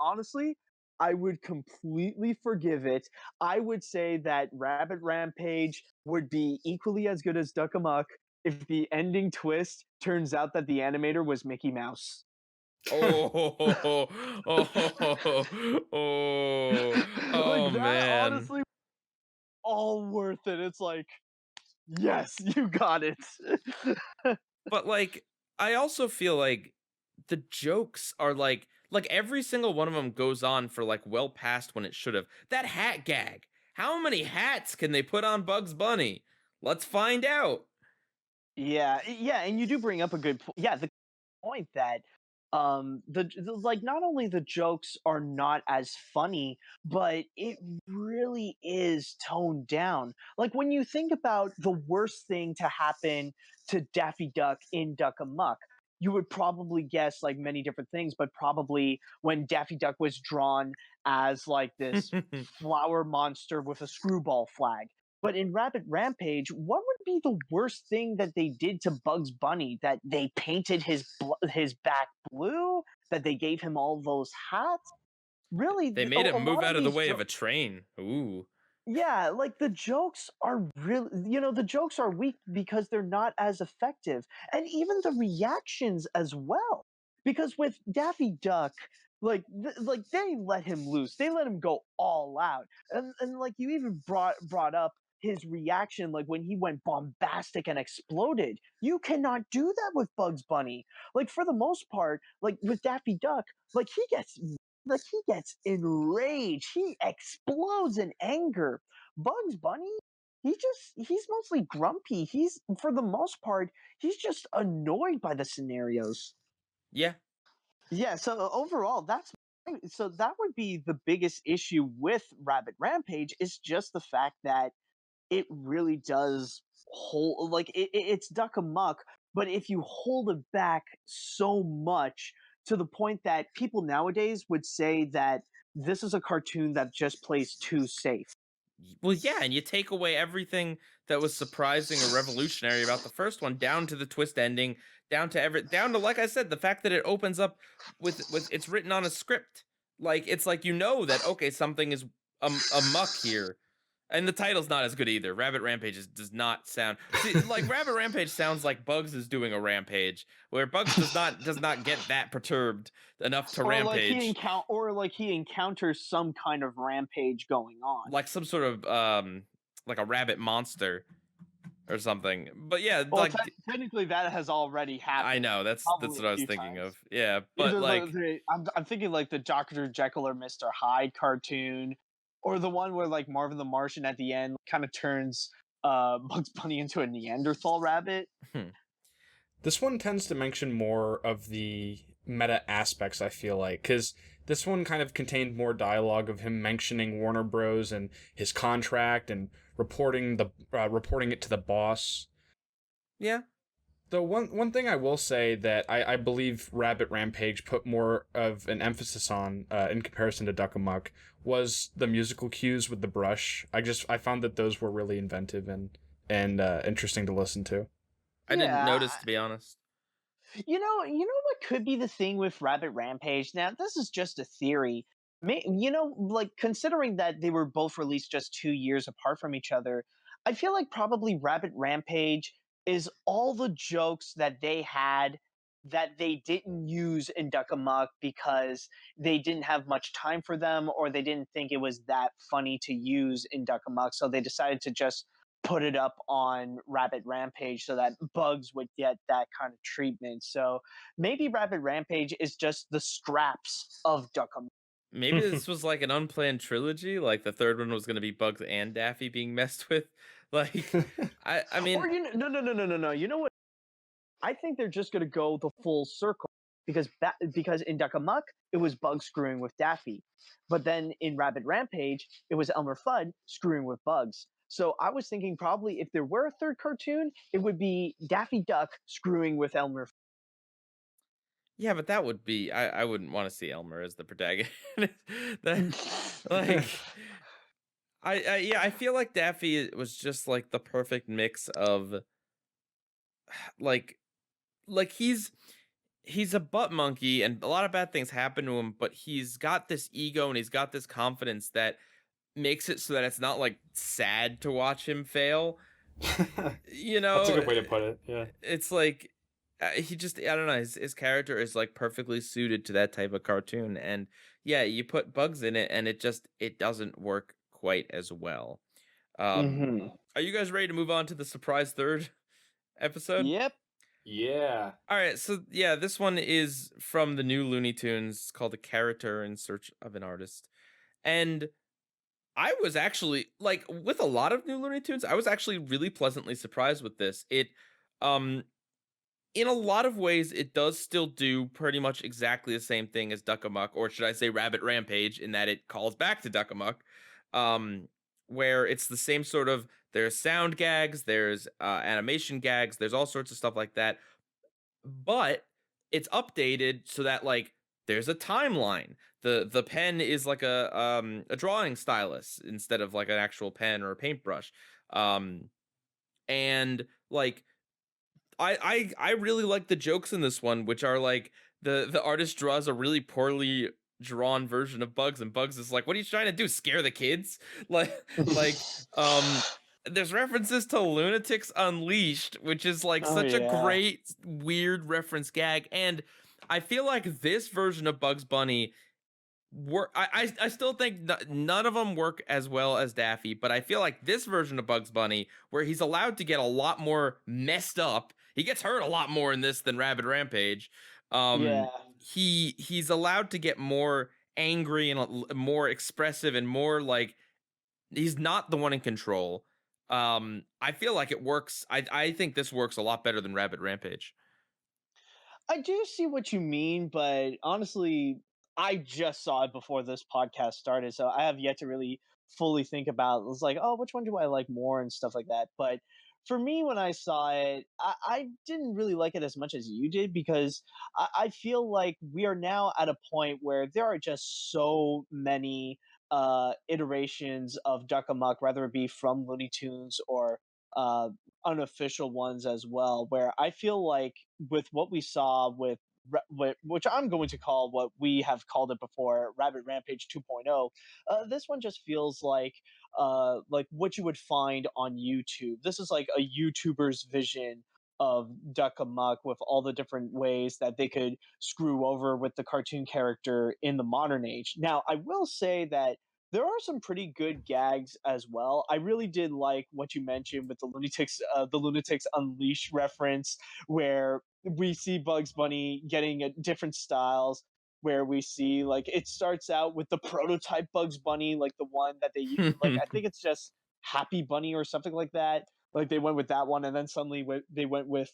honestly, I would completely forgive it. I would say that Rabbit Rampage would be equally as good as Duck Amuck if the ending twist turns out that the animator was Mickey Mouse. Oh, oh Like that, man. honestly, all worth it. It's like, yes, you got it. But like, I also feel like the jokes are like every single one of them goes on for like well past when it should have. That hat gag. How many hats can they put on Bugs Bunny? Let's find out. Yeah, and you do bring up a good point. Yeah, the point that like not only the jokes are not as funny, but it really is toned down. Like when you think about the worst thing to happen to Daffy Duck in Duck Amuck, you would probably guess like many different things, but probably when Daffy Duck was drawn as like this flower monster with a screwball flag. But in Rabbit Rampage, what would be the worst thing that they did to Bugs Bunny? That they painted his back blue? That they gave him all those hats? Really, They a made him move lot of out of the these way of a train. Ooh. yeah, like the jokes are really, the jokes are weak because they're not as effective. And even the reactions as well. Because with Daffy Duck, like they let him loose. They let him go all out. And like you even brought up his reaction like when he went bombastic and exploded. You cannot do that with Bugs Bunny. Like for the most part, like with Daffy Duck, like he gets enraged. He explodes in anger. Bugs Bunny, he's mostly grumpy. He's for the most part, he's just annoyed by the scenarios. Yeah. Yeah, so overall, so that would be the biggest issue with Rabbit Rampage is just the fact that it really does hold like it's Duck Amuck, but if you hold it back so much to the point that people nowadays would say that this is a cartoon that just plays too safe. Well, yeah, and you take away everything that was surprising or revolutionary about the first one, down to the twist ending, down to like I said, the fact that it opens up with it's written on a script. Like it's like that okay, something is a muck here, And the title's not as good either. Rabbit Rampage does not sound like Rabbit Rampage sounds like Bugs is doing a rampage, where Bugs does not get that perturbed enough to rampage, Like he encounters some kind of rampage going on. like some sort of like a rabbit monster or something. But yeah, Well, like technically that has already happened. I know that's probably what a I was few thinking times. of. Yeah, but Either like I'm thinking like the Dr. Jekyll or Mr. Hyde cartoon, or the one where like Marvin the Martian at the end kind of turns Bugs Bunny into a Neanderthal rabbit. This one tends to mention more of the meta aspects, I feel like, because this one kind of contained more dialogue of him mentioning Warner Bros. And his contract and reporting it to the boss. yeah. The one thing I will say that I believe Rabbit Rampage put more of an emphasis on in comparison to Duck Amuck was the musical cues with the brush. I found that those were really inventive and interesting to listen to. I didn't Yeah. notice, to be honest. You know what could be the thing with Rabbit Rampage? Now, this is just a theory. Like considering that they were both released just 2 years apart from each other, I feel like probably Rabbit Rampage is all the jokes that they had that they didn't use in Duck Amuck because they didn't have much time for them, or they didn't think it was that funny to use in Duck Amuck, so they decided to just put it up on Rabbit Rampage so that Bugs would get that kind of treatment. So maybe Rabbit Rampage is just the scraps of Duck Amuck. Maybe this was like an unplanned trilogy. Like the third one was going to be Bugs and Daffy being messed with. Like, I mean, Or no. You know what? I think they're just gonna go the full circle because in Duck Amuck it was Bugs screwing with Daffy, but then in Rabbit Rampage it was Elmer Fudd screwing with Bugs. So I was thinking probably if there were a third cartoon, it would be Daffy Duck screwing with Elmer. yeah, but that would be I wouldn't want to see Elmer as the protagonist. that like I feel like Daffy was just like the perfect mix of like he's a butt monkey and a lot of bad things happen to him, but he's got this ego and he's got this confidence that makes it so that it's not like sad to watch him fail. You know, That's a good way to put it. Yeah. it's like he just I don't know, his character is like perfectly suited to that type of cartoon, and yeah, you put Bugs in it and it doesn't work quite as well. Mm-hmm. Are you guys ready to move on to the surprise third episode? Yep. Yeah. All right, so yeah, this one is from the new Looney Tunes. It's called A Character in Search of an Artist. And I was actually like with a lot of new Looney Tunes, I was actually really pleasantly surprised with this. It in a lot of ways it does still do pretty much exactly the same thing as Duck Amuck, or should I say Rabbit Rampage, in that it calls back to Duck Amuck. Where it's the same sort of there's sound gags, there's animation gags, there's all sorts of stuff like that, but it's updated so that like there's a timeline. The pen is like a drawing stylus instead of like an actual pen or a paintbrush. And like I really like the jokes in this one, which are like the artist draws a really poorly drawn version of Bugs, and Bugs is like, what are you trying to do, scare the kids? like there's references to Lunatics Unleashed, which is like such a great weird reference gag, and I feel like this version of Bugs Bunny I still think none of them work as well as Daffy, but I feel like this version of Bugs Bunny, where he's allowed to get a lot more messed up, he gets hurt a lot more in this than Rabbit Rampage. He's allowed to get more angry and more expressive and more like he's not the one in control. I feel like it works. I think this works a lot better than Rabbit Rampage. I do see what you mean, but honestly, I just saw it before this podcast started, so I have yet to really fully think about it. It's like, oh, which one do I like more and stuff like that. But for me, when I saw it, I didn't really like it as much as you did because I feel like we are now at a point where there are just so many iterations of Duck Amuck, whether it be from Looney Tunes or uh, unofficial ones as well, where I feel like with what we saw with which I'm going to call what we have called it before, Rabbit Rampage 2.0. This one just feels like what you would find on YouTube. This is like a YouTuber's vision of Duck Amok with all the different ways that they could screw over with the cartoon character in the modern age. Now, I will say that there are some pretty good gags as well. I really did like what you mentioned with the Lunatics Unleash reference, where we see Bugs Bunny getting different styles. Where we see like it starts out with the prototype Bugs Bunny, like the one that like. I think it's just Happy Bunny or something like that. Like they went with that one, and then suddenly they went with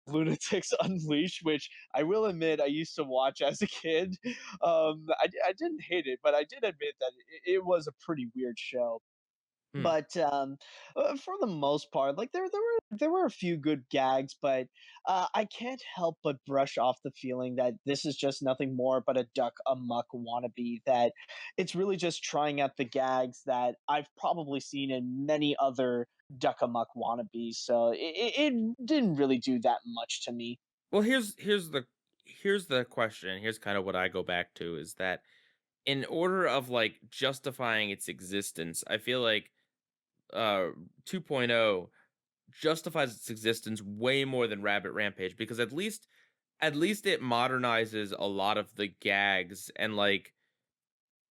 Lunatics Unleash, which I will admit I used to watch as a kid. I didn't hate it, but I did admit that it was a pretty weird show. Hmm. But for the most part, like there were a few good gags, but I can't help but brush off the feeling that this is just nothing more but a Duck Amuck wannabe. That it's really just trying out the gags that I've probably seen in many other Duck Amuck wannabes. So it didn't really do that much to me. Well, here's the question. Here's kind of what I go back to is that in order of like justifying its existence, I feel like 2.0 justifies its existence way more than Rabbit Rampage because at least it modernizes a lot of the gags and like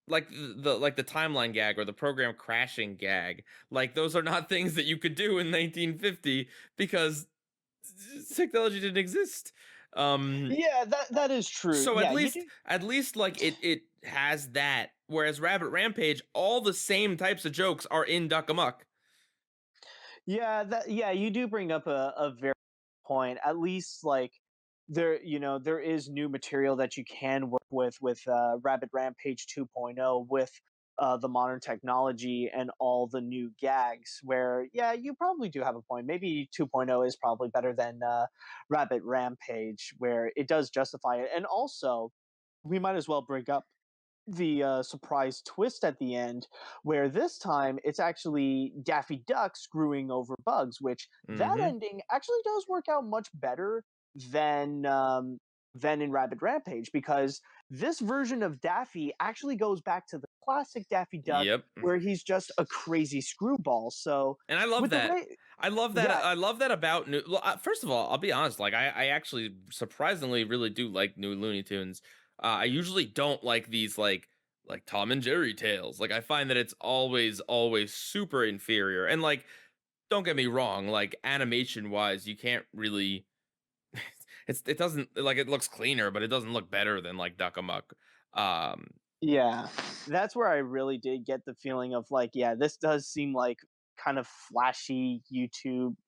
the timeline gag or the program crashing gag. Like those are not things that you could do in 1950 because technology didn't exist. Um Yeah, that is true. so at Yeah, you least do. at least like it has that, whereas Rabbit Rampage, all the same types of jokes are in Duck Amuck. Yeah, you do bring up a very good point. At least like there is new material that you can work with Rabbit Rampage 2.0 with the modern technology and all the new gags. Where yeah, you probably do have a point. Maybe 2.0 is probably better than Rabbit Rampage, where it does justify it. And also, we might as well bring up the surprise twist at the end, where this time it's actually Daffy Duck screwing over Bugs, which that Mhm. ending actually does work out much better than than in Rabbit Rampage, because this version of Daffy actually goes back to the classic Daffy Duck, Yep. where he's just a crazy screwball. So And I love with the that. way, I love that. yeah, I love that about new. First of all, I'll be honest. Like I actually surprisingly really do like new Looney Tunes. I usually don't like these like Tom and Jerry tales. Like I find that it's always super inferior. And like, don't get me wrong. Like animation wise, you can't really. It doesn't like it looks cleaner, but it doesn't look better than like Duck Amuck. Um. yeah, that's where I really did get the feeling of like, yeah, this does seem like kind of flashy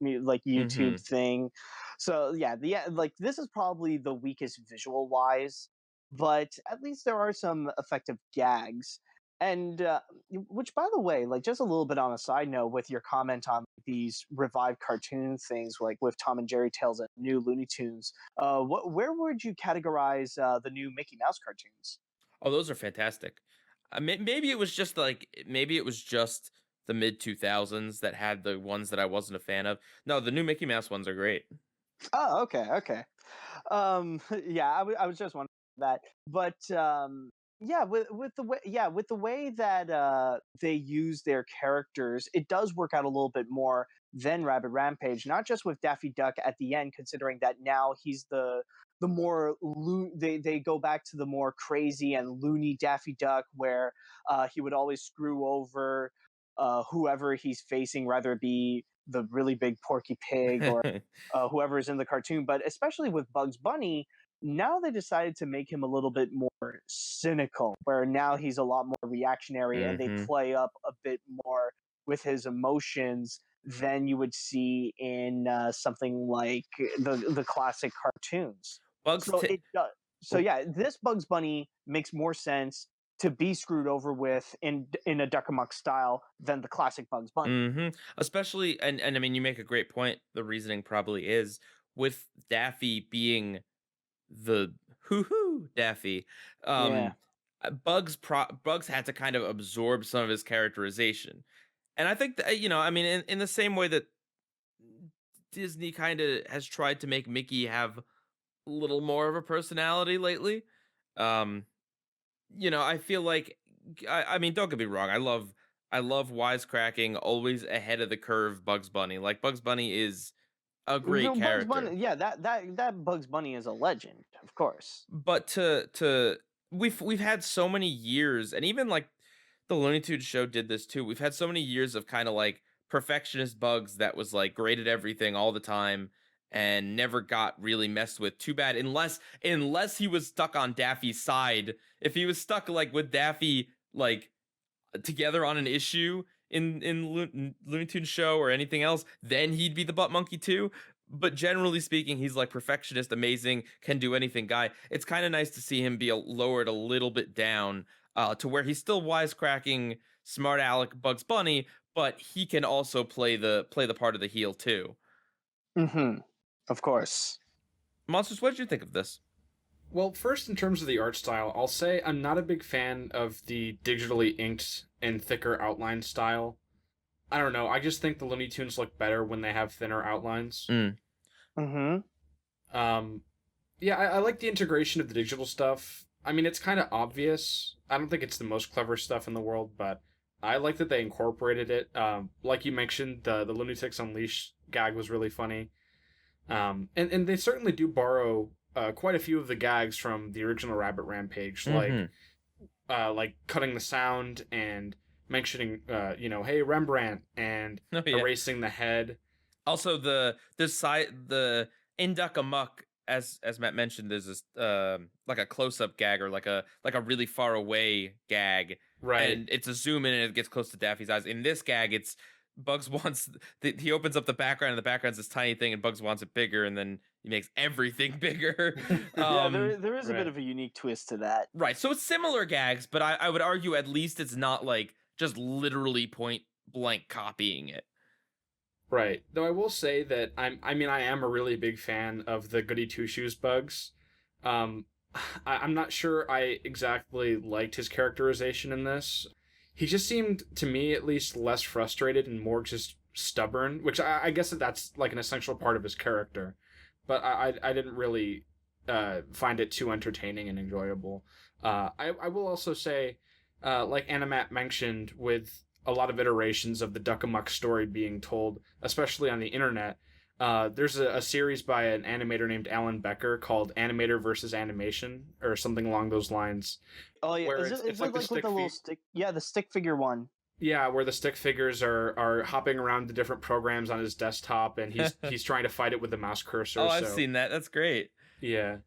like YouTube Mhm. thing. So yeah, like this is probably the weakest visual wise, but at least there are some effective gags. And which, by the way, like just a little bit on a side note, with your comment on these revived cartoon things, like with Tom and Jerry tales and new Looney Tunes, where would you categorize the new Mickey Mouse cartoons? Oh, those are fantastic. Maybe it was just the mid 2000s that had the ones that I wasn't a fan of. No, the new Mickey Mouse ones are great. Oh, okay, okay. Yeah, I was just wondering that, but yeah, with the way that they use their characters, it does work out a little bit more than Rabbit Rampage. Not just with Daffy Duck at the end, considering that now he's they go back to the more crazy and loony Daffy Duck, where he would always screw over whoever he's facing, rather it be the really big Porky Pig or whoever is in the cartoon. But especially with Bugs Bunny, now they decided to make him a little bit more cynical, where now he's a lot more reactionary and they Hmm. play up a bit more with his emotions than you would see in something like the classic cartoons. Bugs. So it does. So yeah, this Bugs Bunny makes more sense to be screwed over with in a Duck Amuck style than the classic Bugs Bunny. Especially, and I mean, you make a great point. The reasoning probably is with Daffy being the hoo hoo Daffy. Yeah. Um, Bugs had to kind of absorb some of his characterization, and I think that I mean, in the same way that Disney kind of has tried to make Mickey have a little more of a personality lately. Um, I feel like I mean, don't get me wrong. I love wisecracking, always ahead of the curve. Bugs Bunny, like Bugs Bunny, is a great No, Bugs character. Bunny. Yeah, that Bugs Bunny is a legend, of course. But to we've had so many years, and even like the Looney Tunes show did this too. We've had so many years of kind of like perfectionist Bugs that was like great at everything all the time and never got really messed with too bad, unless he was stuck on Daffy's side. If he was stuck like with Daffy like together on an issue in Looney Tunes show or anything else, then he'd be the butt monkey too. But generally speaking, he's like perfectionist, amazing, can do anything guy. It's kind of nice to see him be lowered a little bit down to where he's still wisecracking, smart aleck Bugs Bunny, but he can also play the part of the heel too. Mm-hmm. Of course. Monsters, what did you think of this? Well, first, in terms of the art style, I'll say I'm not a big fan of the digitally inked and thicker outline style. I don't know. I just think the Looney Tunes look better when they have thinner outlines. Mm-hmm. Yeah, I like the integration of the digital stuff. I mean, it's kind of obvious. I don't think it's the most clever stuff in the world, but I like that they incorporated it. Like you mentioned, the Looney Tunes Unleashed gag was really funny. And they certainly do borrow quite a few of the gags from the original Rabbit Rampage, like cutting the sound and mentioning, hey Rembrandt, and Oh, yeah. erasing the head. Also, the in Duck Amok, as Matt mentioned, there's this like a close up gag or like a really far away gag, Right. and it's a zoom in and it gets close to Daffy's eyes. In this gag, it's Bugs wants he opens up the background and the background's this tiny thing, and Bugs wants it bigger, and then he makes everything bigger. Yeah, there is a right. bit of a unique twist to that. Right, so it's similar gags, but I would argue at least it's not like just literally point blank copying it. Right. Though I will say that I am a really big fan of the Goody Two Shoes Bugs. I'm not sure I exactly liked his characterization in this. He just seemed, to me at least, less frustrated and more just stubborn, which I guess that's like an essential part of his character. But I didn't really find it too entertaining and enjoyable. I will also say, like Animat mentioned, with a lot of iterations of the Duck Amuck story being told, especially on the internet, there's a series by an animator named Alan Becker called Animator versus Animation, or something along those lines. Oh yeah, Where is it's it like the with stick the little fi- stick? Yeah, the stick figure one. Yeah, where the stick figures are hopping around the different programs on his desktop, and he's trying to fight it with the mouse cursor. Oh, I've seen that. That's great. Yeah.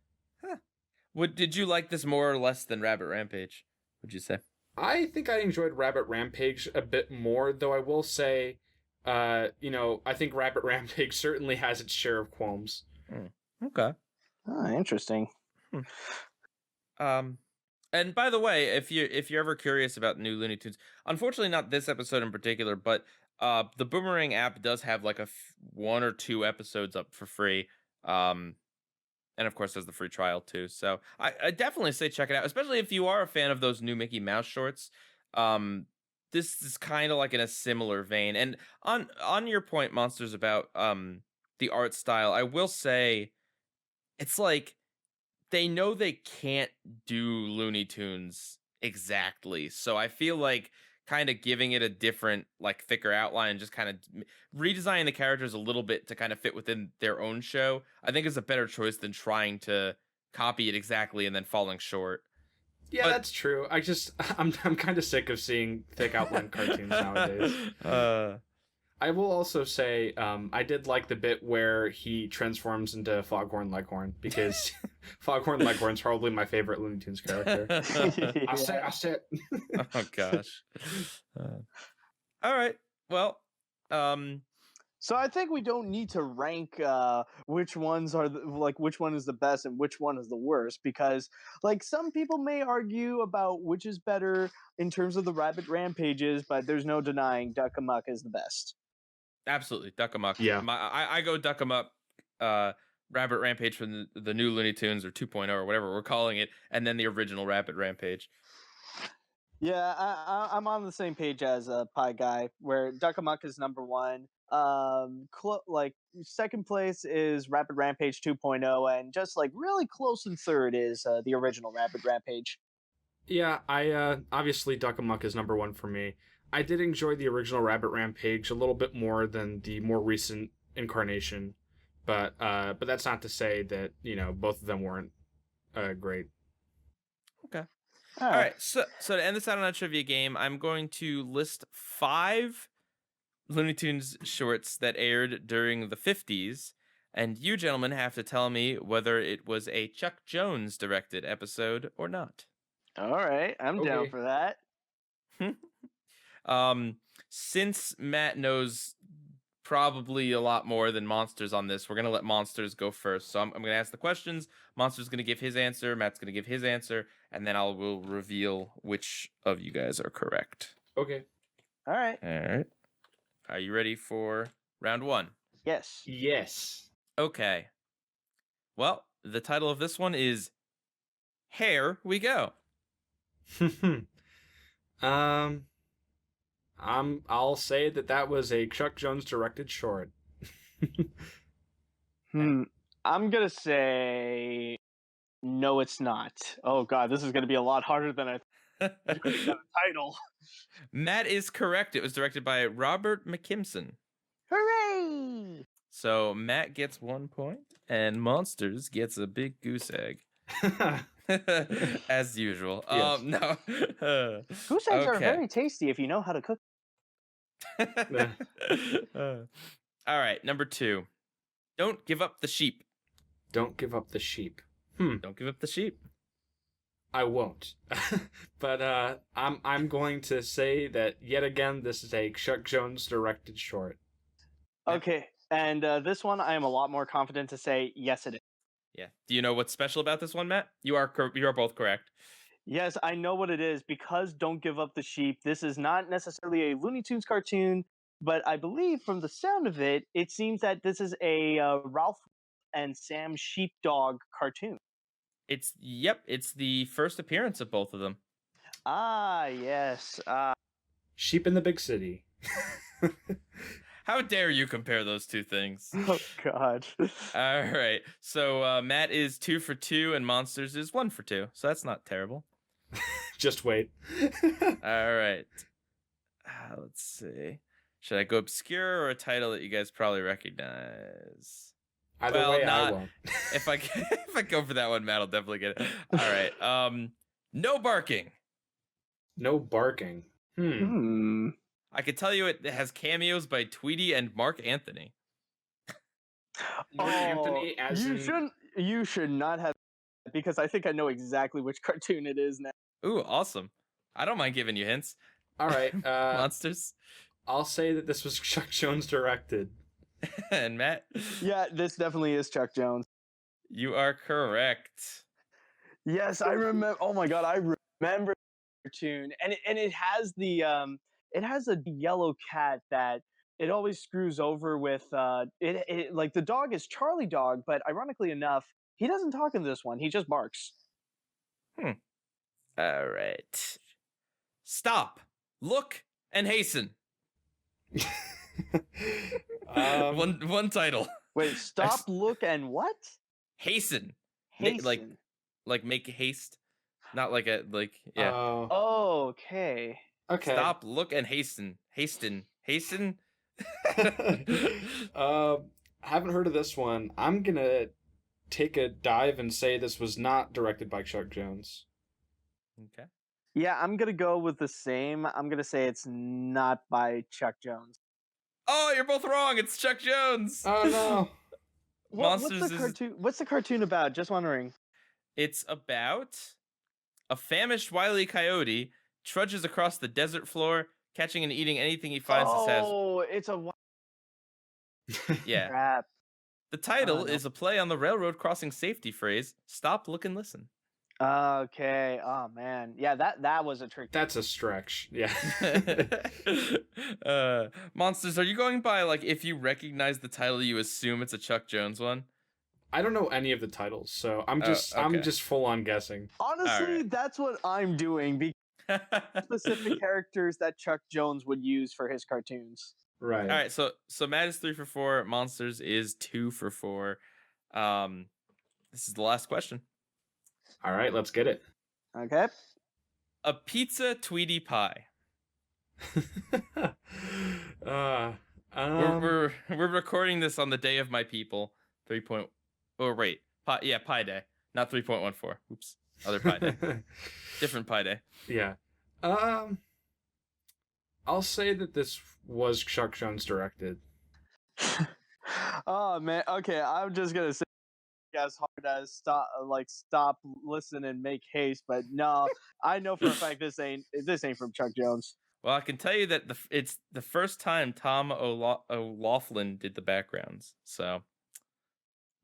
Did you like this more or less than Rabbit Rampage? Would you say? I think I enjoyed Rabbit Rampage a bit more, though I will say, I think Rabbit Rampage certainly has its share of qualms. Okay. Oh, interesting. And by the way, if you're ever curious about new Looney Tunes, unfortunately not this episode in particular, but the Boomerang app does have like one or two episodes up for free. And of course there's the free trial too. So I definitely say check it out, especially if you are a fan of those new Mickey Mouse shorts. This is kind of like in a similar vein. And on your point, Monsters, about the art style, I will say it's like they know they can't do Looney Tunes exactly. So I feel like kind of giving it a different, like, thicker outline and just kind of redesigning the characters a little bit to kind of fit within their own show, I think is a better choice than trying to copy it exactly and then falling short. Yeah, But- that's true. I'm kind of sick of seeing thick outline cartoons nowadays. I will also say, I did like the bit where he transforms into Foghorn Leghorn, because Foghorn Leghorn's probably my favorite Looney Tunes character. I said. Oh gosh. All right. Well, So I think we don't need to rank which ones are which one is the best and which one is the worst, because like some people may argue about which is better in terms of the Rabbit Rampages, but there's no denying Duck Amuck is the best. absolutely, Duck 'em Up. Yeah. I go Duck 'em Up, Rabbit Rampage from the new Looney Tunes or 2.0 or whatever we're calling it, and then the original Rabbit Rampage. Yeah, I'm on the same page as Pieguy, where Duck Amuck is number one. Like second place is Rapid Rampage 2.0, and just like really close in third is the original Rapid Rampage. Yeah, I obviously Duck Amuck is number one for me. I did enjoy the original Rabbit Rampage a little bit more than the more recent incarnation, but that's not to say that both of them weren't great. Okay. All All right. right. So to end this out on a trivia game, I'm going to list 5 Looney Tunes shorts that aired during the 50s, and you gentlemen have to tell me whether it was a Chuck Jones directed episode or not. All right, I'm down Okay. for that. Since Matt knows probably a lot more than Monsters on this, we're gonna let Monsters go first. So I'm gonna ask the questions. Monsters gonna give his answer. Matt's gonna give his answer, and then will reveal which of you guys are correct. Okay. All right. All right. Are you ready for round 1? Yes. Yes. Okay. Well, the title of this one is Here We Go. I'll say that was a Chuck Jones directed short. I'm gonna say no, it's not. Oh god, this is gonna be a lot harder than I got a title. Matt is correct. It was directed by Robert McKimson. Hooray! So Matt gets 1 point, and Monsters gets a big goose egg. As usual. Yes. No. Goose eggs are Okay. very tasty if you know how to cook. All right, number 2. Don't give up the sheep. Don't give up the sheep. Don't give up the sheep. I won't. But I'm going to say that yet again this is a Chuck Jones directed short. Okay, and this one I am a lot more confident to say yes, it is. Yeah. Do you know what's special about this one, Matt? You are both correct. Yes, I know what it is because Don't Give Up the Sheep. This is not necessarily a Looney Tunes cartoon, but I believe from the sound of it, it seems that this is a Ralph and Sam Sheepdog cartoon. It's the first appearance of both of them. Ah, yes. Sheep in the Big City. How dare you compare those two things? Oh God. All right. So Matt is 2 for 2 and Monsters is 1 for 2. So that's not terrible. Just wait. All right. Let's see. Should I go obscure or a title that you guys probably recognize? Either Well, way, not- I won't. If I go for that one, Matt will definitely get it. All right. No barking. No barking. I could tell you it has cameos by Tweety and Mark Anthony. Mark Anthony as You should not have, because I think I know exactly which cartoon it is now. Ooh, awesome. I don't mind giving you hints. All right. Monsters. I'll say that this was Chuck Jones directed. And Matt? Yeah, this definitely is Chuck Jones. You are correct. Yes, I remember. Oh my God, I remember the cartoon, and it has the it has a yellow cat that it always screws over with. It like the dog is Charlie Dog, but ironically enough, he doesn't talk in this one. He just barks. All right. Stop. Look and hasten. One title. Wait, stop, look, and what? Hasten. Hasten. Like make haste. Not like yeah. Oh, okay. Okay. Stop, look, and hasten. Hasten. Haven't heard of this one. I'm gonna take a dive and say this was not directed by Chuck Jones. Okay. Yeah, I'm gonna go with the same. I'm gonna say it's not by Chuck Jones. Oh, you're both wrong. It's Chuck Jones. Oh no. Monsters what's the cartoon? What's the cartoon about? Just wondering. It's about a famished Wile E. Coyote trudges across the desert floor, catching and eating anything he finds that says. Oh, it's a Yeah. crap. The title no. is a play on the railroad crossing safety phrase, stop, look, and listen. Okay. Oh man. Yeah, that was a trick. That's a stretch. Yeah. Monsters, are you going by like if you recognize the title, you assume it's a Chuck Jones one? I don't know any of the titles, so I'm okay. just full on guessing. Honestly, right. that's what I'm doing. specific characters that Chuck Jones would use for his cartoons. Right. All right, so Matt is 3 for 4. Monsters is 2 for 4. This is the last question. All right, let's get it. Okay. A pizza Tweety pie. We're recording this on the day of my people. 3. Oh wait, Pi Day, not 3.14. Oops, other Pi Day, different Pi Day. Yeah. I'll say that this was Chuck Jones directed. Oh man. Okay, I'm just gonna say as hard as stop, listen, and make haste. But no, I know for a fact this ain't from Chuck Jones. Well, I can tell you that it's the first time Tom O'Loughlin did the backgrounds. So,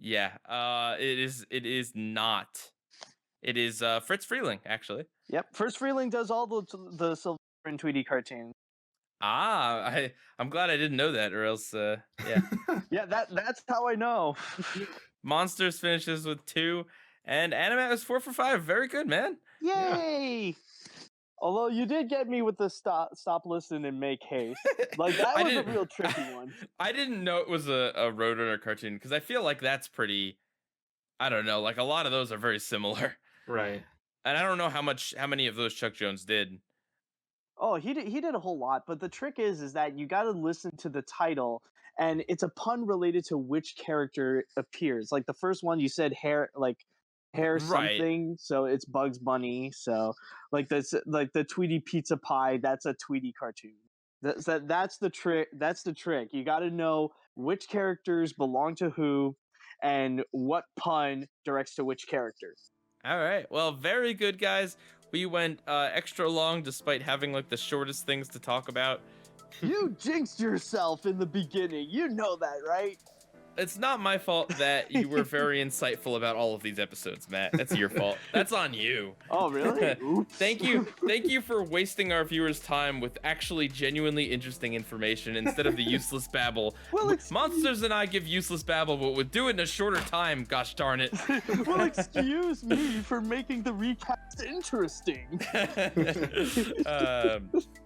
yeah, it is not. It is Fritz Freeling, actually. Yep, Fritz Freeling does all the Silver and Tweety cartoons. I'm glad I didn't know that, or else, yeah. Yeah, that's how I know. Monsters finishes with 2, and Animat was 4 for 5. Very good, man. Yay! Yeah. Although you did get me with the stop, listen, and make haste. Like that was a real tricky one. I didn't know it was a Roadrunner cartoon because I feel like that's pretty. I don't know. Like a lot of those are very similar. Right. And I don't know how many of those Chuck Jones did. Oh, he did a whole lot, but the trick is that you got to listen to the title, and it's a pun related to which character appears. Like the first one, you said hair something, right. So it's Bugs Bunny. So like the Tweety Pizza Pie, that's a Tweety cartoon. That's the trick. That's the trick. You got to know which characters belong to who, and what pun directs to which character. All right. Well, very good, guys. We went extra long despite having like the shortest things to talk about. You jinxed yourself in the beginning. You know that, right? It's not my fault that you were very insightful about all of these episodes, Matt. That's your fault. That's on you. Oh, really? Thank you for wasting our viewers' time with actually genuinely interesting information instead of the useless babble. Well, Monsters and I give useless babble, but we'll do it in a shorter time, gosh darn it. Well, excuse me for making the recap interesting.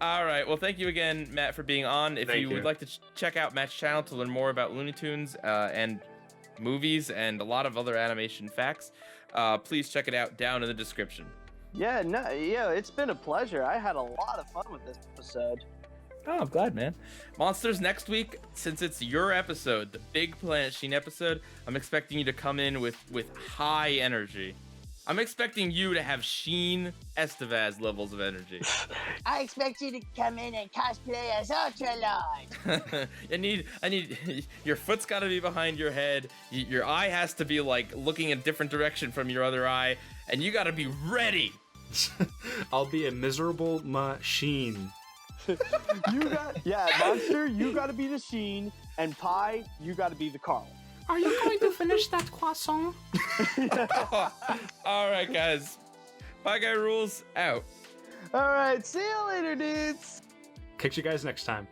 All right. Well, thank you again, Matt, for being on. If you would like to check out Matt's channel to learn more about Looney Tunes, and movies and a lot of other animation facts, please check it out down in the description. Yeah, it's been a pleasure. I had a lot of fun with this episode. Oh, I'm glad, man. Monsters next week, since it's your episode, the big Planet Sheen episode, I'm expecting you to come in with high energy. I'm expecting you to have Sheen Estevez levels of energy. I expect you to come in and cosplay as Ultralord. I need your foot's got to be behind your head. Your eye has to be like looking a different direction from your other eye, and you got to be ready. I'll be a miserable machine. Monster, you got to be the Sheen, and Pie, you got to be the Carl. Are you going to finish that croissant? All right, guys. PIEGUYRULZ out. All right, see you later, dudes. Catch you guys next time.